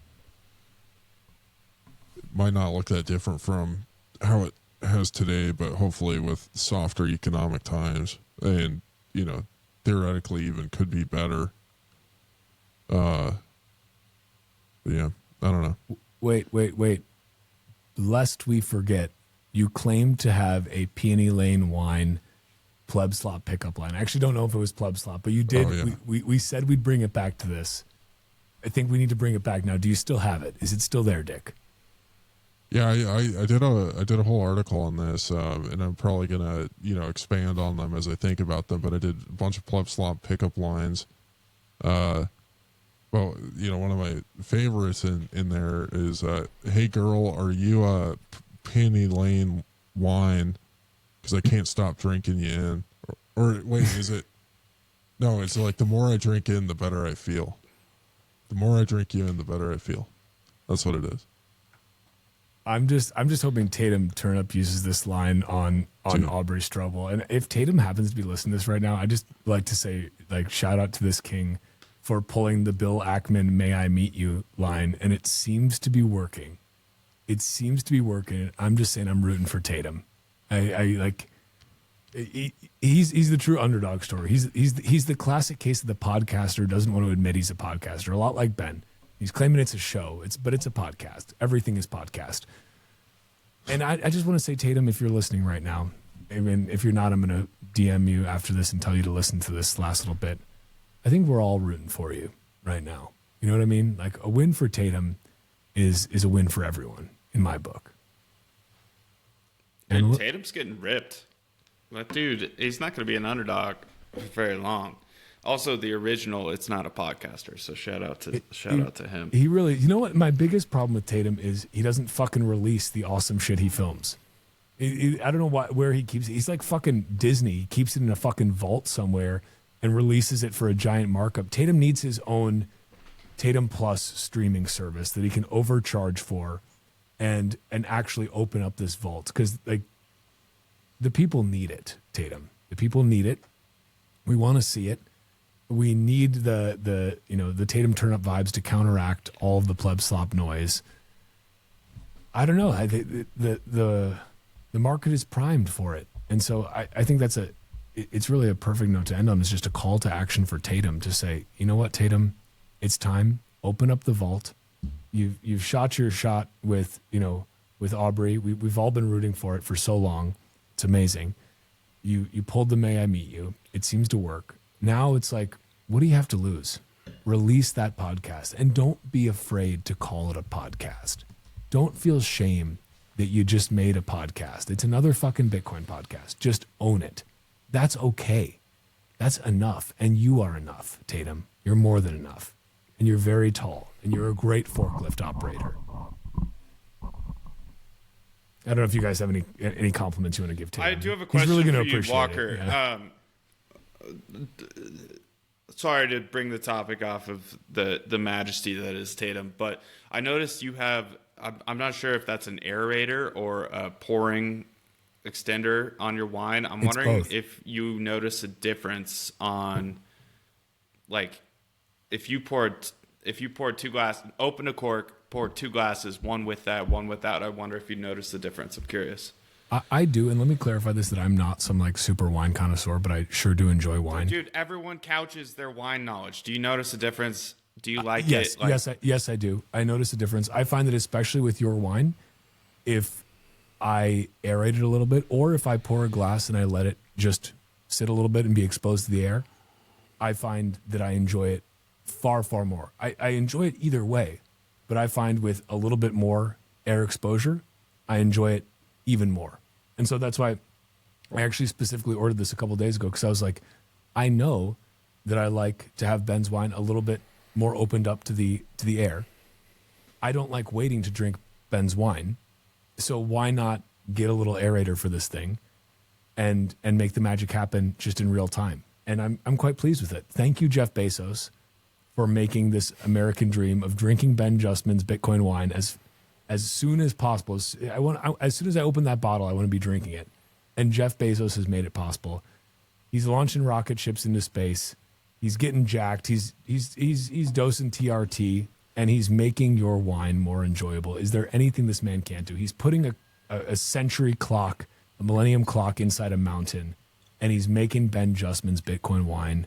might not look that different from how it has today, but hopefully with softer economic times, and you know, theoretically even could be better. But yeah, I don't know.
Wait. Lest we forget, you claimed to have a Peony Lane wine Pleb Slop pickup line. I actually don't know if it was Pleb Slop, but you did.
Oh, yeah.
We said we'd bring it back to this. I think we need to bring it back now. Do you still have it? Is it still there, Dick?
Yeah, I did a whole article on this, and I'm probably gonna, you know, expand on them as I think about them. But I did a bunch of Pleb Slop pickup lines. Well, you know, one of my favorites in there is, "Hey girl, are you a Penny Lane wine? Because I can't stop drinking you in." Or wait, is it? No, it's like the more I drink in, the better I feel. The more I drink you in, the better I feel. That's what it is.
I'm just hoping Tatum Turnup uses this line on Aubrey Strobel. And if Tatum happens to be listening to this right now, I just like to say, like, shout out to this king for pulling the Bill Ackman "May I meet you" line, and it seems to be working. It seems to be working. I'm just saying, I'm rooting for Tatum. I like. He's the true underdog story. He's the classic case of the podcaster who doesn't want to admit he's a podcaster. A lot like Ben. He's claiming it's a show. But it's a podcast. Everything is podcast. And I just want to say, Tatum, if you're listening right now, I mean, if you're not, I'm going to DM you after this and tell you to listen to this last little bit. I think we're all rooting for you right now. You know what I mean? Like, a win for Tatum is a win for everyone in my book.
And Tatum's getting ripped. That dude, he's not going to be an underdog for very long. Also, the original, it's not a podcaster, so shout out to him.
He really, you know what? My biggest problem with Tatum is he doesn't fucking release the awesome shit he films. I don't know where he keeps it. He's like fucking Disney. He keeps it in a fucking vault somewhere and releases it for a giant markup. Tatum needs his own Tatum Plus streaming service that he can overcharge for, and actually open up this vault, because like the people need it. Tatum, the people need it. We want to see it. We need the Tatum Turnup vibes to counteract all of the Pleb Slop noise. I don't know. The market is primed for it, and so I think it's really a perfect note to end on. It's just a call to action for Tatum to say, you know what, Tatum, it's time. Open up the vault. You've shot your shot with Aubrey. We've all been rooting for it for so long. It's amazing. You pulled the "May I meet you." It seems to work. Now it's like, what do you have to lose? release that podcast, and don't be afraid to call it a podcast. Don't feel shame that you just made a podcast. It's another fucking Bitcoin podcast. Just own it. That's okay. That's enough. And you are enough, Tatum. You're more than enough. And you're very tall. And you're a great forklift operator. I don't know if you guys have any compliments you want to give Tatum.
I do have a question
He's really
for
gonna
you,
appreciate
Walker.
it. Yeah.
Sorry to bring the topic off of the majesty that is Tatum, but I noticed you have, I'm not sure if that's an aerator or a pouring extender on your wine. I'm wondering
both.
if you notice a difference on, like, if you poured 2 glasses, open a cork, pour 2 glasses, one with that, one without. I wonder if you notice the difference. I'm curious.
I do, and let me clarify this, that I'm not some like super wine connoisseur, but I sure do enjoy wine.
Dude, everyone couches their wine knowledge. Do you notice a difference? Do you like
Yes,
it? Like,
yes, I do. I notice a difference. I find that especially with your wine, if I aerate it a little bit, or if I pour a glass and I let it just sit a little bit and be exposed to the air, I find that I enjoy it far, far more. I enjoy it either way, but I find with a little bit more air exposure, I enjoy it even more. And so that's why I actually specifically ordered this a couple of days ago, because I was like, I know that I like to have Ben's wine a little bit more opened up to the air. I don't like waiting to drink Ben's wine, so why not get a little aerator for this thing and make the magic happen just in real time? And I'm quite pleased with it. Thank you, Jeff Bezos, for making this American dream of drinking Ben Justman's Bitcoin wine as soon as possible. As soon as I open that bottle, I want to be drinking it. And Jeff Bezos has made it possible. He's launching rocket ships into space. He's getting jacked. He's dosing TRT, and he's making your wine more enjoyable. Is there anything this man can't do? He's putting a century clock, a millennium clock inside a mountain, and he's making Ben Justman's Bitcoin wine,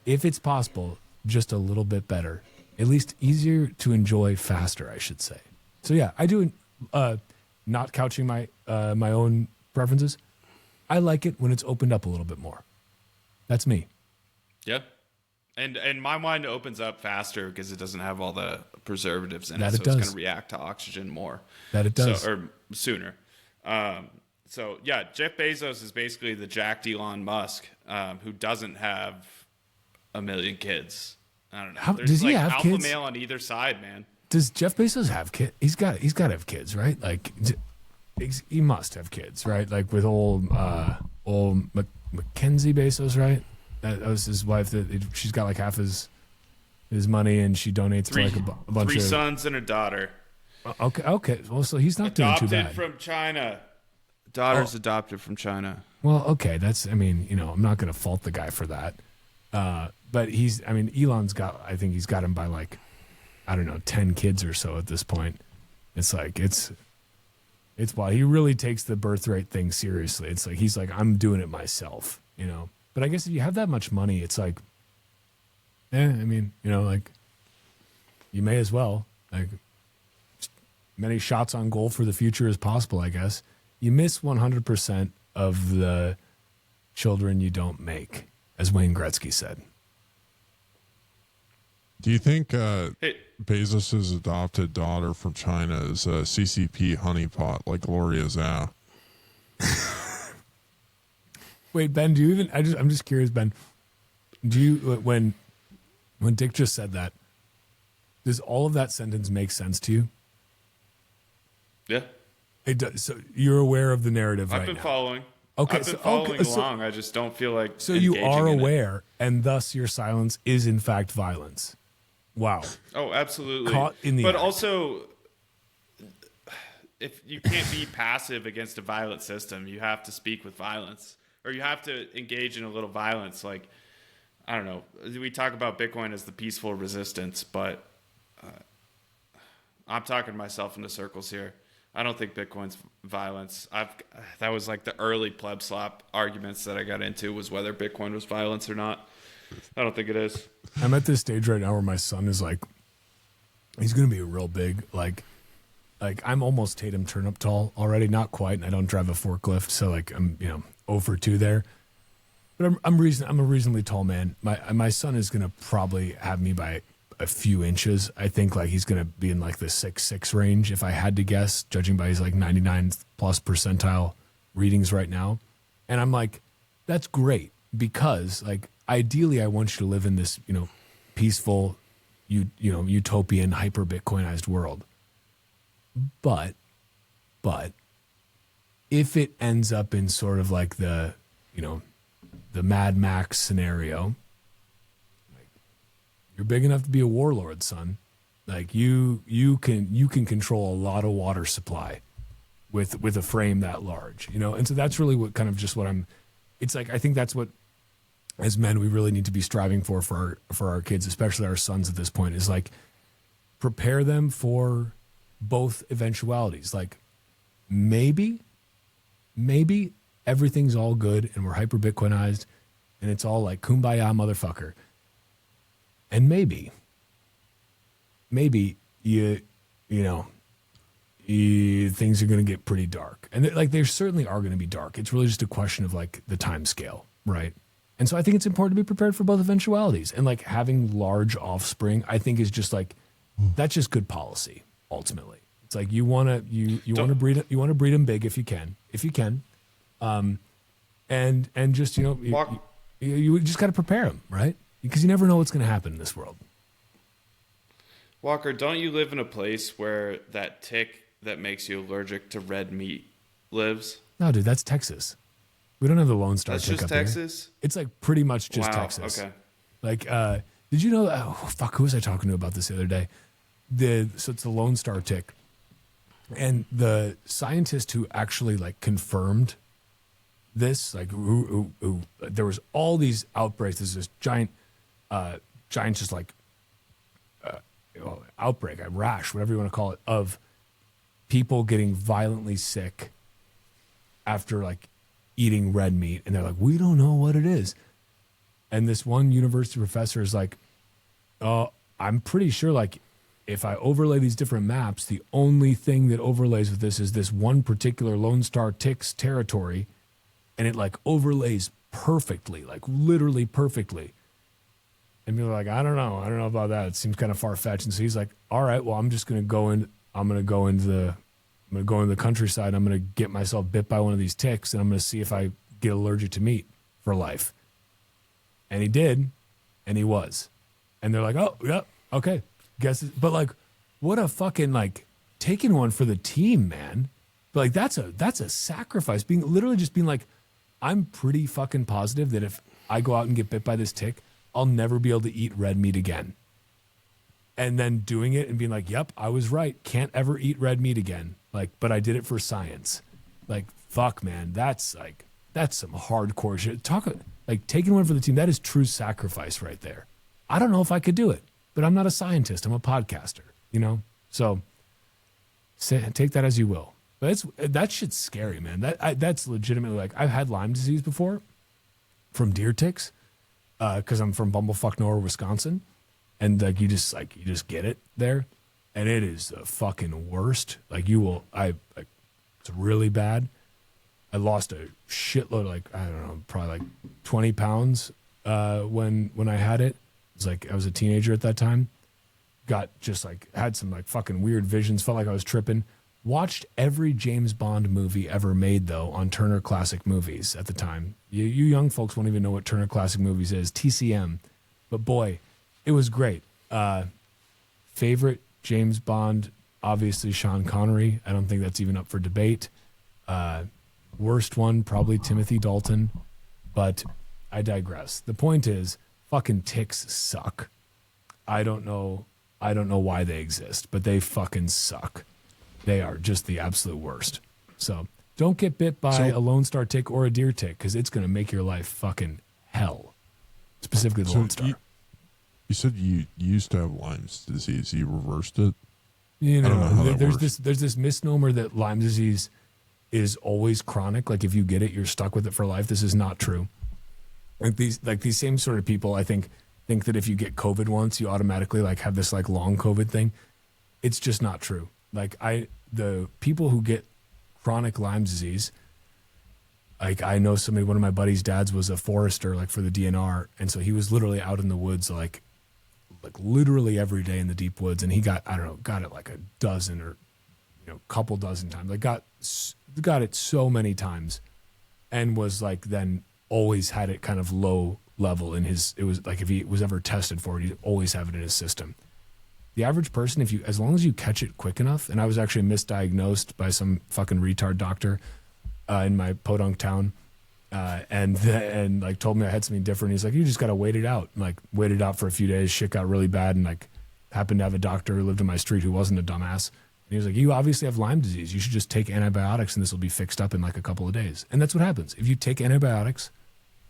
if it's possible, just a little bit better. At least easier to enjoy faster, I should say. So yeah, I do, not couching my own preferences. I like it when it's opened up a little bit more. That's me.
Yeah. And my wine opens up faster because it doesn't have all the preservatives in
That
it,
it
so it's
does.
going to react to oxygen more.
That it does.
Or sooner. So yeah, Jeff Bezos is basically the jacked Elon Musk, who doesn't have a million kids. I don't know. There's
does he
like
have
alpha
kids?
male on either side, man.
Does Jeff Bezos have kids? He's got to have kids, right? Like, he must have kids, right? Like with old Mackenzie Bezos, right? That was his wife. That she's got like half his money, and she donates to like a bunch of
3 sons and a daughter.
Okay. Well, so he's not doing too bad.
Adopted from China. Daughter's adopted from China.
Well, okay. I'm not going to fault the guy for that. But Elon's I think he's got him by like, I don't know, 10 kids or so at this point. It's like, it's wild. He really takes the birth rate thing seriously. It's like, he's like, I'm doing it myself, But I guess if you have that much money, it's like, like, you may as well. Like, as many shots on goal for the future as possible, I guess. You miss 100% of the children you don't make, as Wayne Gretzky said.
Do you think Bezos' adopted daughter from China is a CCP honeypot like Gloria Zhao?
Wait, Ben, do you even? I'm just curious, Ben. Do you when Dick just said that? Does all of that sentence make sense to you?
Yeah.
It does. So you're aware of the narrative
I've
right
been
now.
following.
Okay,
I've been following along. I just don't feel like.
So you are
engaging in it.
aware, and thus your silence is in fact violence. Wow.
Oh, absolutely.
Caught in the
but
act.
also, if you can't be passive against a violent system, you have to speak with violence, or you have to engage in a little violence. Like, I don't know. We talk about Bitcoin as the peaceful resistance, but I'm talking myself into circles here. I don't think Bitcoin's violence. That was like the early Pleb Slop arguments that I got into, was whether Bitcoin was violence or not. I don't think it is.
I'm at this stage right now where my son is like, he's going to be real big. Like I'm almost Tatum turnip tall already. Not quite. And I don't drive a forklift. So like I'm, 0 for 2 there. But I'm a reasonably tall man. My son is gonna probably have me by a few inches. I think like he's gonna be in like the 6'6" range if I had to guess, judging by his like 99 plus percentile readings right now. And I'm like, that's great because like ideally I want you to live in this, peaceful, utopian, hyper Bitcoinized world. But if it ends up in sort of like the Mad Max scenario, like, you're big enough to be a warlord, son. Like you can control a lot of water supply with a frame that large, And so that's really what kind of just what it's like, I think that's what as men we really need to be striving for our kids, especially our sons at this point, is like prepare them for both eventualities. Like maybe everything's all good and we're hyper Bitcoinized and it's all like kumbaya motherfucker. And maybe things are going to get pretty dark. And like they certainly are going to be dark. It's really just a question of like the time scale, right? And so I think it's important to be prepared for both eventualities. And like having large offspring, I think is just like that's just good policy ultimately. It's like you want to breed them big if you can, and just you just got to prepare them, right? Because you never know what's going to happen in this world.
Walker, don't you live in a place where that tick that makes you allergic to red meat lives?
No, dude, that's Texas. We don't have the Lone Star
That's
tick
just
up
Texas?
here. It's like pretty much just
Wow,
Texas.
okay.
Like, did you know? Who was I talking to about this the other day? So it's the Lone Star tick, and the scientist who actually like confirmed this, like, there was all these outbreaks. There's this giant, just like outbreak, a rash, whatever you want to call it, of people getting violently sick after like eating red meat, and they're like, we don't know what it is. And this one university professor is like, I'm pretty sure like if I overlay these different maps, the only thing that overlays with this is this one particular Lone Star tick's territory, and it like overlays perfectly, like literally perfectly. And people are like, I don't know about that. It seems kind of far fetched. And so he's like, all right, well, I'm going to go into the countryside. I'm going to get myself bit by one of these ticks, and I'm going to see if I get allergic to meat for life. And he did, and he was. And they're like, oh, yeah, okay. Guess it. But like, what a fucking like taking one for the team, man. But like that's a sacrifice. Being like, I'm pretty fucking positive that if I go out and get bit by this tick, I'll never be able to eat red meat again. And then doing it and being like, yep, I was right. Can't ever eat red meat again. Like, but I did it for science. Like, fuck, man. That's some hardcore shit. Like taking one for the team. That is true sacrifice right there. I don't know if I could do it, but I'm not a scientist. I'm a podcaster, So take that as you will. But that shit's scary, man. That's legitimately like, I've had Lyme disease before from deer ticks. Because I'm from bumblefuck nowhere, Wisconsin, and like you just get it there, and it is the fucking worst. Like it's really bad. I lost a shitload, like I don't know, probably like 20 pounds when I had it. It was like I was a teenager at that time. Got just like had some like fucking weird visions. Felt like I was tripping. Watched every James Bond movie ever made, though, on Turner Classic Movies at the time. You young folks won't even know what Turner Classic Movies is, TCM. But boy, it was great. Favorite James Bond, obviously Sean Connery. I don't think that's even up for debate. Worst one, probably Timothy Dalton. But I digress. The point is, fucking ticks suck. I don't know why they exist, but they fucking suck. They are just the absolute worst. So don't get bit by a Lone Star tick or a deer tick, because it's going to make your life fucking hell. Specifically the Lone Star.
You said you used to have Lyme disease. You reversed it?
I don't know how that works. There's this misnomer that Lyme disease is always chronic. Like if you get it, you're stuck with it for life. This is not true. Like these same sort of people, I think that if you get COVID once, you automatically like have this like long COVID thing. It's just not true. Like the people who get chronic Lyme disease, Like I know one of my buddy's dads was a forester, like for the DNR, and so he was literally out in the woods, like literally every day in the deep woods, and he got it like a dozen or couple dozen times, like got it so many times, and was like then always had it kind of low level in his. It was like if he was ever tested for it, he'd always have it in his system. The average person, as long as you catch it quick enough, and I was actually misdiagnosed by some fucking retard doctor in my podunk town, and like told me I had something different. He's like, you just gotta wait it out. And, like waited out for a few days. Shit got really bad, and like happened to have a doctor who lived in my street who wasn't a dumbass. And he was like, you obviously have Lyme disease. You should just take antibiotics, and this will be fixed up in like a couple of days. And that's what happens if you take antibiotics,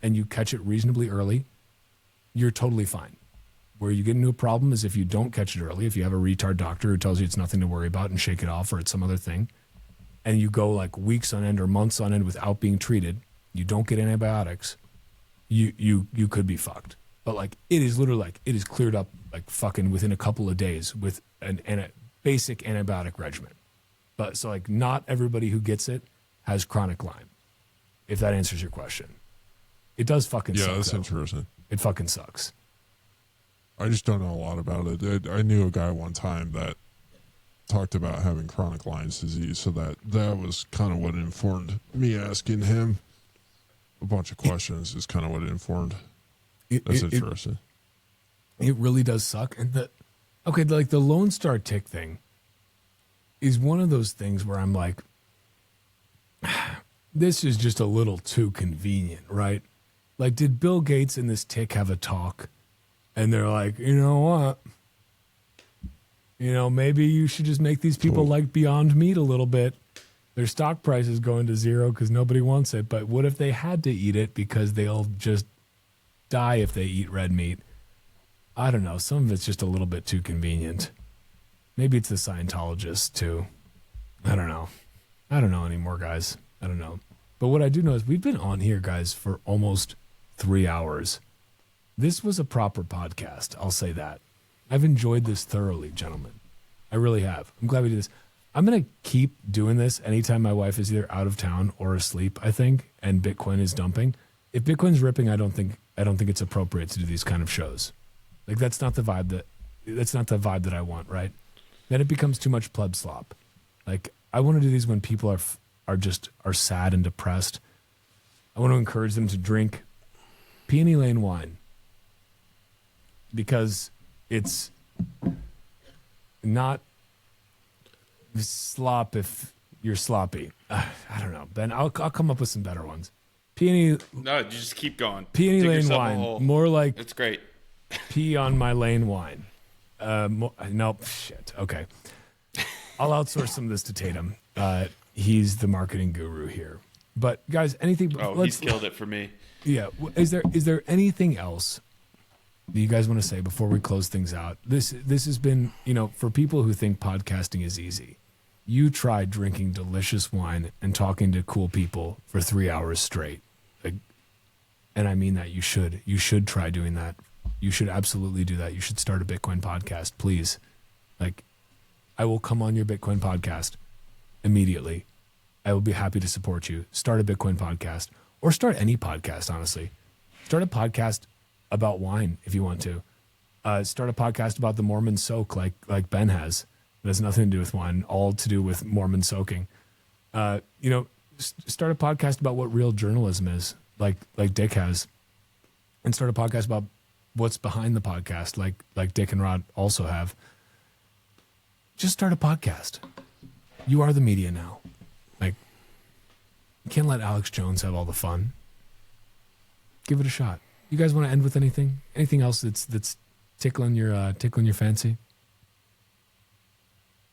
and you catch it reasonably early. You're totally fine. Where you get into a problem is if you don't catch it early. If you have a retard doctor who tells you it's nothing to worry about and shake it off, or it's some other thing, and you go like weeks on end or months on end without being treated, you don't get antibiotics, you could be fucked. But like it is literally like it is cleared up like fucking within a couple of days with a basic antibiotic regimen. But so like not everybody who gets it has chronic Lyme. If that answers your question, it does fucking suck.
Yeah, that's
though.
interesting.
It fucking sucks.
I just don't know a lot about it. I knew a guy one time that talked about having chronic Lyme disease, so that was kind of what informed me asking him a bunch of questions. Is kind of what it informed. That's interesting.
It really does suck. And the Lone Star tick thing is one of those things where I'm like, this is just a little too convenient, right? Like, did Bill Gates and this tick have a talk? And they're like, you know what? Maybe you should just make these people like Beyond Meat a little bit. Their stock price is going to zero because nobody wants it. But what if they had to eat it because they'll just die if they eat red meat? I don't know. Some of it's just a little bit too convenient. Maybe it's the Scientologists too. I don't know. I don't know anymore, guys. I don't know. But what I do know is we've been on here, guys, for almost 3 hours. This was a proper podcast. I'll say that. I've enjoyed this thoroughly, gentlemen. I really have. I'm glad we did this. I'm going to keep doing this anytime my wife is either out of town or asleep, I think, and Bitcoin is dumping. If Bitcoin's ripping, I don't think it's appropriate to do these kind of shows. Like that's not the vibe that I want, right? Then it becomes too much pleb slop. Like I want to do these when people are sad and depressed. I want to encourage them to drink Peony Lane wine because it's not slop if you're sloppy. I don't know, Ben. I'll come up with some better ones. Peony.
No, you just keep going.
Peony Lane wine. More like
it's great.
Pee on my lane wine. Nope. Shit. Okay. I'll outsource some of this to Tatum. He's the marketing guru here. But guys, anything?
He's killed it for me.
Yeah. Is there anything else that you guys want to say before we close things out? This has been, for people who think podcasting is easy. You try drinking delicious wine and talking to cool people for 3 hours straight. And I mean that you should try doing that. You should absolutely do that. You should start a Bitcoin podcast, please. I will come on your Bitcoin podcast immediately. I will be happy to support you. Start a Bitcoin podcast or start any podcast, honestly. Start a podcast about wine if you want to. Start a podcast about the Mormon soak like Ben has. It has nothing to do with wine, all to do with Mormon soaking. Start a podcast about what real journalism is, like Dick has. And start a podcast about what's behind the podcast, like Dick and Rod also have. Just start a podcast. You are the media now. You can't let Alex Jones have all the fun. Give it a shot. You guys want to end with anything? Anything else that's tickling your fancy?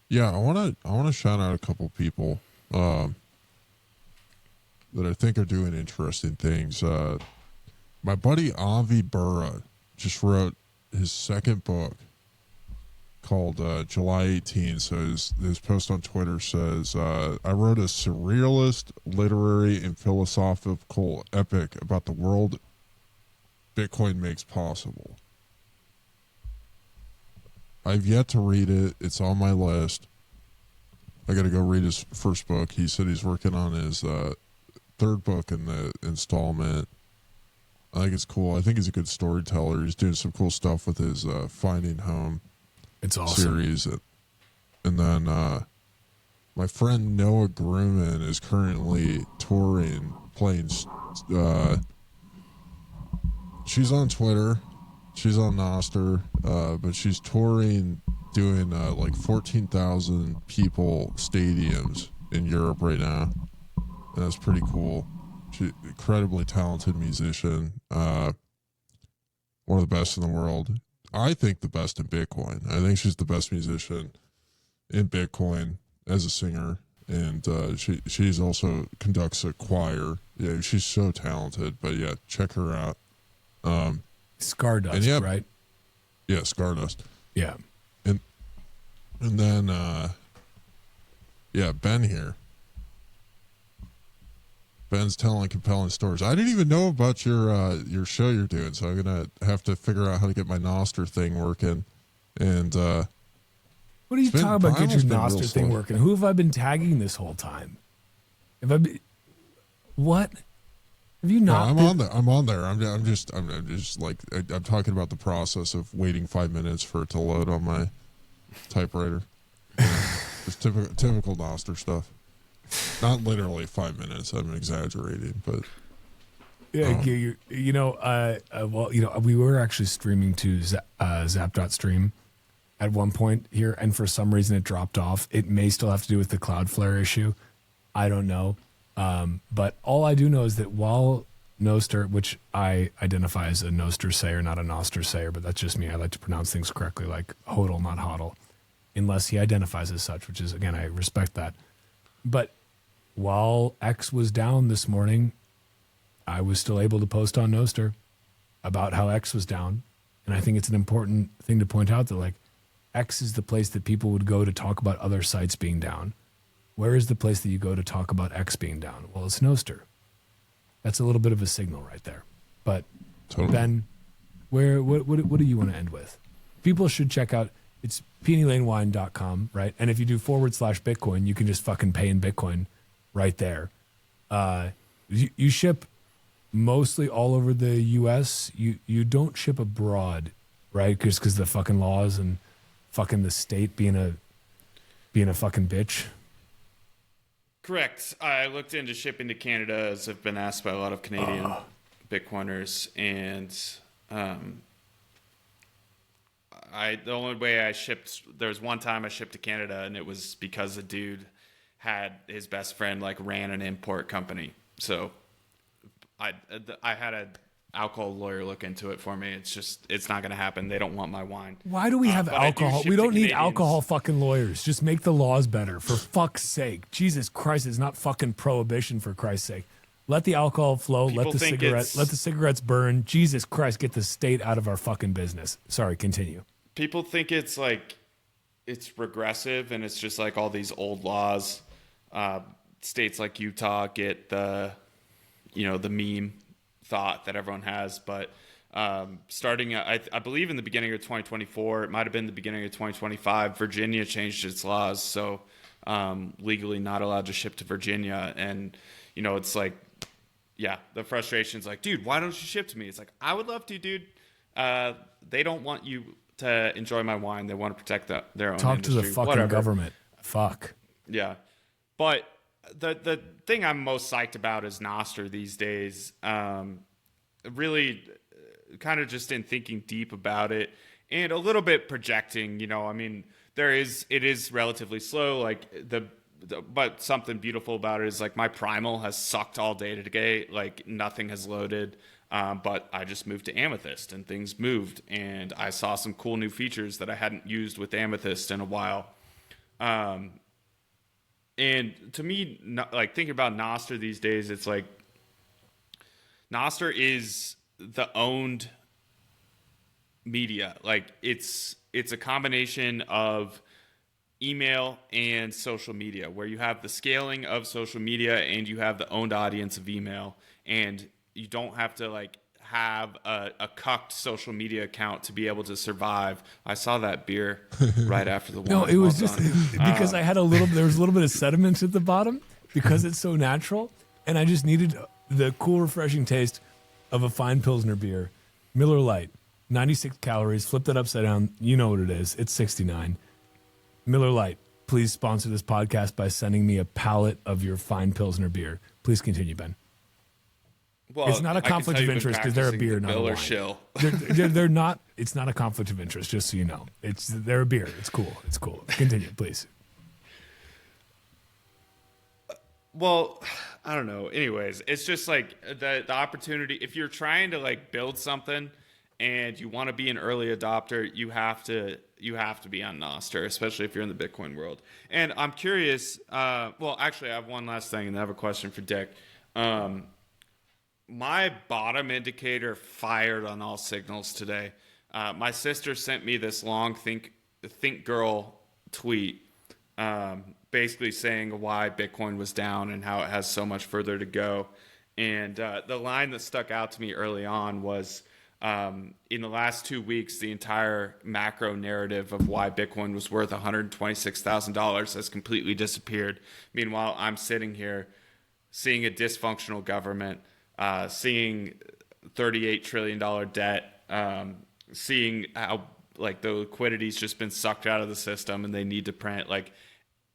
Yeah, I want to shout out a couple people that I think are doing interesting things. My buddy Avi Burra just wrote his second book called July 18. So his post on Twitter says, I wrote a surrealist, literary, and philosophical epic about the world Bitcoin makes possible. I've yet to read it. It's on my list. I got to go read his first book. He said he's working on his third book in the installment. I think it's cool. I think he's a good storyteller. He's doing some cool stuff with his Finding Home
It's awesome.
series. And then my friend Noah Grumman is currently touring, playing. She's on Twitter. She's on Nostr. But she's touring, doing like 14,000 people stadiums in Europe right now. And that's pretty cool. She's an incredibly talented musician. One of the best in the world. I think the best in Bitcoin. I think she's the best musician in Bitcoin as a singer. And she's also conducts a choir. Yeah, she's so talented. But yeah, check her out.
Stardust, right?
Yeah, Stardust.
Yeah.
And then Ben here. Ben's telling compelling stories. I didn't even know about your show you're doing, so I'm gonna have to figure out how to get my Nostr thing working. And
what are you talking about? Get your Nostr thing working? Who have I been tagging this whole time? What? Have you not?
No, I'm on there. I'm just like I'm talking about the process of waiting 5 minutes for it to load on my typewriter. Just typical Nostr stuff. Not literally 5 minutes. I'm exaggerating, but
yeah, we were actually streaming to Zap.stream at one point here, and for some reason it dropped off. It may still have to do with the Cloudflare issue. I don't know. But all I do know is that while Nostr, which I identify as a Nostr sayer, not a Nostr sayer, but that's just me. I like to pronounce things correctly, like hodl, not hodl, unless he identifies as such, which is, again, I respect that. But while X was down this morning, I was still able to post on Nostr about how X was down. And I think it's an important thing to point out that, like, X is the place that people would go to talk about other sites being down. Where is the place that you go to talk about X being down? Well, it's Nostr. That's a little bit of a signal right there. But totally. Ben, what do you want to end with? People should check out, it's pennylanewine.com, right? And if you do /Bitcoin, you can just fucking pay in Bitcoin right there. You ship mostly all over the U.S. You don't ship abroad, right? Because the fucking laws and fucking the state being a fucking bitch.
Correct. I looked into shipping to Canada, as I've been asked by a lot of Canadian Bitcoiners, and the only way I shipped, there was one time I shipped to Canada, and it was because a dude had his best friend ran an import company. So I had an alcohol lawyer look into it for me. It's not going to happen. They don't want my wine.
Why do we have alcohol? We don't need alcohol fucking lawyers. Just make the laws better, for fuck's sake. Jesus Christ, it's not fucking prohibition, for Christ's sake. Let the alcohol flow. Let the cigarettes burn. Jesus Christ, get the state out of our fucking business. Sorry, continue.
People think it's regressive, and it's just all these old laws. States like Utah get the meme thought that everyone has, but starting I believe in the beginning of 2024, it might have been the beginning of 2025, Virginia changed its laws, so legally not allowed to ship to Virginia. And it's the frustration's dude, why don't you ship to me? It's I would love to, dude. They don't want you to enjoy my wine. They want to protect their own
Talk
industry.
To the fucking government. Fuck.
Yeah. But the thing I'm most psyched about is Nostr these days. Really kind of just in thinking deep about it and a little bit projecting, it is relatively slow. But something beautiful about it is my primal has sucked all day today. Nothing has loaded. But I just moved to Amethyst and things moved, and I saw some cool new features that I hadn't used with Amethyst in a while. And to me, thinking about Nostr these days, it's Nostr is the owned media. It's a combination of email and social media, where you have the scaling of social media and you have the owned audience of email, and you don't have to have a cucked social media account to be able to survive. I saw that beer right after the one.
No, it was just because there was a little bit of sediment at the bottom because it's so natural. and I just needed the cool, refreshing taste of a fine Pilsner beer. Miller Lite, 96 calories, flip that upside down. You know what it is. It's 69. Miller Lite, please sponsor this podcast by sending me a pallet of your fine Pilsner beer. Please continue, Ben.
Well,
it's not a conflict of interest because they're a beer, not a wine.
Shill.
They're not. It's not a conflict of interest, just so you know. They're a beer. It's cool. It's cool. Continue, please.
Well, I don't know. Anyways, it's just like the opportunity. If you're trying to like build something and you want to be an early adopter, you have to be on Nostr, especially if you're in the Bitcoin world. And I'm curious. Well, actually, I have one last thing, and I have a question for Dick. My bottom indicator fired on all signals today. My sister sent me this long think girl tweet, basically saying why Bitcoin was down and how it has so much further to go. And the line that stuck out to me early on was, in the last 2 weeks, the entire macro narrative of why Bitcoin was worth $126,000 has completely disappeared. Meanwhile, I'm sitting here seeing a dysfunctional government, seeing $38 trillion debt, seeing how like the liquidity's just been sucked out of the system and they need to print. Like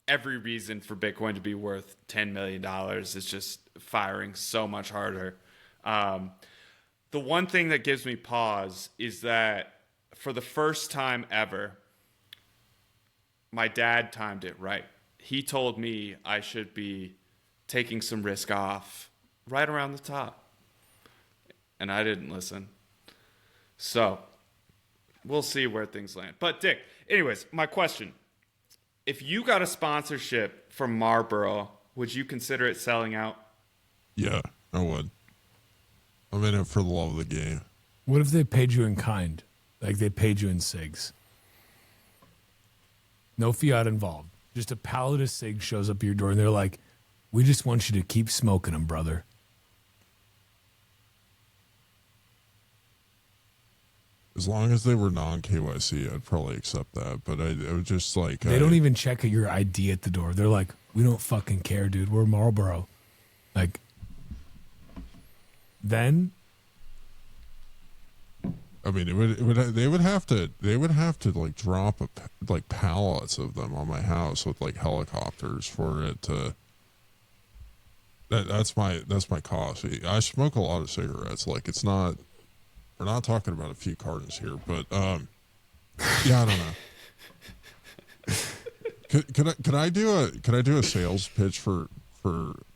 every reason for Bitcoin to be worth $10 million is just firing so much harder. The one thing that gives me pause is that for the first time ever, my dad timed it right. He told me I should be taking some risk off right around the top. And I didn't listen. So we'll see where things land. But Dick, anyways, my question. If you got a sponsorship from Marlboro, would you consider it selling out?
Yeah, I would. I'm in it for the love of the game.
What if they paid you in kind? Like they paid you in cigs? No fiat involved. Just a pallet of cigs shows up at your door and they're like, we just want you to keep smoking them, brother.
As long as they were non-KYC, I'd probably accept that. But I would just like...
They don't even check your ID at the door. They're like, we don't fucking care, dude. We're Marlboro. Like, then...
I mean, they would have to like drop like pallets of them on my house with like helicopters for it to... That's my cost. I smoke a lot of cigarettes. Like it's not... We're not talking about a few cartons here, but yeah, I don't know. Could I do a sales pitch for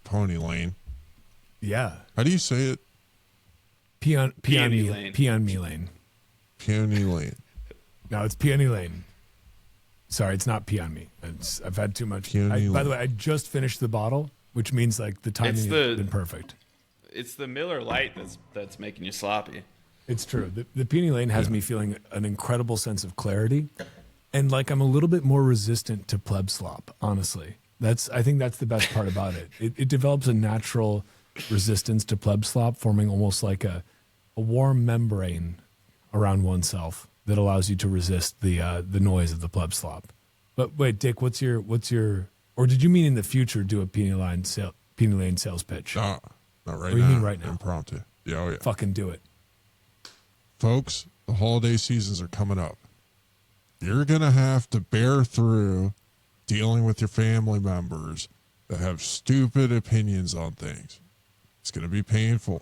Pony Lane?
Yeah.
How do you say it?
Peony
Lane.
Lane.
Peony Lane.
No, it's Peony Lane. Sorry, it's not Pee on Me. I've had too much. By the way, I just finished the bottle, which means like the timing has been perfect.
It's the Miller Lite that's making you sloppy.
It's true. The Peony Lane has me feeling an incredible sense of clarity, and like I'm a little bit more resistant to Pleb Slop. Honestly, I think that's the best part about it. It develops a natural resistance to Pleb Slop, forming almost like a warm membrane around oneself that allows you to resist the noise of the Pleb Slop. But wait, Dick, what's your? Or did you mean in the future do a Peony Lane sales pitch?
Not right
now. You mean right now?
Impromptu. Yeah, oh yeah.
Fucking do it.
Folks, the holiday seasons are coming up. You're going to have to bear through dealing with your family members that have stupid opinions on things. It's going to be painful.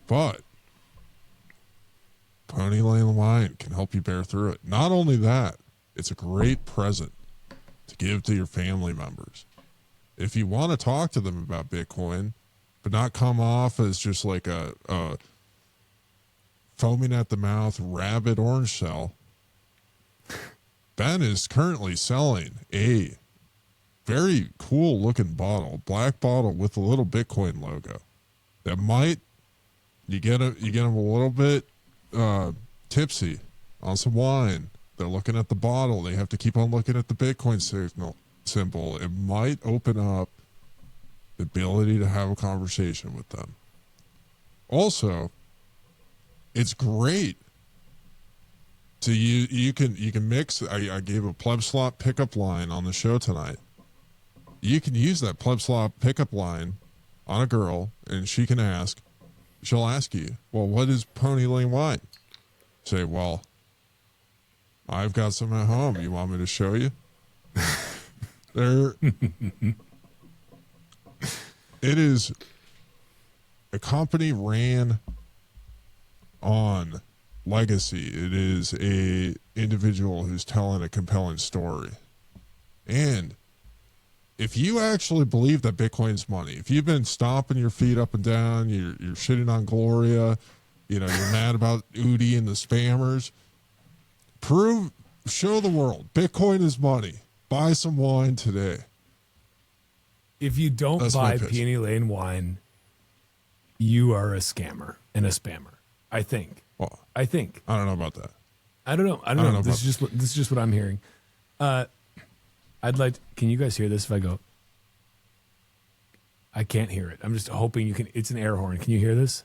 But Pony Lane Wine can help you bear through it. Not only that, it's a great present to give to your family members. If you want to talk to them about Bitcoin, but not come off as just like a foaming at the mouth rabid orange shell, Ben is currently selling a very cool looking bottle, black bottle with a little Bitcoin logo. That might you get them a little bit tipsy on some wine. They're looking at the bottle. They have to keep on looking at the Bitcoin symbol. It might open up the ability to have a conversation with them. Also, it's great. So you can mix. I gave a Pleb Slop pickup line on the show tonight. you can use that Pleb Slop pickup line on a girl, and she'll ask you, well, what is Pony Lane wine? Say, well, I've got some at home. You want me to show you? It is a company ran on legacy. It is a individual who's telling a compelling story. And if you actually believe that Bitcoin's money, if you've been stomping your feet up and down, you're shitting on Gloria, you're mad about Udi and the spammers, show the world Bitcoin is money. Buy some wine today.
If you don't buy Peony Lane wine, you are a scammer and a spammer. I think.
Well,
I think.
I don't know about that.
I don't know. This is just what I'm hearing. Can you guys hear this if I go? I can't hear it. I'm just hoping you can. It's an air horn. Can you hear this?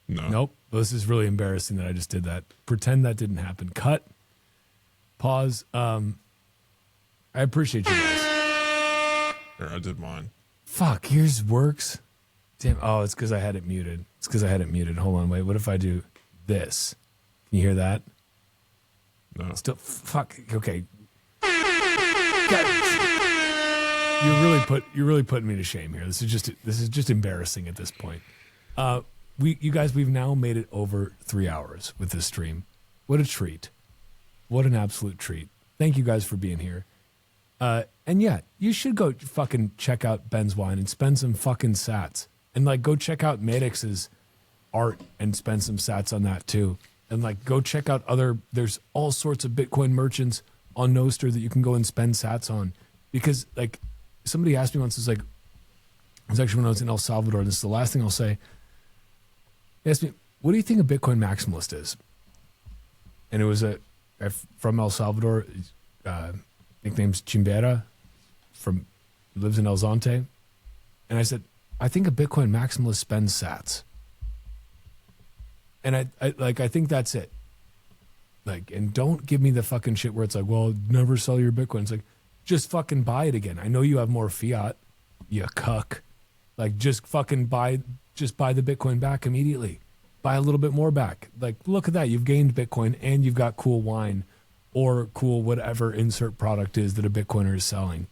No.
Nope. Well, this is really embarrassing that I just did that. Pretend that didn't happen. Cut. Pause. I appreciate you guys.
Here, I did mine.
Fuck, yours works. Damn. Oh, it's because I had it muted. Hold on, wait. What if I do this? Can you hear that?
No.
Still, fuck. Okay. You're really putting me to shame here. This is just embarrassing at this point. We've now made it over 3 hours with this stream. What a treat. What an absolute treat. Thank you guys for being here. And yeah, you should go fucking check out Ben's wine and spend some fucking sats. And like go check out Madix's art and spend some sats on that too. And like go check out there's all sorts of Bitcoin merchants on Nostr that you can go and spend sats on. Because like somebody asked me once, it was actually when I was in El Salvador, and this is the last thing I'll say. They asked me, what do you think a Bitcoin maximalist is? And it was from El Salvador, nickname's Chimbera, lives in El Zonte. And I said, I think a Bitcoin maximalist spends sats. And I think that's it. Like, and don't give me the fucking shit where it's like, well, never sell your Bitcoin. It's like, just fucking buy it again. I know you have more fiat, you cuck. Like, just fucking buy the Bitcoin back immediately. Buy a little bit more back. Like, look at that. You've gained Bitcoin and you've got cool wine or cool whatever insert product is that a Bitcoiner is selling.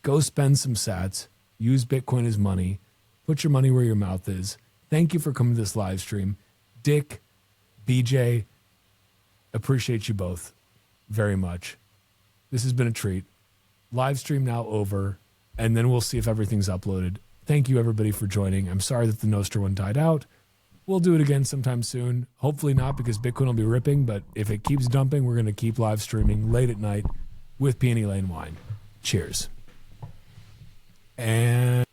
Go spend some sats. Use Bitcoin as money. Put your money where your mouth is. Thank you for coming to this live stream. Dick, BJ, appreciate you both very much. This has been a treat. Live stream now over, and then we'll see if everything's uploaded. Thank you, everybody, for joining. I'm sorry that the Nostr one died out. We'll do it again sometime soon. Hopefully not, because Bitcoin will be ripping, but if it keeps dumping, we're going to keep live streaming late at night with Peony Lane wine. Cheers. And